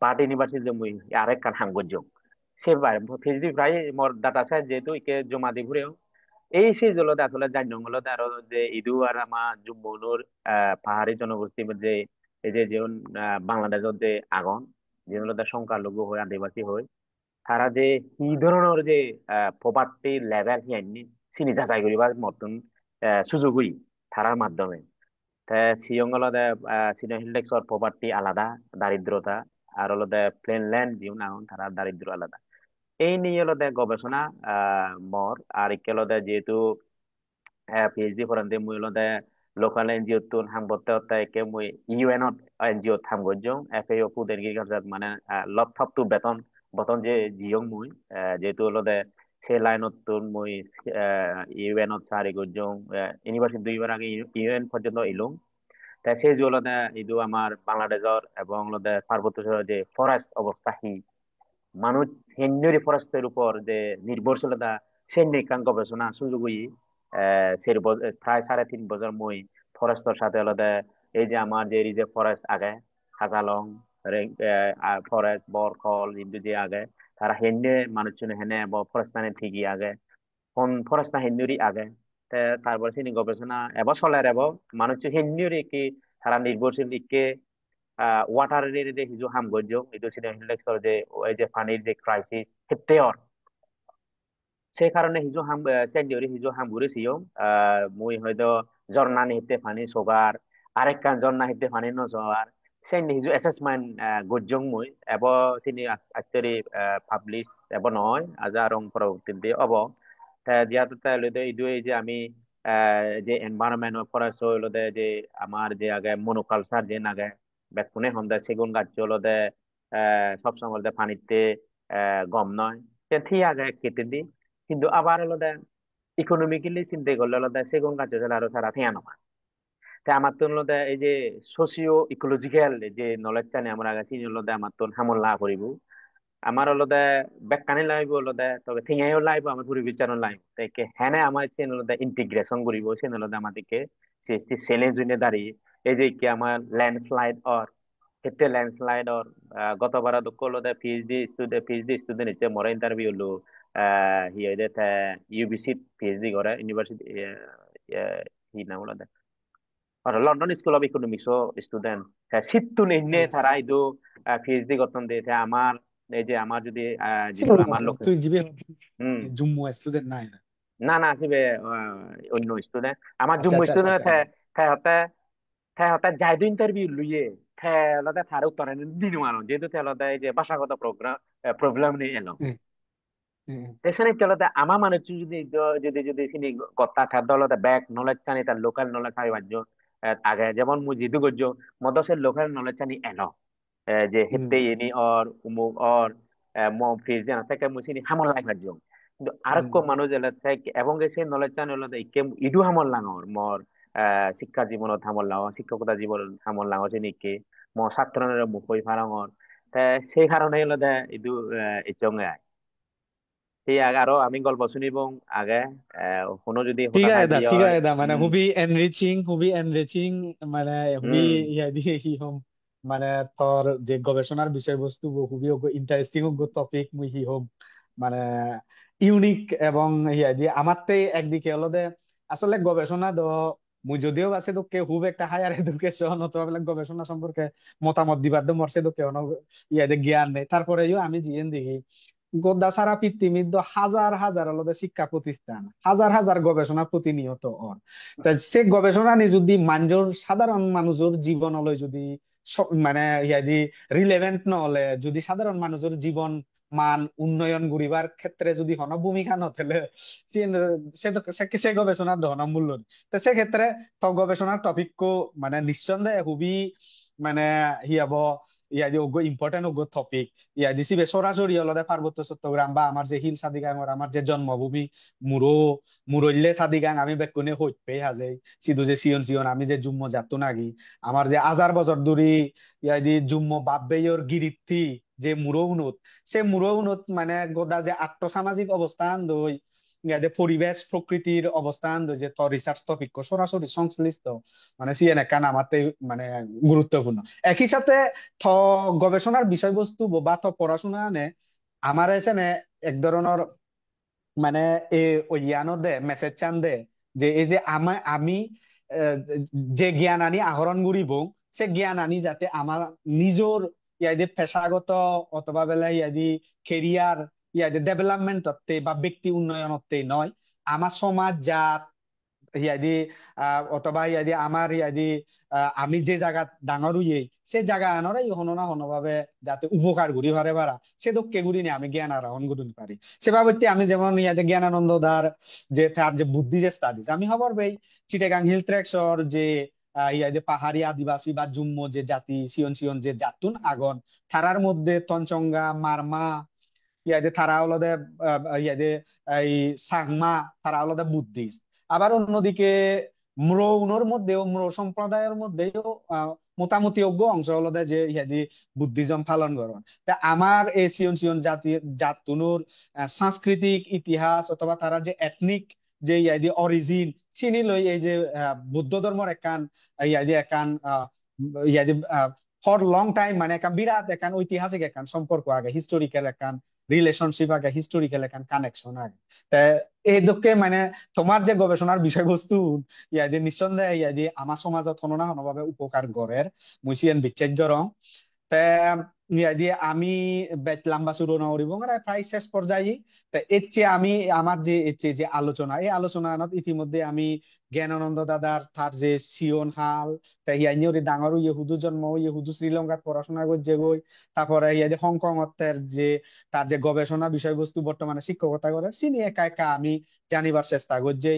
বার্ড ইউনিভার্সিটি মুই আরেক কান হামগজ্জ সেবার পিএইচডি প্রায় মোর ডাটা সাইন্স যেহেতু ইকে জমা দি ঘুরেও এই সেই জলতে আসলে জানল আরো যে ইদু আর আমার জুম্মনুর পাহাড়ি জনগোষ্ঠীর মধ্যে এই যে যেমন বাংলাদেশের যে আগন যেগুলো সংখ্যালঘু হয় আদিবাসী হয় তারা যে কি ধরনের যে প্রপার্টি লেভেল হিয়ানি চিনি যাচাই করিবার মতন সুযোগ হই তারার মাধ্যমে তা শিয়ংগলদে চিনি হিলডেক্সর প্রপার্টি আলাদা দারিদ্রতা আর হলদে প্লেন ল্যান্ড যিও না তারা দারিদ্র আলাদা এই নিয়ে হলদে গবেষণা মর আর ইকেলদে যেহেতু PhD পড়াতে মুই হলদে লোকাল এনজিও তুন হামবতে হতে একে মুই ইউএন এনজিও থামগজ্জং FAO ফুড এগ্রিকালচার মানে লপ থপ টু বেতন বতন যে জিয়ং মুই যেহেতু হলদে সে লাইনত তুন মুই ইউএন সারি গজ্জং ইউনিভার্সিটি 2 বার আগে ইউএন পর্যন্ত ইলুম তাই সেই যে হলদে ইদু আমার বাংলাদেশের এবং হলদে পার্বত্য চরের যে ফরেস্ট অবস্থা মানুষ হেন্যরি ফরেস্টের উপর যে নির্ভরশীলতা সে নিকাং গবেষণা সুযোগ প্রায় 3.5 বছর মই ফরেস্টর সাথে আলাদা এই যে আমার যে রিজার্ভ ফরেস্ট আগে হাজালং ফরেস্ট বরখল কিন্তু যে আগে তারা হেন্যে মানুষ হেনে ফরেস্টানে ঠিকই আগে কোন ফরেস্ট হেন্যুরি আগে তারপরে তিনি গবেষণা এবার চলে মানুষ হেন্যুরি কি তারা নির্ভরশীল ইকে ওয়াটার যে হিজু হাম গজ্জং itu sini হিলেক্সর যে ওই যে পানির যে ক্রাইসিস হেতেয়র সেই কারণে হিজু হাম সেন্ডিওরি হিজু হাম ঘুরে সিও মুই হয়তো ঝর্ণা নিহিতে পানি সোগার আরেক কান ঝর্ণা হিতে পানি ন সোগার সেন্ডি হিজু অ্যাসেসমেন্ট গজ্জং মুই এব তিনি আচরি পাবলিশ এব নয় আজারং পরবর্তী দিয়ে অব দিয়াতে তাইলে ইদু এই যে আমি যে এনভায়রনমেন্ট ফরেস্ট হইলো যে আমার যে আগে মনোকালচার যে নাগে বেকুনে হন্দে সেগুন গাছ হলদে সবসময় পানিতে গম নয় থি আগে কেটে দি কিন্তু আবার হলদে ইকোনমিক্যালি চিন্তা করলে হলদে সেগুন গাছ আরো সারা থিয়া নমা তাই আমার তো হলদে এই যে সোশিও ইকোলজিক্যাল যে নলেজ চানে আমরা আগে চিনি হলদে আমার তো হামলা করিব আমার হলদে বেকানি লাইব হলদে তবে থিঙাইও লাইব আমার পুরি বিচারণ লাইব তাই হেনে আমার চেন হলদে ইন্টিগ্রেশন করিব চেন হলদে আমাদেরকে সিএসটি চ্যালেঞ্জ হইনে দাঁড়িয়ে এই যে কি আমার ল্যান্ডস্লাইড অর ক্ষেত্রে ল্যান্ডস্লাইড অর গতবার দুঃখ হলো পিএইচডি স্টুডেন্ট হিসেবে মরা ইন্টারভিউ হলো হি হইতে ইউবিসি পিএইচডি করে ইউনিভার্সিটি হি নাম হলো আর London School of Economics student সিট্টু নিনে Yes. তারা ইদু পিএইচডি গঠন দিয়ে আমার এই যে আমার যদি ছিল যেগুলো না আমার স্যার, লোক তুই জিবি হম জম্মু স্টুডেন্ট নাই না? না না আসবে অন্য স্টুডেন্ট আমার আচ্ছা জুম্মু আচ্ছা আচ্ছা স্টুডেন্ট আচ্ছা, হ্যাঁ। হতে হতে যাইদু ইন্টারভিউ লুইয়ে লদে থার উত্তর দিন মানো যেহেতু লদে এই যে ভাষাগত প্রবলেম নিয়ে এলো হুম, হুম, এখানে লদে আমা মানে যদি যদি যদি চিনি গত্তা খাদ্য লদে ব্যাক নলেজ চানি তার লোকাল নলেজ চাই বাজ্য আগে যেমন মু জিদু গজ্য মদসের লোকাল নলেজ চানি এলো যে হুম, হেতে ইনি অর উমুক অর ম ফিজ জানা থেকে মুসিনি হামল লাই বাজ্য কিন্তু আরেক হুম, মানুষ এলা থেকে এবং সেই নলেজ চানি লদে ইকে ইদু হামল লাঙর মর শিক্ষা জীবনত হামল লাঙর শিক্ষকতা জীবন হামল লাঙর চিনিকে ম ছাত্রনের মুখই ফারাঙর সেই কারণে লদে ইদু ইচঙ্গে সেই আগে আরো আমি গল্প শুনিব আগে কোনো যদি ঠিক হতাশা আছে দা, দিয়ে ঠিক হয় আছে দা, মানে হুবি এনরিচিং, মানে হুবি ইয়া দিয়ে হি হম, মানে তোর যে গবেষণার বিষয়বস্তু হুবি ইন্টারেস্টিং টপিক মুই হি হম, মানে ইউনিক এবং ইয়া দিয়ে আমারতে একদিকে হলো দে আসলে গবেষণা দ মুই যদিও আছে তো কে খুব একটা হায়ার এডুকেশন অথবা বেলা গবেষণা সম্পর্কে মতামত দিবার দো মরছে তো কেউ ইয়া দে জ্ঞান নেই, তারপরেও আমি জিএন দেখি গোদ্দা সারা পৃথিবীর তো হাজার হাজার হলো শিক্ষা প্রতিষ্ঠান, হাজার হাজার গবেষণা প্রতিনিয়ত ওর। তা সে গবেষণা নি যদি মানুষের, সাধারণ মানুষের জীবন হলো যদি মানে ইয়াদি রিলেভেন্ট নহলে, যদি সাধারণ মানুষের জীবন মান উন্নয়ন করিবার ক্ষেত্রে যদি হন ভূমিকা নথেলে, সে সে গবেষণার ধন মূল্য নেই। তো সেক্ষেত্রে তো গবেষণার টপিক মানে নিঃসন্দেহে খুবই মানে হিয়াব ইয়াদি ইম্পর্টেন্ট টপিক। ইয়া দিছি সরাসরি হলদে পার্বত্য চট্টগ্রাম বা আমার যে হিল সাদিগাং, আমার যে জন্মভূমি মুরো মুরল্লে সাদিগাং, আমি বেকুনে হইতে হাজে সিধু যে সিয়ন সিয়ন আমি যে জুম্ম যাতু নাগি, আমার যে হাজার বছর ধরে ইয়াদি জুম্ম বাপবেয়র গিরিত্তি যে মুরো উনুত, সে মুরো উনুত মানে গোদা যে আর্থসামাজিক অবস্থান দই ইয়াদে পরিবেশ প্রকৃতির অবস্থান দই যে তো রিসার্চ টপিক সরাসরি সংশ্লিষ্ট মানে সিএন একান আমাতে মানে গুরুত্বপূর্ণ। একই সাথে থ গবেষণার বিষয়বস্তু বা থ পড়াশোনা নে আমার এসে নে এক ধরনের মানে এ ওই ইয়ানো দে মেসেজ চান দে যে এই যে আমি আহ, যে জ্ঞান আনি আহরণ করিব, সে জ্ঞান আনি যাতে আমার নিজের ইয়াদি পেশাগত অথবা বেলা ইয়াদি কেরিয়ার ইয়াদি ডেভেলপমেন্ট হতে বা ব্যক্তি উন্নয়ন হতে নয়, আমার সমাজ জাত ইয়াদি অথবা ইয়াদি আমার ইয়াদি আমি যে জায়গা ডাঙর হইয়ে সে জায়গা আনরাই হনো না হনো ভাবে যাতে উপকার ঘুরি পারে পারা, সে দক্ষে ঘুরি নিয়ে আমি জ্ঞান আহরণ করতে পারি। সেভাবে আমি যেমন ইয়াতে জ্ঞানানন্দ দার যে তার যে বুদ্ধি যে স্টাডিজ আমি খবর পাই চিটাগাং হিল ট্রেক্সর যে ইয়াদে পাহাড়ি আদিবাসী বা জুম্ম যে জাতি সিয়ন সিয়ন যে জাতুন আগন, থারার মধ্যে তঞ্চঙ্গা মারমা ইয়াদে তারা হলদে ইয়াদে এই সাংমা, তারা হলদে বুদ্ধিস্ট। আবার অন্যদিকে ম্রৌনর মধ্যেও ম্রৌ সম্প্রদায়ের মধ্যেও মোটামুটি অজ্ঞ অংশ হলদে যে ইহাদি বুদ্ধিজম পালন করেন। তা আমার এই সিয়ন সিয়ন জাতুনুর সাংস্কৃতিক ইতিহাস অথবা তারা যে এথনিক যে ইয়াদি অরিজিন চিনি লই এই যে বৌদ্ধ ধর্মের একান ইয়াদি একান ইয়াদি ফর লং টাইম মানে একান বিরাট একান ঐতিহাসিক একান সম্পর্ক আগে, হিস্টোরিক্যাল একান রিলেশনশিপ আগে, হিস্টোরিক্যাল একান কানেকশন আগে। তা এই দুঃখে মানে তোমার যে গবেষণার বিষয়বস্তু ইয়াদি নিঃসন্দেহে ইয়াদি আমার সমাজত হনো না হনোভাবে উপকার গড়ের মুই বিচ্ছেদ গরম। তে ইয়া দিয়ে আমি বেশ লম্বা শুরু না করিব মানে প্রায় শেষ পর্যায়ে। তা এর চেয়ে আমি আমার যে এর চেয়ে যে আলোচনা এই আলোচনা ইতিমধ্যে আমি জ্ঞানানন্দ দাদার তার যে সিয়ন হাল তা হিয়াইনি ডাঙর ইহুদু জন্ম ইহুদু শ্রীলঙ্কাত পড়াশোনা করছে গই, তারপরে ইয়া যে হংকং অত্তের যে তার যে গবেষণা বিষয়বস্তু বর্তমানে শিক্ষকতা করে চিনি একা একা আমি জানিবার চেষ্টা করছি।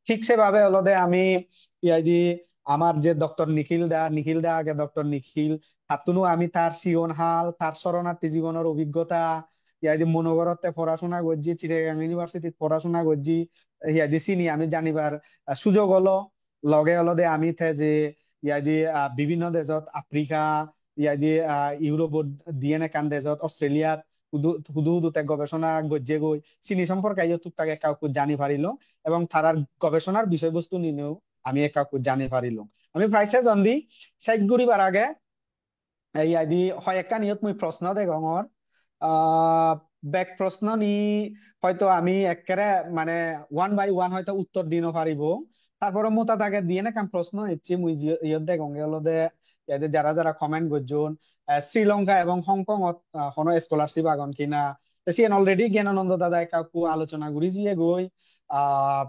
ঠিক সেভাবে হলদে আমি ইয়া দি আমার যে ডক্টর নিখিল দা আগে ডক্টর নিখিল হাতুনো আমি তার সিয়ন হাল তার শরণার্থী জীবনের অভিজ্ঞতা ইয়াদি মনোগরতে পড়াশোনা করছি, চিটাগাং ইউনিভার্সিটিত পড়াশোনা করছি, ইয়াদি চিনি আমি জানিবার সুযোগ হলো। লগে হলো দে আমি যে ইয়াদি বিভিন্ন দেশত আফ্রিকা ইয়াদি ইউরোপত দিয়ে কান দেশত অস্ট্রেলিয়াত হুদু হুদু হুদুতে গবেষণা গজ্জে গই চিনি সম্পর্কে তাকে কাউকে জানি পারিল এবং তারার গবেষণার বিষয়বস্তু নিনেও আমি কাউকে জানি পারিল। আমি প্রাইসে জন্দি চেক করিবার আগে এই আইডি হয় একটা নিয়ত মুই প্রশ্ন দে গঙর আহ ব্যাক প্রশ্ন নি হয়তো আমি একেবারে মানে ওয়ান বাই ওয়ান হয়তো উত্তর দিনও পারিব। তারপরে মোতা তাকে দিয়ে না কাম প্রশ্ন ইচ্ছি মুই ইয়ত দে গঙ্গে হলো দে ইয়াতে যারা যারা কমেন্ট করছুন শ্রীলঙ্কা এবং হংকং কোনো স্কলারশিপ আগন কিনা সিয়েন অলরেডি জ্ঞানানন্দ দাদা কাকু আলোচনা করি যিয়ে গই আহ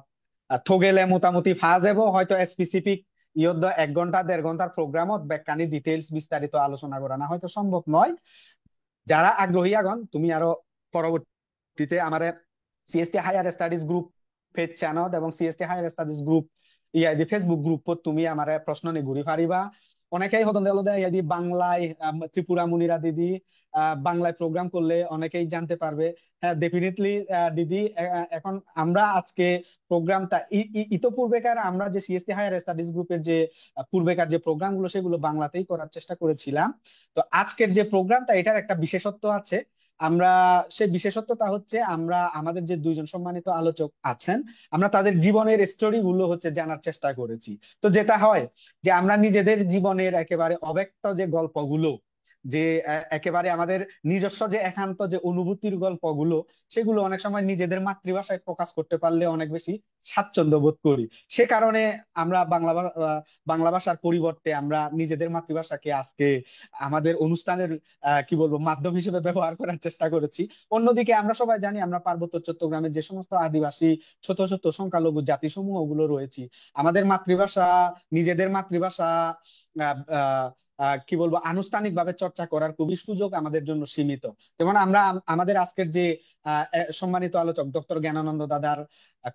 থগেলে মোটামুটি ফা যাব হয়তো স্পেসিফিক ইয়ত 1 ঘন্টা 1.5 ঘন্টার প্রোগ্রামত ব্যাখ্যানি ডিটেইলস বিস্তারিত আলোচনা করা না হয়তো সম্ভব নয়। যারা আগ্রহী আগন তুমি আরো পরবর্তীতে আমার CST higher studies group page channel এবং সিএসটি হায়ার স্টাডিজ গ্রুপ ইয়াদি ফেসবুক গ্রুপত তুমি আমার প্রশ্ন নি ঘুরি পারিবা। অনেকেই হতন দেলদে ইয়াদি বাংলায় ত্রিপুরা মুনিরা দিদি বাংলায় প্রোগ্রাম করলে অনেকেই জানতে পারবে। হ্যাঁ ডেফিনেটলি দিদি এখন আমরা আজকে প্রোগ্রামটা ইতোপূর্বেকার আমরা যে সিএসটি হায়ার স্টাডিজ গ্রুপের যে পূর্বেকার যে প্রোগ্রাম গুলো সেগুলো বাংলাতেই করার চেষ্টা করেছিলাম। তো আজকের যে প্রোগ্রামটা এটার একটা বিশেষত্ব আছে, আমরা সেই বিশেষত্বটা হচ্ছে আমরা আমাদের যে 2জন সম্মানিত আলোচক আছেন আমরা তাদের জীবনের স্টোরি গুলো হচ্ছে জানার চেষ্টা করেছি। তো যেটা হয় যে আমরা নিজেদের জীবনের একেবারে অব্যক্ত যে গল্পগুলো যে একেবারে আমাদের নিজস্ব যে একান্ত যে অনুভূতির গল্পগুলো, সেগুলো অনেক সময় নিজেদের মাতৃভাষায় প্রকাশ করতে পারলে অনেক বেশি স্বাচ্ছন্দ্য বোধ করি। সে কারণে আমরা বাংলা ভাষার পরিবর্তে আমরা নিজেদের মাতৃভাষাকে আজকে আমাদের অনুষ্ঠানের কি বলবো মাধ্যম হিসেবে ব্যবহার করার চেষ্টা করেছি। অন্যদিকে আমরা সবাই জানি আমরা পার্বত্য চট্টগ্রামের যে সমস্ত আদিবাসী ছোট ছোট সংখ্যালঘু জাতিসমূহ গুলো রয়েছি, আমাদের মাতৃভাষা, নিজেদের মাতৃভাষা আহ আহ কি বলবো আনুষ্ঠানিকভাবে চর্চা করার খুবই সুযোগ আমাদের জন্য সীমিত। যেমন আমরা আমাদের আজকের যে সম্মানিত আলোচক ডক্টর জ্ঞানানন্দ দাদার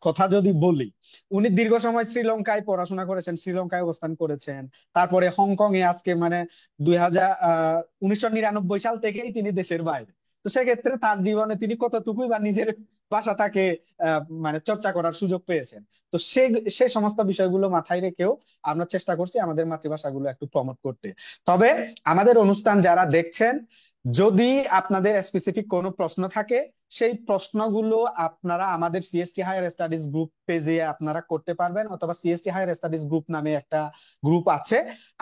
কথা যদি বলি, উনি দীর্ঘ সময় শ্রীলঙ্কায় পড়াশোনা করেছেন, শ্রীলঙ্কায় অবস্থান করেছেন, তারপরে হংকং এ আজকে মানে 1999 সাল থেকেই তিনি দেশের বাইরে। তো সেক্ষেত্রে তার জীবনে তিনি কতটুকুই বা নিজের ভাষাটাকে মানে চর্চা করার সুযোগ পেয়েছেন। তো সে সে সমস্ত বিষয়গুলো মাথায় রেখেও আমরা চেষ্টা করছি আমাদের মাতৃভাষাগুলো একটু প্রমোট করতে। তবে আমাদের অনুষ্ঠান যারা দেখছেন, যদি আপনাদের স্পেসিফিক কোনো প্রশ্ন থাকে, সেই প্রশ্নগুলো আপনারা আমাদের সিএসটি হায়ার স্টাডিজ গ্রুপ পেজে আপনারা করতে পারবেন, অথবা সিএসটি হায়ার স্টাডিজ গ্রুপ নামে একটা গ্রুপ আছে।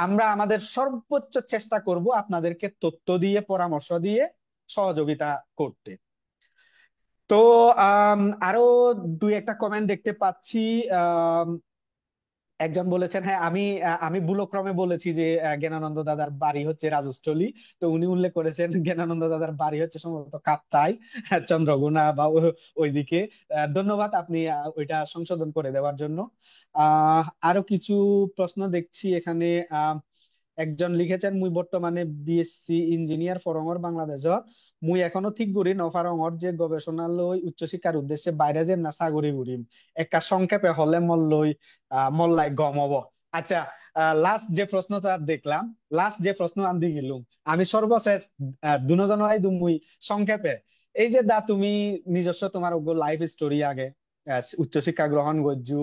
আমরা আমাদের সর্বোচ্চ চেষ্টা করব আপনাদেরকে তথ্য দিয়ে, পরামর্শ দিয়ে সহযোগিতা করতে। তো আরো দুই একটা কমেন্ট দেখতে পাচ্ছি। একজন বলেছেন, হ্যাঁ আমি ভুলক্রমে বলেছি যে জ্ঞানানন্দ দাদার বাড়ি হচ্ছে রাজস্থলী। তো উনি উল্লেখ করেছেন জ্ঞানানন্দ দাদার বাড়ি হচ্ছে সম্ভবত কাপ্তাই, চন্দ্রঘোনা বা ওইদিকে। ধন্যবাদ আপনি ওইটা সংশোধন করে দেওয়ার জন্য। আরো কিছু প্রশ্ন দেখছি এখানে। একজন লিখেছেন, মুই বর্তমানে বিএসসি ইঞ্জিনিয়ার ফরঙর বাংলাদেশত। মুই এখনো ঠিক ঘুরি নফারঙর যে গবেষণালয় উচ্চশিক্ষার উদ্দেশ্যে বাইরে যে না চাকরি ঘুরিম, একটা সংক্ষেপে হলে মল্লই মল্লাই গম হব। আচ্ছা, লাস্ট যে প্রশ্নটা দেখলাম, লাস্ট যে প্রশ্ন আন্দি গেলুম, আমি সর্বশেষ দুজন মুই সংক্ষেপে, এই যে তুমি নিজস্ব তোমার লাইফ স্টোরি আগে উচ্চশিক্ষা গ্রহণ করছু,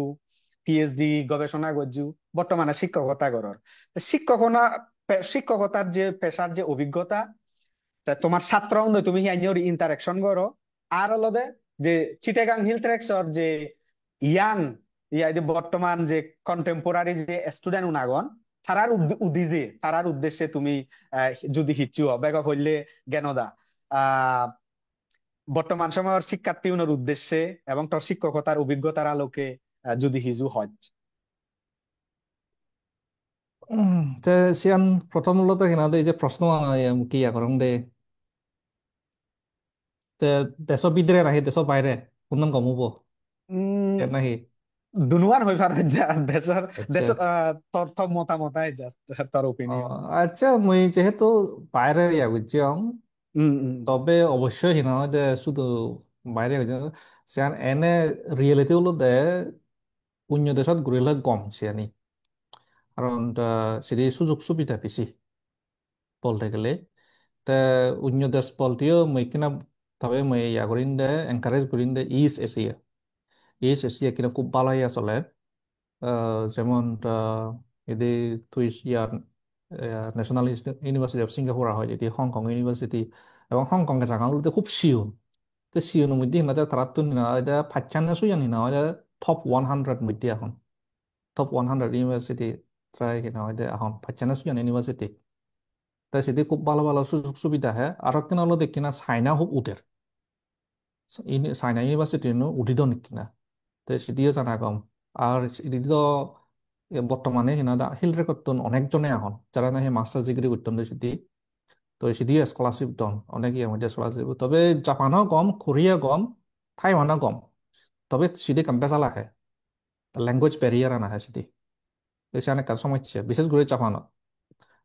পিএইচডি গবেষণা করছু, বর্তমানে শিক্ষকতা করর। শিক্ষকতা শিক্ষকতার যে পেশার যে অভিজ্ঞতা, তা তোমার ছাত্র অনুযায়ী তুমি হিয়ার ইন্টারাকশন করো, আর হলো যে চিটাগাং হিল ট্রেক্সর যে ইয়াং যে বর্তমান যে কন্টেম্পোরারি যে স্টুডেন্ট উনাগন, তারার উদ্দেশ্যে তুমি যদি হিচ্ছু বেগ হইলে জ্ঞানদা বর্তমান সময়ের শিক্ষার্থী উনার উদ্দেশ্যে এবং তোর শিক্ষকতার অভিজ্ঞতার আলোকে যদি হিজু হয়। তে সিয়ান প্রথম মূলত হিনাদে এই যে প্রশ্ন কি করং দে তে দেশ বিদেরে নাহি দেশ বাইরে কোনদিন কমব উম এর নাহি দুনুয়ার হয়ে পারে দেশের আচ্ছা দেশের তোর তোর মতামতাই জাস্ট তোর ও ওপিনিয়ন। আচ্ছা মুই যেহেতু বাইরে বুঝছিলাম, উম উম তবে অবশ্যই হিনা হয় যে শুধু বাইরে হয়েছে সিয়ান এনে রিয়েলিটি হলো দে অন্য দেশত ঘুরিলে কম সিয়ানি, কারণ সেটি সুযোগ সুবিধা বেশি বলতে গেলে। তে অন্য দেশ বলতেও মই কিনা তবে মই করিন দে এনকারেজ করিন দে ইস্ট এশিয়া কিনা খুব ভালোই আসলে। যেমন যদি তুই ইয়ার ন্যাশনাল ইউনিভার্সিটি অফ সিঙ্গাপুর হয়, যদি হংকং ইউনিভার্সিটি এবং হংকংয়ের জায়গাগুলোতে খুব শিওন। তো শিওনের মধ্যে হিনাতে তারা তো না এটা ফাইচান্না সুয়ান হিনা হয় টপ 100 মধ্যে এখন টপ 100 ইউনিভার্সিটি ট্রাই হিনা হয় এখন ফাইচান্না সুয়ান ইউনিভার্সিটি। তাই সেটি খুব ভালো ভালো সুযোগ সুবিধা হ্যাঁ। আর কিনা হলো দেখি না চাইনা খুব উঠের চাইনা ইউনিভার্সিটি উঠিত নাকি না, তো সেটিও জানা কম। আর সেটিও বর্তমানে হিনা হিল রেকর্ড অনেকজনে এখন যারা না মাস্টার্স ডিগ্রি করতেন সেটি, তো সেটিও স্কলারশিপ দন অনেক মধ্যে স্কলারশিপ। তবে জাপানও কম, কোরিয়া কম, তাইওয়ানও কম। তবে সেটি কম্পেসাল আহে, ল্যাঙ্গুয়েজ ব্যারিয়ার আহে সেটি, বেশি অনেক সমস্যা বিশেষ করে জাপানত।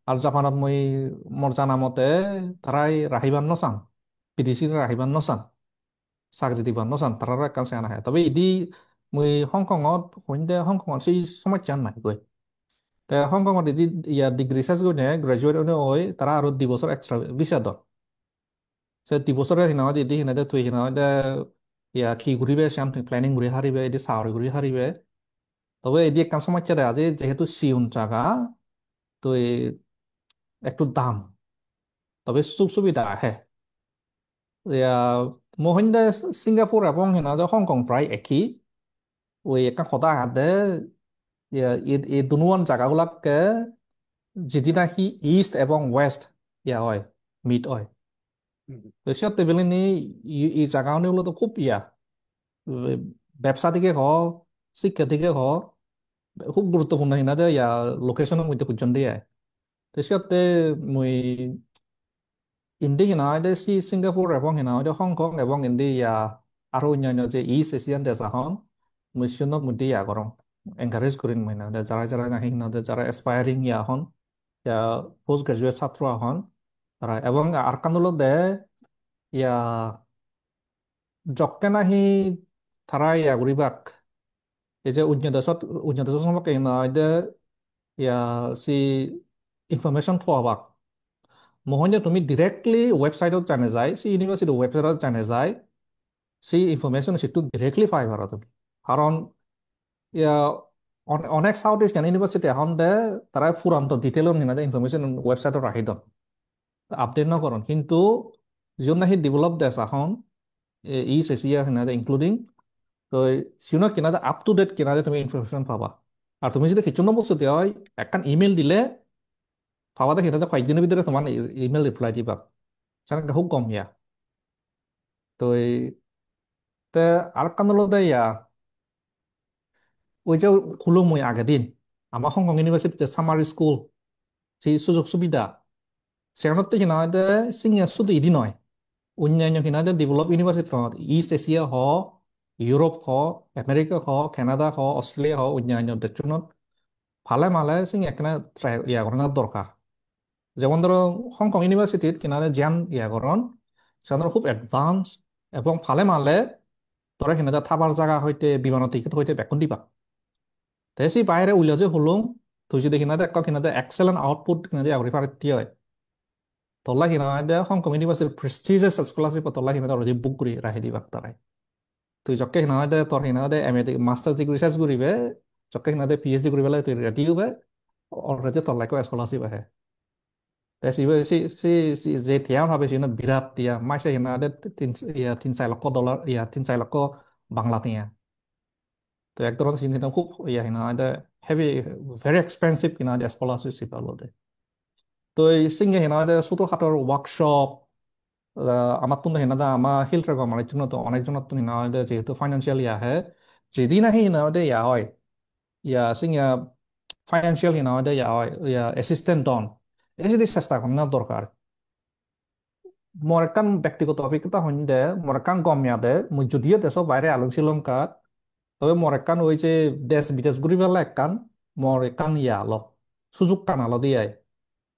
আর জাপানত মোর জানা মতে তারাই রাহিবান নচান, বিদেশি রাহিবান নচান, চাকরি দিবান নচান, তারা একাল চেনা আহে। তবে ইদি হংকঙত হইতে হংকঙত সেই সমস্যা নাই গৈ। তে হংকঙত ইদি ডিগ্ৰী শেষ কৰি গ্ৰেজুৱেট হৈ তারা আরো 2 বছর এক্সট্রা ভিসা দন। সে 2 বছরের হিনাত ইদি হিনাতে থৈ হিনাত কি ঘুরিবে সাম প্ল্যানিং ঘুরি হারিবে, এদি চাকরি ঘুরি হারিবে। তবে এদি একটা সমস্যা দেয় আজি যেহেতু সিউন জায়গা, তো একটু দাম, তবে সুযোগ সুবিধা আহে। মহিন্দা সিঙ্গাপুর এবং হিনাত হংকং প্রায় একই। ওই একটা কথা আহাতে এই দুনুয়ান জায়গাগুলাকে যদি নাকি ইস্ট এবং ওয়েস্ট ইয়া হয় মিট হয় হুম, তো সিহঁতে বেলে নি এই জায়গা হলে তো খুব ইয়া ব্যবসা থেকে হ শিক্ষা থেকে হ খুব গুরুত্বপূর্ণ হিনাদে ইয়া লোকেশনের মধ্যে পর্যন্ত দিয়ে তো সিহঁতে মই ইন্দি হিনাদে সিঙ্গাপুর এবং হিনাদে হংকং এবং ইন্দি ইয়া আরো অন্যান্য যে ইস্ট এশিয়ান দেশ এখন মই সিহঁতক মধ্যে ইয়া করম এনকারেজ করিম মই না যারা যারা নাহি হিনাদে যারা এসপায়ারিং ইয়া এখন ইয়া পোস্ট গ্রাজুয়েট ছাত্র এখন তারা এবং আর কান্দলো দে ইয়া জক্কে নাহি তারা ইয়া করিবাক এই যে উন্নত দেশত সম্পর্কে হিনাদে ইয়া সি ইনফরমেশন থোৱাবাক মহনে তুমি ডিরেক্টলি ওয়েবসাইটত জানে যায় সি ইউনিভার্সিটি ওয়েবসাইটত জানে যায় সেই ইনফরমেশন সেটু ডিরেক্টলি পাই পারা তুমি কারণ ইয়া অনেক সাউথ এশিয়ান ইউনিভার্সিটি এখন দে তারা ফুরান্ত ডিটেইলৰ নিনাদে ইনফরমেশন ওয়েবসাইটত রাখি দন আপডেট নকরন কিন্তু যিজন নাহি ডেভেলপ দেশ এখন ইস্ট এশিয়া হিনাদে ইনক্লুডিং তো সিউনক কিনাদে আপ টু ডেট কিনাদে তুমি ইনফরমেশন পাবা আর তুমি যদি কিছু বস্তু দেওয়া হয় একখান ইমেল দিলে পাবাতে সিহঁতে কয়েকদিনের ভিতরে তোমার ইমেল রিপ্লাই দিবা সেটা খুব কম ইয়া তো তে আর কান ইয়া ওই যে খুলো মই আগের দিন আমার হংকং ইউনিভার্সিটিতে সামার স্কুল সেই সুযোগ সুবিধা সেখানে কিনা সিনিয়র শুধু ইদি নয় অন্যান্য কিনা ডেভেলপ ইউনিভার্সিটি ইস্ট এশিয়া হ ইউরোপ হ আমেরিকা হ কানাডা হ অস্ট্রেলিয়া হ অন্যান্য দেশত ভালে মালে সিং এখানে ইয়া করার দরকার যেমন ধরো হংকং ইউনিভার্সিটির কিনা জ্ঞান ইয়া করন সেখানে খুব এডভান্স এবং ভালে মালে তোরা কিনা থাবার জায়গা হইতে বিমানের টিকিট হইতে বেতন দিবা তাই সেই বাইরে উইলা যে হলুম তুই যদি কিনা এক্সেলেন্ট আউটপুট কিনা আগরি পারে হয় তোলা কিনা হংকং ইউনিভার্সিটি প্রেস্টিজিয়াস স্কলারশিপ তোলা কিনা অলরেডি বুক করি রাখি দিবা তারাই তুই জকে কিনা তোর কিনা M A master degree research করিবে জকে কিনা পিএইচডি করি পেলাই তুই রেডি হবে অলরেডি তোলাইকো স্কলারশিপ আহে তাই যে তিয়ান ভাবে সিনা বিরাট তিয়া মাইছে কিনা তিন চার লক্ষ ডলার তিন চার লক্ষ বাংলা তিয়া তো এক ধরনের চিন্তা খুব হিনা হেভি ভেরি এক্সপেন্সিভ কিনা স্কলারশিপ আলোতে তো এই সিঙ্গে হিনা ছোটখাটোর ওয়ার্কশপ আমার তো হিনা আমার হিল ট্রেক আমার জন্য তো অনেকজনের তো হিনা যেহেতু ফাইন্যান্সিয়ালি আহে যেদিন আহি হিনা ইয়া হয় ইয়া সিঙ্গা ফাইন্যান্সিয়াল হিনা ইয়া হয় ইয়া অ্যাসিস্ট্যান্ট ডন এই যদি চেষ্টা করেন দরকার মোর একখান ব্যক্তিগত অভিজ্ঞতা হইন দে মোর একখান গমিয়া দে মুই যদিও দেশের বাইরে আলু শ্রীলঙ্কা তবে মোর একখান ওই যে দেশ বিদেশ ঘুরি পেলা একখান মোর একখান ইয়া আলো সুযোগ কান আলো দিয়ে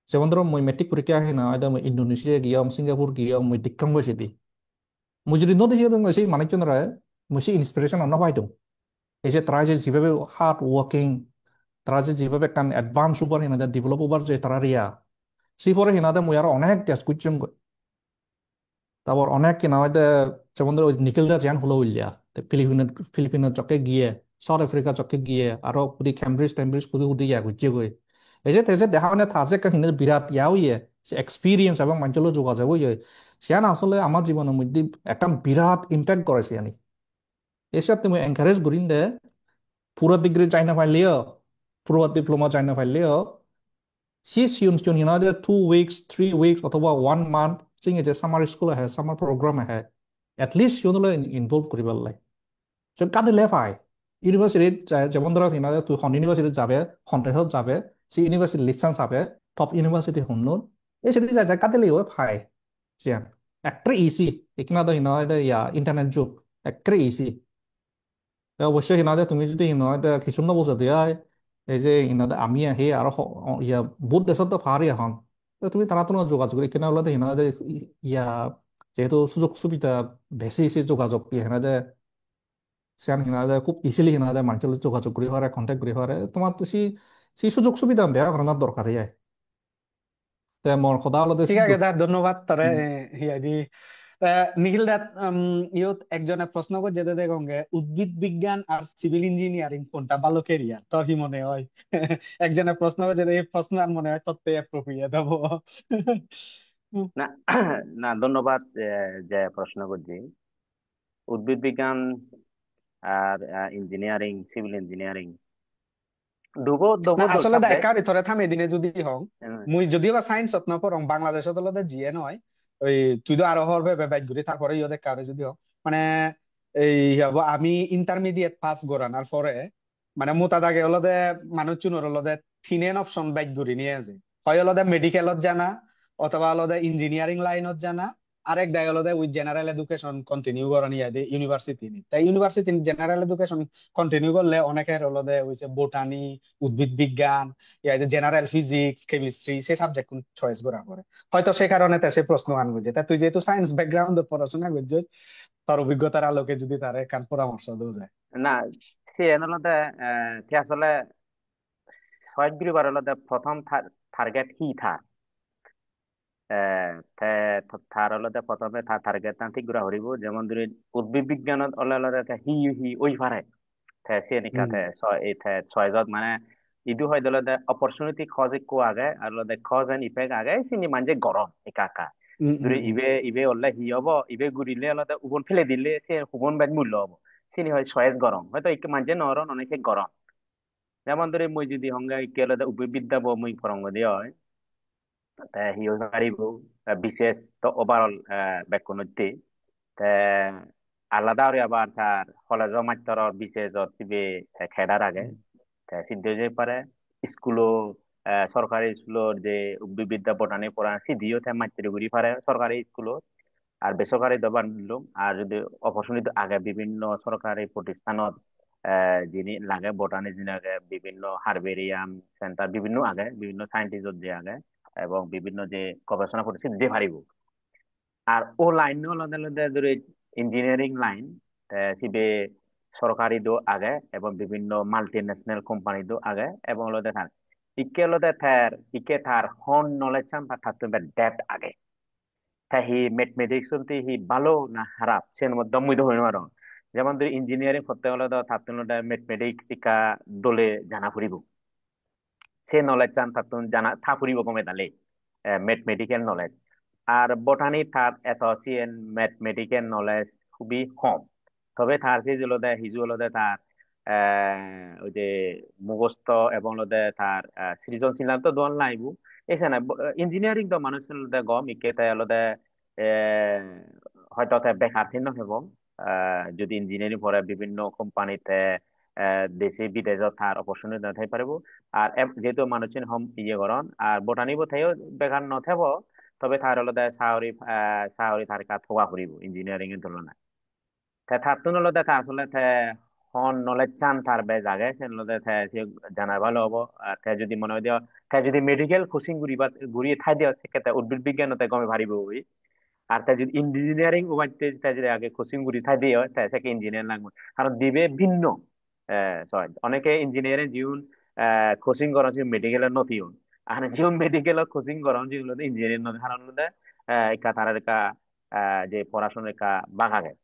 যেমন ধরো মই মেট্রিক পরীক্ষা আহি না এটা মই ইন্দোনেশিয়া গিয়াম সিঙ্গাপুর গিয়াম মই দীক্ষাং গৈছে দি মই যদি নদেশিয়া দং গৈছে মানুষজনরা মই সে ইন্সপিরেশন আনা পাই দং এই যে তারা যে যেভাবে হার্ড ওয়ার্কিং তারা যে যেভাবে একখান অ্যাডভান্স উপর হিনাদের ডেভেলপ ওভার যে তারা রিয়া সেই পরে হিনাদে মই আরো অনেক দেশ কুইচম তারপর অনেক কিনা হয়তো যেমন ধরো নিখিলদা জ্যান হলো উল্লিয়া ফিলিপিনের চকে গিয়ে সাউথ আফ্রিকা চকে গিয়ে আরো কুদি ক্যামব্রিজ কুদি উদি ইয়া ঘুরছে গই এই যে তেজে দেখা মানে থাজে কিনে বিরাট ইয়াও ইয়ে সে এক্সপিরিয়েন্স এবং মানুষের যোগাযোগ ইয়ে সেখানে আসলে আমার জীবনের মধ্যে একটা বিরাট ইম্প্যাক্ট করেছে জানি এসব তুমি এনকারেজ করিন দে পুরো ডিগ্রি চাই না পাইলেও পুরো ডিপ্লোমা চাই না পাইলেও সি সিউন হিনাদে 2 উইকস 3 উইকস অথবা 1 মান্থ চিং যে সামার স্কুল আহে সামার প্রোগ্রাম আহে এটলিস্ট সিউনলৈ ইনভলভ কৰিব লাগে সে কাঁদিলে পায় ইউনিভার্সিটিত যেমন ধরো হিনাদে তুই খন ইউনিভার্সিটিত যাবে কন্টেস্টত যাবে সি ইউনিভার্সিটি লিসেন্স যাবে টপ ইউনিভার্সিটি শুনুন এই সেটি যায় কাঁদিলেও পায় সিয়ান একটা ইসি এখানে হিনাদে ইয়া ইন্টারনেট যুগ একটা ইসি অবশ্যই হিনাদে তুমি যদি হিনাদে কিছু নবুঝা দিয়া এই যে হিনাদে আমি আহি আর ইয়া বহুত দেশত তো পাহাড়ি এখন তো তুমি তারা তোমার যোগাযোগ এখানে হলে হিনাদে ইয়া যেহেতু সুযোগ সুবিধা বেশি বেশি যোগাযোগ হিনাদে সিয়ান হিনাদে খুব ইজিলি হিনাদে মানুষের যোগাযোগ করি পারে কন্ট্যাক্ট করি পারে তোমার তো সেই সুযোগ সুবিধা বেয়া করার দরকারই তে মোর সদা হলতে ঠিক আছে দা ধন্যবাদ তারা হিয়া দি নিখিল দা ইয়ত একজনে প্রশ্ন করছে যে দেখোগে উদ্ভিদ বিজ্ঞান আর সিভিল ইঞ্জিনিয়ারিং কোনটা ভালো ক্যারিয়ার তোর কি মনে হয় একজনে প্রশ্ন করছে এই প্রশ্ন আর মনে হয় তত্ত্বে অ্যাপ্রোপ্রিয়েট হবো না না ধন্যবাদ যে প্রশ্ন করছি উদ্ভিদ বিজ্ঞান আর ইঞ্জিনিয়ারিং সিভিল ইঞ্জিনিয়ারিং দুগো দুগো না দো আসলে সাবজেক্ট। দায়িত্ব থরে থামে দিনে যদি হং মুই যদিও বা সায়েন্সত নপরং বাংলাদেশত হলদে জিয়ে নয় ওই তুই তো আরো হরবে বাইক ঘুরে তারপরে ইয়ে কারে যদি হোক মানে এই হবো আমি ইন্টারমিডিয়েট পাস করানোর পরে মানে মোতা দাগে হলদে মানুষ চুনোর হলদে থিনেন অপশন বাইক ঘুরি নিয়ে আছে হয় হলদে মেডিকেলত জানা অথবা হলদে ইঞ্জিনিয়ারিং লাইনত জানা আরেক দায় হলদে উইথ জেনারেল এডুকেশন কন্টিনিউ করানি ইয়াদে ইউনিভার্সিটি নি তাই ইউনিভার্সিটি জেনারেল এডুকেশন কন্টিনিউ করলে অনেকের হলদে হইছে বোটানি উদ্ভিদ বিজ্ঞান ইয়া জেনারেল ফিজিক্স কেমিস্ট্রি সেই সাবজেক্ট চয়েস করা পড়ে হয়তো সে কারণে সে প্রশ্ন আনবো যে তা তুই যেহেতু সায়েন্স ব্যাকগ্রাউন্ড পড়াশোনা করছিস তার অভিজ্ঞতার আলোকে যদি তার কান পরামর্শ দেওয়া যায়। না সে এনলতে সে আসলে ছয়ত গুরিবার হলতে প্রথম টার্গেট হি থার তে থার হলতে প্রথমে থার টার্গেট ঠিক গুড়া হরিব যেমন ধরি উদ্ভিদ বিজ্ঞানত হলে হি হি ওই পারে থে সে নিকা হুম থে ছয় এই থে ছয়জত মানে ইদু হয় দলে অপরচুনিটি খজ কো আগে আর লদে খজ এন্ড ইফেক্ট আগে সিনি মানজে গরম একা একা হুম হুম দুরি হুম ইবে ইবে হলে হি হব ইবে গুরিলে লদে উবন ফেলে দিলে সে হুবন ব্যাগ মূল্য হব সিনি হয় ছয়েজ গরম হয়তো ইকে মানজে নরন অনেকে গরম যেমন ধরে মুই যদি হঙ্গা ইকে লদে উপিবিদ্যা বো মুই ফরঙ্গ দিয়ে হয় তে হি হই পারিব বিশেষ তো ওভারঅল বেকুনতি তে আলাদা করে আবার তার কলেজ মাত্র বিশেষ তিবে খেডার আগে হুম সিদ্ধ যে পারে স্কুলও সরকারি স্কুলের যে বিদ্যা বটানি পড়া সিদ্ধিও তে মাতৃ ঘুরি পারে সরকারি স্কুলত আর বেসরকারি দবার নিলাম আর যদি অপরচুনিটি আগে বিভিন্ন সরকারি প্রতিষ্ঠানত যিনি লাগে বটানি যিনি আগে বিভিন্ন হারবেরিয়াম সেন্টার বিভিন্ন আগে বিভিন্ন সাইন্টিস্ট যে আগে এবং বিভিন্ন যে গবেষণা প্রতিষ্ঠান যে পারিব আর ও লাইন লদে লদে ধরে ইঞ্জিনিয়ারিং লাইন সিবে সরকারি দো আগে এবং বিভিন্ন মাল্টি ন্যাশনাল কোম্পানি দো আগে এবং লদে থার ইকে লদে থার ইকে থার হন নলেজ চান বা থাকতে ডেট আগে তা হি ম্যাথমেটিক্স শুনতে হি ভালো না খারাপ সে মধ্যে মুই তো হইনো আরো যেমন তুই ইঞ্জিনিয়ারিং করতে হলে তো থাকতে ম্যাথমেটিক্স শিক্ষা দলে জানা ফুরিব সে নলেজ চান থাকতুন জানা থা ফুরিব কমে তালে ম্যাথমেটিক্যাল নলেজ আর বটানি তার এসোসিয়েন্ট ম্যাথমেটিক্যাল নলেজ খুবই কম তবে তার যে জলদে হিজু হলদে তার ওই যে মুখস্থ এবং লদে তার সৃজনশীল তো দোয়ান লাইবু এসে না ইঞ্জিনিয়ারিং তো মানুষ লদে গম ইকে তাই লদে হয়তো তাই বেকার চিহ্ন হব যদি ইঞ্জিনিয়ারিং পড়ে বিভিন্ন কোম্পানিতে দেশে বিদেশত তার অপরচুনিটি নাথাই পারিব আর যেহেতু মানুষের হম ইয়ে করন আর বোটানি বোথাইও বেকার নথাব তবে তার হলদে চাহরি তার কাজ থোয়া ফুরিব ইঞ্জিনিয়ারিং এর তুলনায় তে থাতুন হলদে তা আসলে তে হন নলেজ চান তার বে জাগে সে হলদে তে সে জানার ভালো হবো আর তে যদি মনে হয় দিও তে যদি মেডিকেল কোচিং ঘুরিয়ে ঠাই দিও সেক্ষেত্রে উদ্ভিদ বিজ্ঞানতে গমে ভারিব ওই আর তাই যদি ইঞ্জিনিয়ারিং ওবাইতে তাই যদি আগে কোচিং গুড়ি থাই দিয়ে হয় তাই সেকে ইঞ্জিনিয়ার লাগবে কারণ দিবে ভিন্ন অনেকে ইঞ্জিনিয়ারিং জীবন কোচিং করেন যে মেডিকেলের নথিও আর জীবন মেডিকেলের কোচিং করেন যেগুলো ইঞ্জিনিয়ারিং নথি কারণ একা তারা একা যে পড়াশোনা একা বাঘা গেছে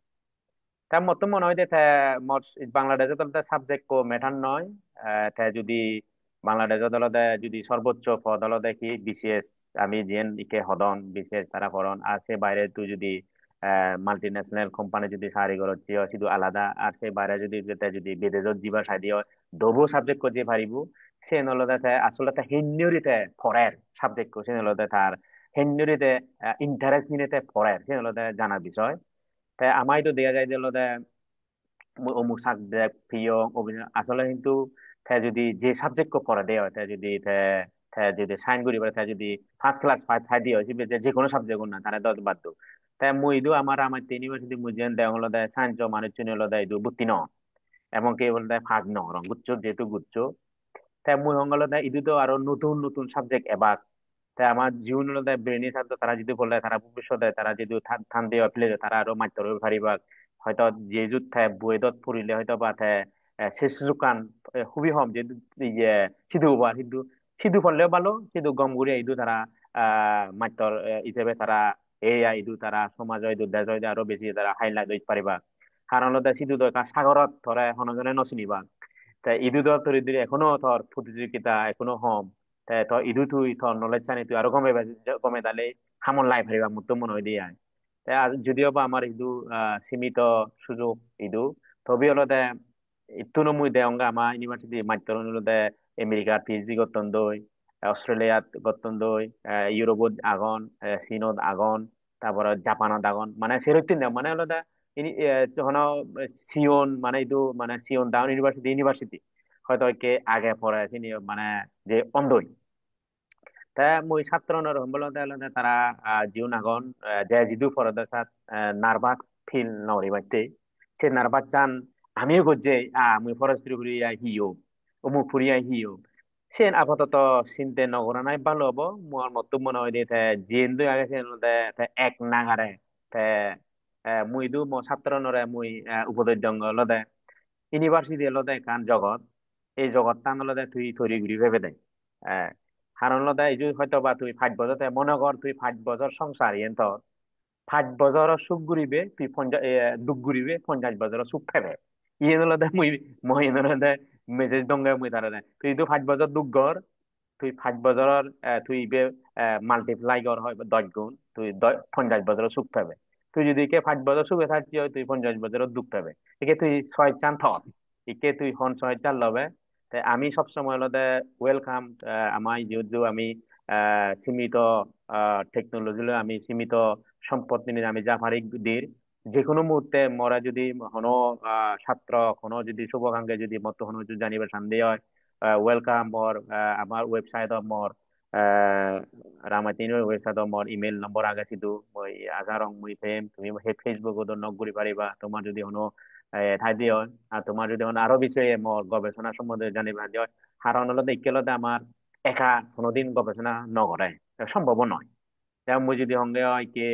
তার মতো মনে হয় যে বাংলাদেশে তো সাবজেক্ট কো ম্যাটার নয় তাই যদি বাংলাদেশে দলতে যদি সর্বোচ্চ পদ হলো দেখি বিসিএস আমি যেন ইকে হদন বিসিএস তারা করন আর সে বাইরে তুই যদি মাল্টি ন্যাশনাল কোম্পানি যদি সারি করছে শুধু আলাদা আর সে বাইরে যদি যদি বিদেশত যাবার সাইডে দবো সাবজেক্ট করতে পারিব সে নলদে আসলে হেন্যরিতে পড়ের সাবজেক্ট সে নলদে তার হেন্যরিতে ইন্টারেস্ট নিতে পড়ের সে নলদে জানার বিষয় তাই আমায় তো দেয়া যায় যে হলো অমুক সাবজেক্ট প্রিয় অভিনয় আসলে কিন্তু তে যদি যে সাবজেক্ট কো পড়া দেয় হয় তে যদি তে যদি সাইন করি পারে তে যদি ফার্স্ট ক্লাস ফাইভ দিয়ে হয় যে কোনো সাবজেক্ট না তারা দশ বাদ দো তাই মুই দু আমার ইউনিভার্সিটি মুজেন দেয় হলো দেয় সায়েন্স মানুষ চিনি হলো দেয় বুদ্ধি ন এমনকি বলে দেয় ফার্স্ট ন রং গুচ্ছ যেহেতু গুচ্ছ তাই মুই হঙ্গল দেয় ইদু তো আরো নতুন নতুন সাবজেক্ট এবার তাই আমার জীবন হলো দেয় ব্রেনি থাকতো তারা যদি বললে তারা ভবিষ্যতে তারা যদি থান দিয়ে ফেলে তারা আরো মাত্র পারিবা হয়তো যে যুদ্ধ থাকে বইদত পড়িলে হয়তো বা শেষ যুকান খুবই হম যে ইয়ে সিধু বা সিধু সিধু পড়লেও ভালো সিধু গম ঘুরে ইদু তারা মাত্র হিসেবে তারা ইদু তারা সমাজ দেশ আরো বেশি তারা হাইলাইট হইতে পারিবা কারণ হলো সিধু দরকার সাগরত ধরে হনজনে নচিনিবা তা ইদু ধর তোর ইদু এখনো তোর প্রতিযোগিতা এখনো হম তা তোর ইদু তুই তোর নলেজ জানি তুই আরো কমে তাহলে হামন লাই পারিবা মতো মনে হয় দিয়ে তাই আর যদিও বা আমার ইদু সীমিত সুযোগ ইদু তবে হলো দে ইতুনো মুই দে অঙ্গা আমার ইউনিভার্সিটি মাত্র হলো দে আমেরিকার পিএইচডি করতেন দই, অস্ট্রেলিয়াত করতেন দই, ইউরোপত আগন, চীনত আগন, তারপরে জাপানত আগন, মানে সেরকম না, মানে হলো ইনি তখন সিওন, মানে এইটো মানে সিওন ডাউন ইউনিভার্সিটি হয়তো কে আগে পড়ে তিনি মানে যে অন্ধই তা মই ছাত্র হম্বল তারা জিউন আগন যে জিদু ফরদাসাত নার্ভাস ফিল নরি বাইতে সে নার্ভাস চান আমিও করছে মুই ফরেস্ট্রি ফুরিয়া হিও অমুক ফুরিয়া হিও সে আপাতত চিন্তে নগরা নাই ভালো হবো মোর মত মনে হয় যে জিন দুই আগে এক নাগারে তে মুই দু মো ছাত্র নরে মুই উপদেশ জঙ্গ লদে ইউনিভার্সিটি লদে কান জগৎ এই জগৎ টান লদে তুই তৈরি ঘুরি ভেবে দেয় কারণ লদে এই যে হয়তো বা তুই 5 বছর মনে কর তুই 5 বছর সংসার ইয়েন তো 5 বছর সুখ ঘুরিবে তুই দুঃখ ঘুরিবে 50 বছর সুখ পাবে ইয়ে লদে মুই মই লদে মেসেজ দঙ্গে মুই তারা তুই তো 5 বছর দুঃখ গর তুই 5 বছরের তুই বে মাল্টিপ্লাই কর হয় 10 গুণ তুই 50 বছরের সুখ পাবে তুই যদি কে 5 বছর সুখে থাকছি হয় তুই 50 বছরের দুঃখ পাবে একে তুই 6 চান থর একে তুই হন 6 চান লবে তাই আমি সবসময় হলতে ওয়েলকাম আমার যেহেতু আমি সীমিত টেকনোলজি আমি সীমিত সম্পদ নিয়ে আমি যা পারি দির যে কোনো মুহূর্তে মরা যদি হনো ছাত্র কোনো যদি শুভাকাঙ্ক্ষী যদি মত হনো যদি জানিবার শান্তি হয় ওয়েলকাম মোর আমার ওয়েবসাইট মোর রামাতিনের ওয়েবসাইট মোর ইমেল নম্বর আগে সিধু মই আজারং মুই ফেম তুমি সেই ফেসবুকত নক করি পারিবা তোমার যদি হনো ঠাই দিয়ে হয় আর তোমার যদি হনো আরো বিষয়ে মোর গবেষণা সম্বন্ধে জানিবা দিয়ে হয় কারণ হলো একেলতে আমার একা কোনোদিন গবেষণা নকরে সম্ভব নয় যেমন মুই যদি সঙ্গে হয় কি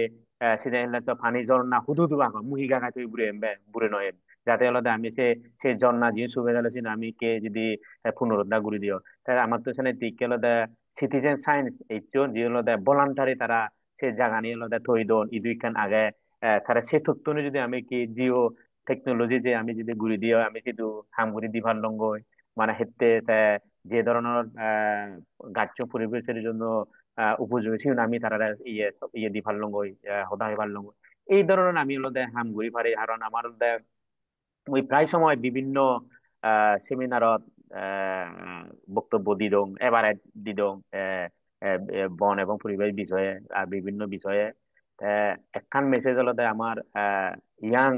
সেটা হলে তো পানি ঝর্ণা হুদু দু আগে মুহি গাঙাই তুই বুড়ে এমবে বুড়ে নয় যাতে হলো আমি সে ঝর্ণা যে সুবিধা হলো আমি কে যদি পুনরুদ্ধার করে দিও তাহলে আমার তো সেখানে দিক হলো সিটিজেন সায়েন্স এই যে হলো ভলান্টারি তারা সে জায়গা নিয়ে হলো থই দন ই দুই খান আগে তারা সে তথ্য নিয়ে যদি আমি কি জিও টেকনোলজি যে আমি যদি ঘুরি দিও আমি কিন্তু হাম ঘুরি দিবার লঙ্গই মানে হেতে যে ধরনের গাছ পরিবেশের জন্য উপযোগী ছিল আমি তারা ইয়ে দি ভাল লঙ্গই হদাই ভাল লঙ্গই এই ধরনের আমি হলো হাম ঘুরি পারি কারণ আমার মুই প্রায় সময় বিভিন্ন সেমিনারত বক্তব্য দিদং এবারে দিদং বন এবং পরিবেশ বিষয়ে বিভিন্ন বিষয়ে একখান মেসেজ হলো আমার ইয়াং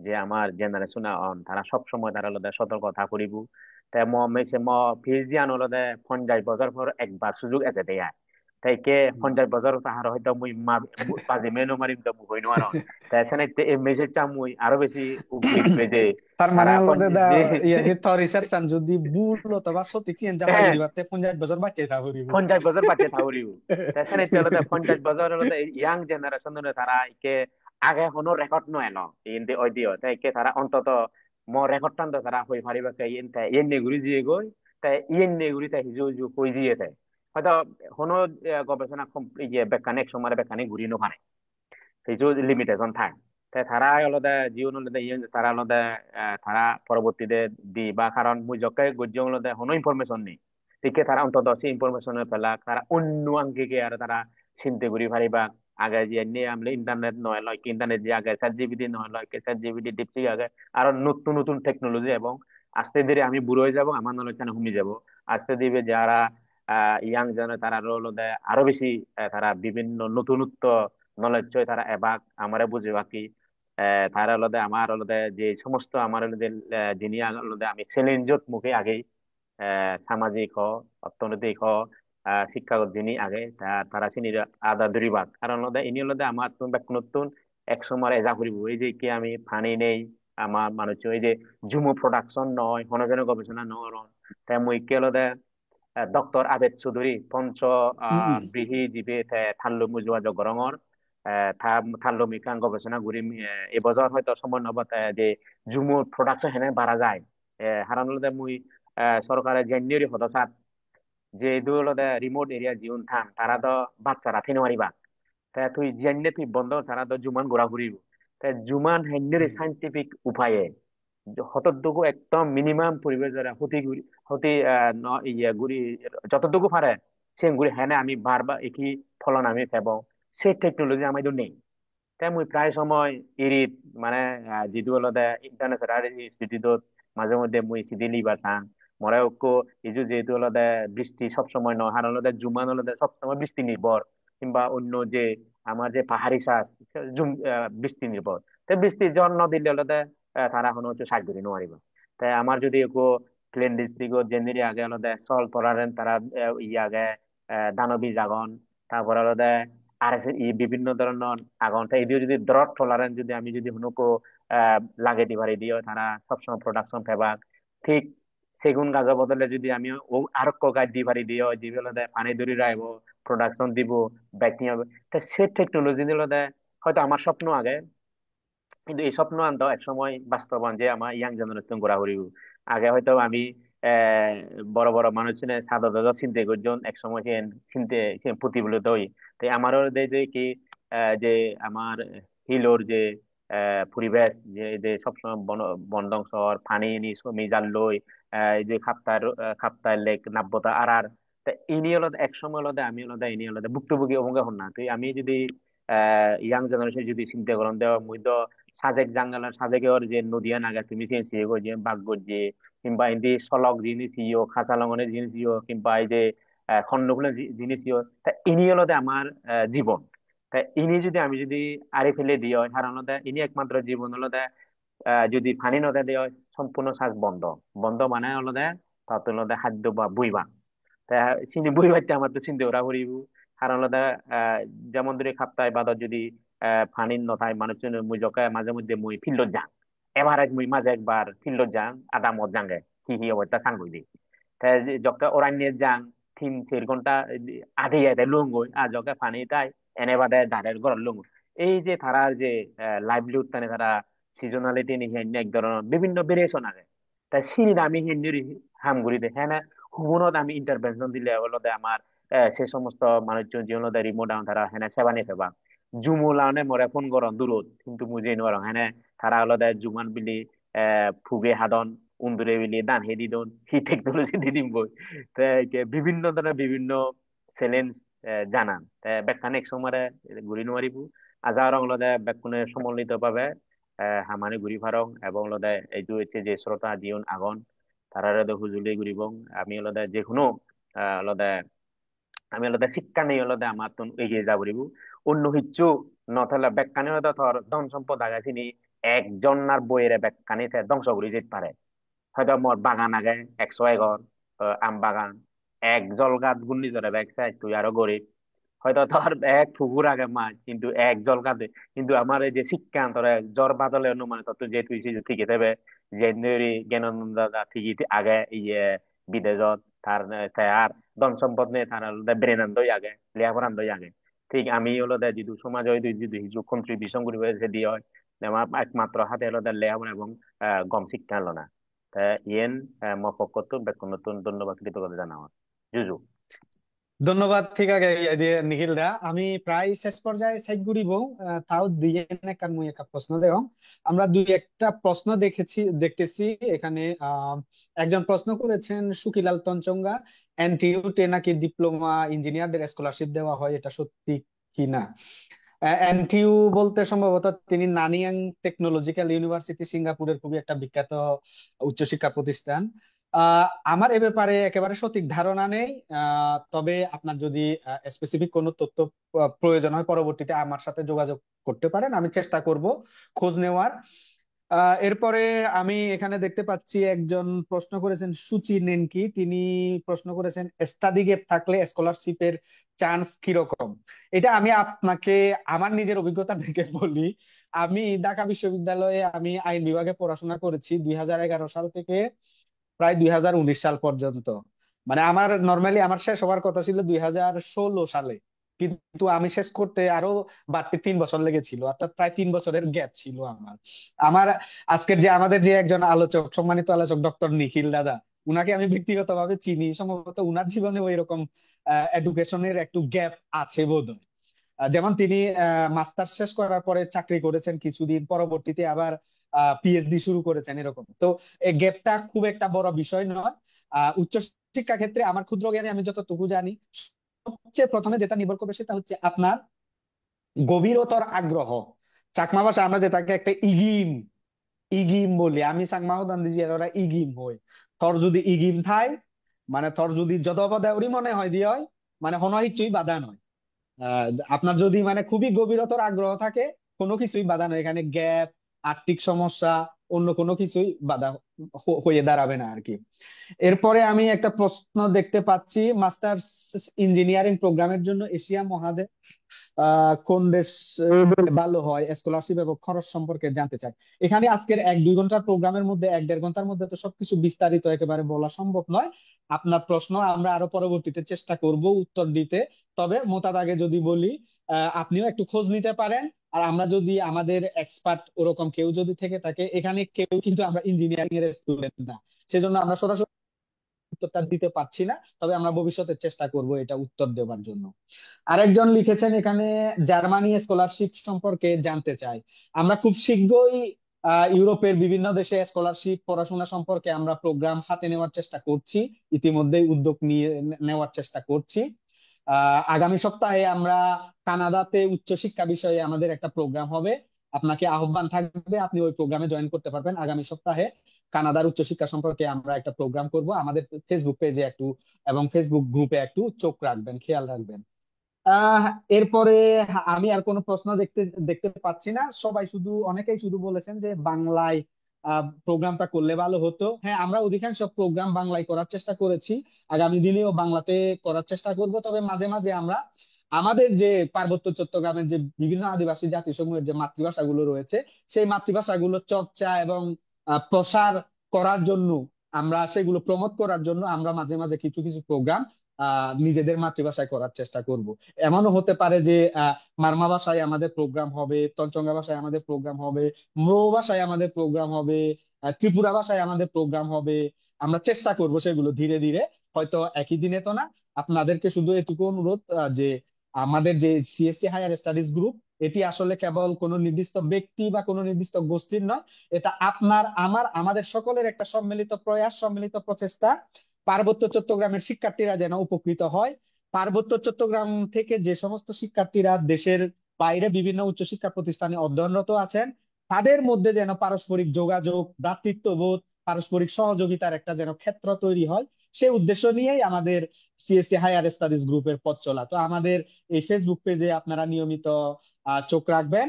যে আমার জেনারেশন অন তারা সব সময় তারা হলো সতর্কতা করিব তে ম মেসে ম পিএইচডি আন হলো 50 বছর পর একবার সুযোগ আছে দেয়া তাইকে 50 বছর তাহার হয়তো মুই বাজে মেনু মারিম তো মুই হইনো আর তাই সেনে এই মেসেজটা মুই আরো বেশি উপকৃত যে তার মানে তারা হলো দাদা যে ইয়ে হিত রিসার্চ চান যদি ভুল অথবা সঠিক চিন যাচাই হ্যাঁ করিবাতে 50 বছর বাঁচিয়ে থাকরিব 50 বছর বাচ্চা থাউরিও তাই সেনে হলো 50 বছর হলো ইয়াং জেনারেশন তারা একে আগে কোনো রেকর্ড নয় ন ইনতে ওই দিও তাই কে তারা অন্তত ম রেকর্ড টান তারা হই পারিবা কে ইনতে ইন নেগুরি জিয়ে গই তাই ইন নেগুরি তাই হিজু হিজু কই জিয়ে তাই হয়তো কোনো গবেষণা ইয়ে বৈজ্ঞানিক সময় বৈজ্ঞানিক ঘুরি নপারে কিছু লিমিটেশন থাকে তাই তারা আলাদা জীবন আলাদা ইয়ে তারা আলাদা তারা পরবর্তীতে দি বা কারণ মুই জকে গজ্য আলাদা কোনো ইনফরমেশন নেই ঠিক তারা অন্তত সেই ইনফরমেশনের পেলা তারা অন্য আঙ্গিকে আর তারা চিন্তা করি পারিবা আগে যে নিয়ে আমলে ইন্টারনেট নয় লয় কি ইন্টারনেট যে আগে চ্যাট জিপিটি নয় লয় কি চ্যাট জিপিটি ডিপসি আগে আরো নতুন নতুন টেকনোলজি এবং আস্তে ধীরে আমি বুড়ো হয়ে যাব আমার নলেজ কমে যাব আস্তে ধীরে যারা ইয়াং জন তারা হলো আরো বেশি তারা বিভিন্ন নতুনত্ব নলেজ চয় তারা এবাক আমারে বুঝে বাকি তারা হলদে আমার হলদে যে সমস্ত আমার হলদে যিনি হলদে আমি চ্যালেঞ্জত মুখে আগেই সামাজিক হ অর্থনৈতিক হ শিক্ষাগত যিনি আগে তারা চিনি আদা দরিবাক কারণ হলদে ইনি হলদে আমার নতুন এক সময় এজা ফুরিব এই যে কি আমি ফানি নেই আমার মানুষ এই যে জুমো প্রোডাকশন নয় হনজনে গবেষণা নয় তাই মুই কি হলদে ডক্টর আবেদ চৌধুরী পঞ্চ বৃহি জীবে থানলো মুজুয়া জগরঙর থানলো মিকাং গবেষণা ঘুরি এবছর হয়তো সময় নবত যে জুমুর প্রোডাকশন হেনে বাড়া যায় হারান হলো মুই সরকারের জানুয়ারি হদসাত যে দু হলো রিমোট এরিয়া জীবন থান তারা তো বাচ্চারা থেনে মারিবা তা তুই জানলে তুই বন্ধ তারা তো জুমান ঘোরা ঘুরিব তা জুমান হেন্যের সাইন্টিফিক উপায়ে হতটুকু একদম মিনিমাম পরিবেশ দ্বারা হতি ইয়ে গুড়ি যতটুকু পারে সে গুড়ি হ্যাঁ আমি বারবার একই ফলন আমি পাব সে টেকনোলজি আমাদের নেই তাই মুই প্রায় সময় ইরিত মানে যিটো হলো ইন্টারন্যাশনাল ইনস্টিটিউটত মাঝে মধ্যে মুই চিঠি লিবা চাং মরে ঐক্য এই যে যেহেতু হলো বৃষ্টি সবসময় নয়, আর হলো জুমান হলো সবসময় বৃষ্টি নির্ভর, কিংবা অন্য যে আমার যে পাহাড়ি শ্বাস বৃষ্টি নির্ভর। তো বৃষ্টির জন্য দিলে হলো তারা এখন হচ্ছে সাহায্য দিতে নোৱাৰিব। তাই আমার যদি একো প্লেন ডিস্ট্রিক্ট জেনেরি আগে হলো সল পড়ারেন তারা আগে দানবী জাগন, তারপর হলো আর বিভিন্ন ধরনের আগন, তাই এদিও যদি ড্রট টলারেন্স যদি আমি যদি হুনুকো লাগে দিবারি দিও তারা সবসময় প্রোডাকশন ফেবাক। ঠিক সেগুন গাছের বদলে যদি আমি ও আর গাছ দিবারি দিও যেগুলো পানি ধরে রাখবো, প্রোডাকশন দিব, ব্যাকিং হবে, তা সে টেকনোলজি দিল হয়তো আমার স্বপ্ন আগে, কিন্তু এই স্বপ্ন আনতো এক সময় বাস্তবায়ন যে আমার ইয়াং জেনারেশন করা হরিব। আগে হয়তো আমি আহ বড় বড় মানুষ সাদা দাদা চিন্তা করছেন এক সময় চিনতে প্রতিফলিত হই। তাই আমারও যে কি যে আমার হিলোর যে পরিবেশ যে সবসময় বন ধ্বংস হওয়ার পানি নি শ্রমি জাল লই, এই যে খাপ্তার লেক নাব্যতা আর তা ইনি হলো এক সময় হলো আমি হলো ইনি হলো ভুক্তভোগী অবঙ্গ হন না। তুই আমি যদি ইয়াং জেনারেশন যদি চিন্তা করেন দেওয়া মুই সাজেক জাঙ্গালার সাজেকে ওর যে নদিয়া নাগা তুমি চেয়েছি এগো যে বাগগর যে, কিংবা এটি সলক জিনিস ইয়ো খাঁচা লঙ্ঘনের জিনিস ইয়ো, কিংবা এই যে খন্ডগুলোর জিনিস ইয়ো, তা ইনি হলো আমার জীবন। তা ইনি যদি আমি যদি আড়ে ফেলে দিই হয় সাধারণত ইনি একমাত্র জীবন হলো যদি পানি নদে দেওয়া হয় সম্পূর্ণ শ্বাস বন্ধ। বন্ধ মানে হলো তাতে হলো খাদ্য বা বইবা। তা চিনি বই বাইতে আমার তো চিন্তা করা করিব। কারণ হলো যেমন ধরে খাপ্তায় বাদত যদি ফানিন নথায় মানুষ মুই জকায় মাঝে মধ্যে মুই ফিল্ডত যাং, এভারেজ মুই মাঝে একবার ফিল্ডত যাং আধা মত যাঙ্গে কি অবস্থা সাংগই দি। তাই জকা ওরান্যে যাং 3-4 ঘন্টা আধে আধে লুঙ্গই আর জকা ফানি তাই এনে বাদে ধারের ঘর লুঙ্গ। এই যে তারার যে লাইভলিহুড মানে তারা সিজনালিটি নি হেন এক ধরনের বিভিন্ন ভেরিয়েশন আছে। তাই সিঁড়ি আমি হেন হামগুড়ি দে হ্যাঁ হুবনত আমি ইন্টারভেনশন দিলে হলো আমার সে সমস্ত মানুষজন যে হলো রিমোট ডাউন তারা হ্যাঁ সেবা নিতে পারবা। জুমুলানে মরে ফোন করন দূরত কিন্তু মুজে নোয়ার হ্যাঁ তারা হলো জুমান বিলি ফুগে হাদন উন্দুরে বিলি দান হেদি দন হি টেকনোলজি দি দিম বই। বিভিন্ন ধরনের বিভিন্ন চ্যালেঞ্জ জানান ব্যাখ্যানে এক সময় ঘুরি নোয়ারিব আজার হলো ব্যাকুনে সমন্বিত ভাবে হামানে ঘুরি ফারং এবং হলো এই যে শ্রোতা জীবন আগন তারা হুজুলি ঘুরিব। আমি হলো যে কোনো হলো আমি হলো শিক্ষা নেই হলো আমার তো এগিয়ে যাব রিবু অন্য কিচ্ছু নথলে ব্যাখ্যানে হয়তো ধর ধন সম্পদ আগাছিনি একজনার বইয়ের ব্যাখ্যানে ধ্বংস করে যেতে পারে। হয়তো মোর বাগান আগে 100 একর আম বাগান, এক জলগাত ঘূর্ণিঝড়ে ব্যাগসাই তুই আরো গরিব। হয়তো তোর এক পুকুর আগে মাছ কিন্তু এক জলগাতে, কিন্তু আমার এই যে শিক্ষা তোর জ্বর বাদলে অনুমান তত যে তুই ঠিকই দেবে যে জ্ঞানানন্দ দাদা ঠিকই আগে ইয়ে বিদেশত তার আর ধন সম্পদ নেই তার ব্রেন আনন্দই আগে লেখাপড়া আনন্দই আগে। ঠিক আমি হলো যিদু সমাজ হয় যদি কিছু কন্ট্রিবিউশন করিবে সে দিয়ে হয় আমার একমাত্র হাতে হলো লেখাপড়া এবং গম শিক্ষা হলো না। তা ইয়েন মফকত বেতন নতুন ধন্যবাদ কৃতজ্ঞতা জানাওয়া জুজু। ধন্যবাদ। ঠিক আছে নিখিল দা, আমি প্রায় শেষ পর্যায়ে সাইড ঘুরিব। তাও দুই একটা মুই একটা প্রশ্ন দেও। আমরা দুই একটা প্রশ্ন দেখতেছি এখানে। একজন প্রশ্ন করেছেন সুকিলাল তঞ্চঙ্গা, এনটিইউতে নাকি ডিপ্লোমা ইঞ্জিনিয়ারদের স্কলারশিপ দেওয়া হয়, এটা সত্যি কিনা? এনটিইউ বলতে সম্ভবত তিনি নানিয়াং টেকনোলজিক্যাল ইউনিভার্সিটি, সিঙ্গাপুরের খুবই একটা বিখ্যাত উচ্চশিক্ষা প্রতিষ্ঠান। আমার এ ব্যাপারে একেবারে সঠিক ধারণা নেই। তবে আপনার যদি স্পেসিফিক কোনো তথ্য প্রয়োজন হয় পরবর্তীতে আমার সাথে যোগাযোগ করতে পারেন, আমি চেষ্টা করব খোঁজ নেওয়ার। এরপরে আমি এখানে দেখতে পাচ্ছি একজন প্রশ্ন করেছেন সুচি নেনকি, তিনি প্রশ্ন করেছেন স্টাডি গ্যাপ থাকলে স্কলারশিপের চান্স কিরকম। এটা আমি আপনাকে আমার নিজের অভিজ্ঞতা থেকে বলি। আমি ঢাকা বিশ্ববিদ্যালয়ে আমি আইন বিভাগে পড়াশোনা করেছি 2011 সাল থেকে প্রায় 2019 সাল পর্যন্ত। মানে আমার নর্মালি আমার শেষ হওয়ার কথা ছিল 2016 সালে, কিন্তু আমি শেষ করতে আরো বাড়তি 3 বছর লেগেছিল, অর্থাৎ প্রায় 3 বছরের গ্যাপ ছিল আমার। আমার আজকের যে আমাদের যে একজন আলোচক, সম্মানিত আলোচক ডক্টর নিখিল দাদা, উনাকে আমি ব্যক্তিগতভাবে চিনি, সম্ভবত উনার জীবনেও এরকম এডুকেশনের একটু গ্যাপ আছে বোধহয়। যেমন তিনি মাস্টার্স শেষ করার পরে চাকরি করেছেন কিছুদিন, পরবর্তীতে আবার পিএইচডি শুরু করেছেন, এরকম। তো এই গ্যাপটা খুব একটা বড় বিষয় নয়। উচ্চ শিক্ষা ক্ষেত্রে আমার ক্ষুদ্র জ্ঞানে আমি যতটুকু জানি, সবচেয়ে প্রথমে যেটা নির্ভর করবে সেটা হচ্ছে আপনার গভীরতর আগ্রহ। চাকমা ভাষা আমরা যেটাকে একটা ইগিম ইগিম বলি আমি চাংমাও দান দিজি ওরা ইগিম হই থর যদি ইগিম থাই মানে থর যদি যত পদে উড়ি মনে হয় দিয়ে হয় মানে হন ইচ্ছুই বাধা নয়। আহ আপনার যদি মানে খুবই গভীরতর আগ্রহ থাকে কোনো কিছুই বাধা নয় এখানে, গ্যাপ, আর্থিক সমস্যা, অন্য কোনো কিছুই বাধা হয়ে দাঁড়াবে না আর কি। এরপরে আমি একটা প্রশ্ন দেখতে পাচ্ছি, মাস্টার্স ইঞ্জিনিয়ারিং প্রোগ্রামের জন্য এশিয়া মহাদেশ কোন দেশ ভালো হয় স্কলারশিপ এবং খরচ সম্পর্কে জানতে চাই। এখানে আজকের 1-2 ঘন্টার প্রোগ্রামের মধ্যে 1-1.5 ঘন্টার মধ্যে তো সবকিছু বিস্তারিত একেবারে বলা সম্ভব নয়। আপনার প্রশ্ন আমরা আরো পরবর্তীতে চেষ্টা করব উত্তর দিতে। তবে মোতার আগে যদি বলি, আপনিও একটু খোঁজ নিতে পারেন। আর আমরা যদি আমাদের এক্সপার্ট ওরকম কেউ যদি থেকে থাকে, এখানে কেউ কিন্তু আমরা ইঞ্জিনিয়ারিং এর স্টুডেন্ট না, সেজন্য আমরা সরাসরি উত্তরটা দিতে পারছি না। তবে আমরা ভবিষ্যতে চেষ্টা করব এটা উত্তর দেওয়ার জন্য। আরেকজন লিখেছেন এখানে জার্মানি স্কলারশিপ সম্পর্কে জানতে চাই। আমরা খুব শীঘ্রই ইউরোপের বিভিন্ন দেশে স্কলারশিপ পড়াশোনা সম্পর্কে আমরা প্রোগ্রাম হাতে নেওয়ার চেষ্টা করছি, ইতিমধ্যেই উদ্যোগ নিয়ে নেওয়ার চেষ্টা করছি। আগামী সপ্তাহে আমরা কানাডাতে উচ্চশিক্ষা বিষয়ে আমাদের একটা প্রোগ্রাম হবে, আপনাকে আহ্বান থাকবে, আপনি ওই প্রোগ্রামে জয়েন করতে পারবেন। আগামী সপ্তাহে কানাডার উচ্চশিক্ষা সম্পর্কে আমরা একটা প্রোগ্রাম করব, আমাদের ফেসবুক পেজে একটু এবং ফেসবুক গ্রুপে একটু চোখ রাখবেন, খেয়াল রাখবেন। আহ এরপরে আমি আর কোনো প্রশ্ন দেখতে দেখতে পাচ্ছি না। সবাই শুধু অনেকেই শুধু বলেছেন যে বাংলায় প্রোগ্রামটা করলে ভালো হতো। হ্যাঁ, আমরা অধিকাংশ প্রোগ্রাম বাংলায় করার চেষ্টা করেছি, আগামী দিনেও বাংলাতে করার চেষ্টা করব। তবে মাঝে মাঝে আমরা আমাদের যে পার্বত্য চট্টগ্রামের যে বিভিন্ন আদিবাসী জাতিসমূহের যে মাতৃভাষাগুলো রয়েছে, সেই মাতৃভাষাগুলো চর্চা এবং প্রসার করার জন্য, আমরা সেগুলো প্রমোট করার জন্য আমরা মাঝে মাঝে কিছু কিছু প্রোগ্রাম নিজেদের মাতৃভাষায় করার চেষ্টা করব। এমনও হতে পারে যে মারমা ভাষায় আমাদের প্রোগ্রাম হবে, তঞ্চঙ্গা ভাষায় আমাদের প্রোগ্রাম হবে, ম্রো ভাষায় আমাদের প্রোগ্রাম হবে, ত্রিপুরা ভাষায় আমাদের প্রোগ্রাম হবে। আমরা চেষ্টা করব সেগুলো ধীরে ধীরে, হয়তো একই দিনে তো না। আপনাদেরকে শুধু এটুকু অনুরোধ, যে আমাদের যে সিএসটি হায়ার স্টাডিজ গ্রুপ, এটি আসলে কেবল কোনো নির্দিষ্ট ব্যক্তি বা কোনো নির্দিষ্ট গোষ্ঠীর নয়, এটা আপনার আমার আমাদের সকলের একটা সম্মিলিত প্রয়াস, সম্মিলিত প্রচেষ্টা। পার্বত্য চট্টগ্রামের শিক্ষার্থীরা যেন উপকৃত হয়। পার্বত্য চট্টগ্রাম থেকে যে সমস্ত শিক্ষার্থীরা দেশের বাইরে বিভিন্ন উচ্চশিক্ষা প্রতিষ্ঠানে অধ্যয়নরত আছেন, তাদের মধ্যে যেন পারস্পরিক যোগাযোগ, ভ্রাতৃত্ববোধ, পারস্পরিক সহযোগিতার একটা যেন ক্ষেত্র তৈরি হয়, সেই উদ্দেশ্য নিয়েই আমাদের সিএসসি হায়ার স্টাডিজ গ্রুপের পথ চলা। তো আমাদের এই ফেসবুক পেজে আপনারা নিয়মিত চোখ রাখবেন।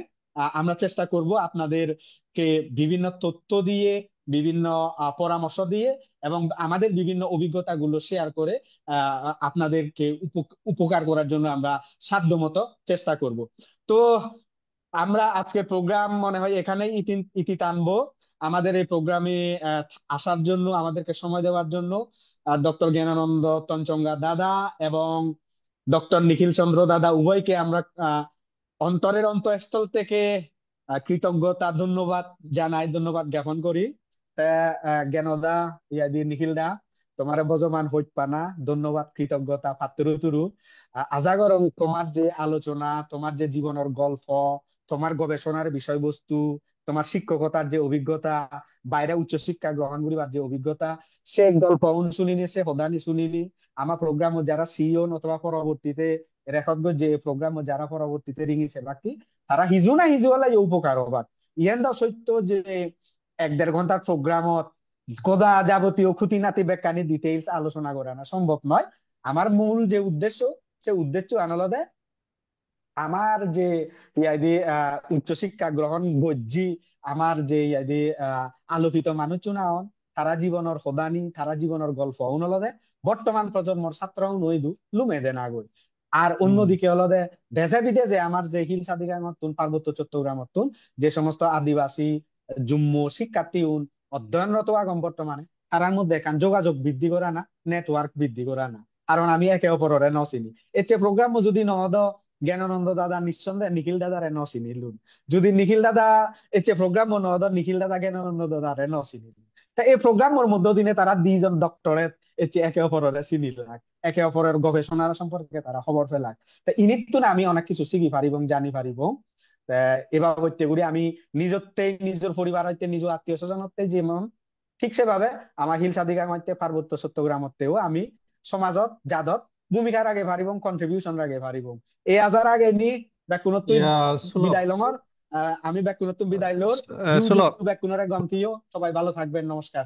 আমরা চেষ্টা করব আপনাদেরকে বিভিন্ন তথ্য দিয়ে, বিভিন্ন পরামর্শ দিয়ে এবং আমাদের বিভিন্ন অভিজ্ঞতাগুলো শেয়ার করে আপনাদেরকে উপকার করার জন্য আমরা সাধ্যমতো চেষ্টা করব। তো আমরা আজকে প্রোগ্রাম মনে হয় এখানেই ইতি ইতি টানবো। আমাদের এই প্রোগ্রামে আসার জন্য, আমাদেরকে সময় দেওয়ার জন্য ডক্টর জ্ঞানানন্দ তঞ্চঙ্গা দাদা এবং ডক্টর নিখিল চন্দ্র দাদা উভয়কে আমরা অন্তরের অন্তঃস্থল থেকে কৃতজ্ঞতা, ধন্যবাদ জানাই, ধন্যবাদ জ্ঞাপন করি। তা জ্ঞানদা, ইয়াদি নিখিল দা, তোমার বজমান হইত পানা ধন্যবাদ, কৃতজ্ঞতা পাত্র তুরু। আজাগর তোমার যে আলোচনা, তোমার যে জীবনের গল্প, তোমার গবেষণার বিষয়বস্তু, তোমার শিক্ষকতার যে অভিজ্ঞতা, বাইরে উচ্চশিক্ষা গ্রহণ করিবার যে অভিজ্ঞতা, সে গল্প শুনিনি, সে হদানি শুনিনি। আমার প্রোগ্রাম যারা সিওন অথবা পরবর্তীতে রেকর্ড যে প্রোগ্রাম যারা পরবর্তীতে রিঙিছে বাকি, তারা হিজু না হিজু হলে উপকার হবার। ইহেন দা সত্য যে 1-1.5 ঘন্টার প্রোগ্রামত গদা যাবতীয় খুঁটিনাটি বেকানি ডিটেইলস আলোচনা করা না সম্ভব নয়। আমার মূল যে উদ্দেশ্য, সে উদ্দেশ্য আনলদে আমার যে ইয়াদি উচ্চশিক্ষা গ্রহণ গজ্জি, আমার যে ইয়াদি আলোকিত মানুষ চুনাওন, তারা জীবনের হদানি, তারা জীবনের গল্প উনলদে বর্তমান প্রজন্মর ছাত্র নইদু লুমে দেন আগই। আর হুম অন্যদিকে হলদে দেশে বিদেশে আমার যে হিল সাদিগামতুন, পার্বত্য চট্টগ্রামতুন যে সমস্ত আদিবাসী জুম্ম শিক্ষার্থী অধ্যয়নরত আগম বর্তমানে, তার মধ্যে এখান যোগাযোগ বৃদ্ধি করা না, নেটওয়ার্ক বৃদ্ধি করা না। কারণ আমি একে অপরের নচিনি। এর চেয়ে প্রোগ্রাম যদি নহদ জ্ঞানানন্দ দাদা নিঃসন্দেহে নিখিল দাদারে নচিনিলুন। যদি নিখিল দাদা এচ্ছে প্রোগ্রাম নহদ, নিখিল দাদা জ্ঞানানন্দ দাদারে নচিনিলুন। তা এই প্রোগ্রামের মধ্য দিনে তারা 2জন ডক্টরেট এচ্ছে একে অপরের চিনিল, একে অপরের গবেষণার সম্পর্কে তারা খবর ফেলাক। তা ইনিত না আমি অনেক কিছু শিখি পারিব, জানি পারিব। তা এবার হইতে করি আমি নিজতে, নিজের পরিবার হইতে, নিজ আত্মীয় স্বজন হইতে যেমন, ঠিক সেভাবে আমার হিল সাদিকা হইতে পার্বত্য চট্টগ্রাম হতেও আমি সমাজত জাদত ভূমিকা রাখে পারিব, কন্ট্রিবিউশন রাখে পারিব। এই আজার আগে নি বা কোনো তুই ইয়া সুলভ বিদায় লঙর আমি বেকুনতুম বিদায় লর, ইউজুক Sulor. বেকুনরে গন্থিও, সবাই ভালো থাকবেন, নমস্কার।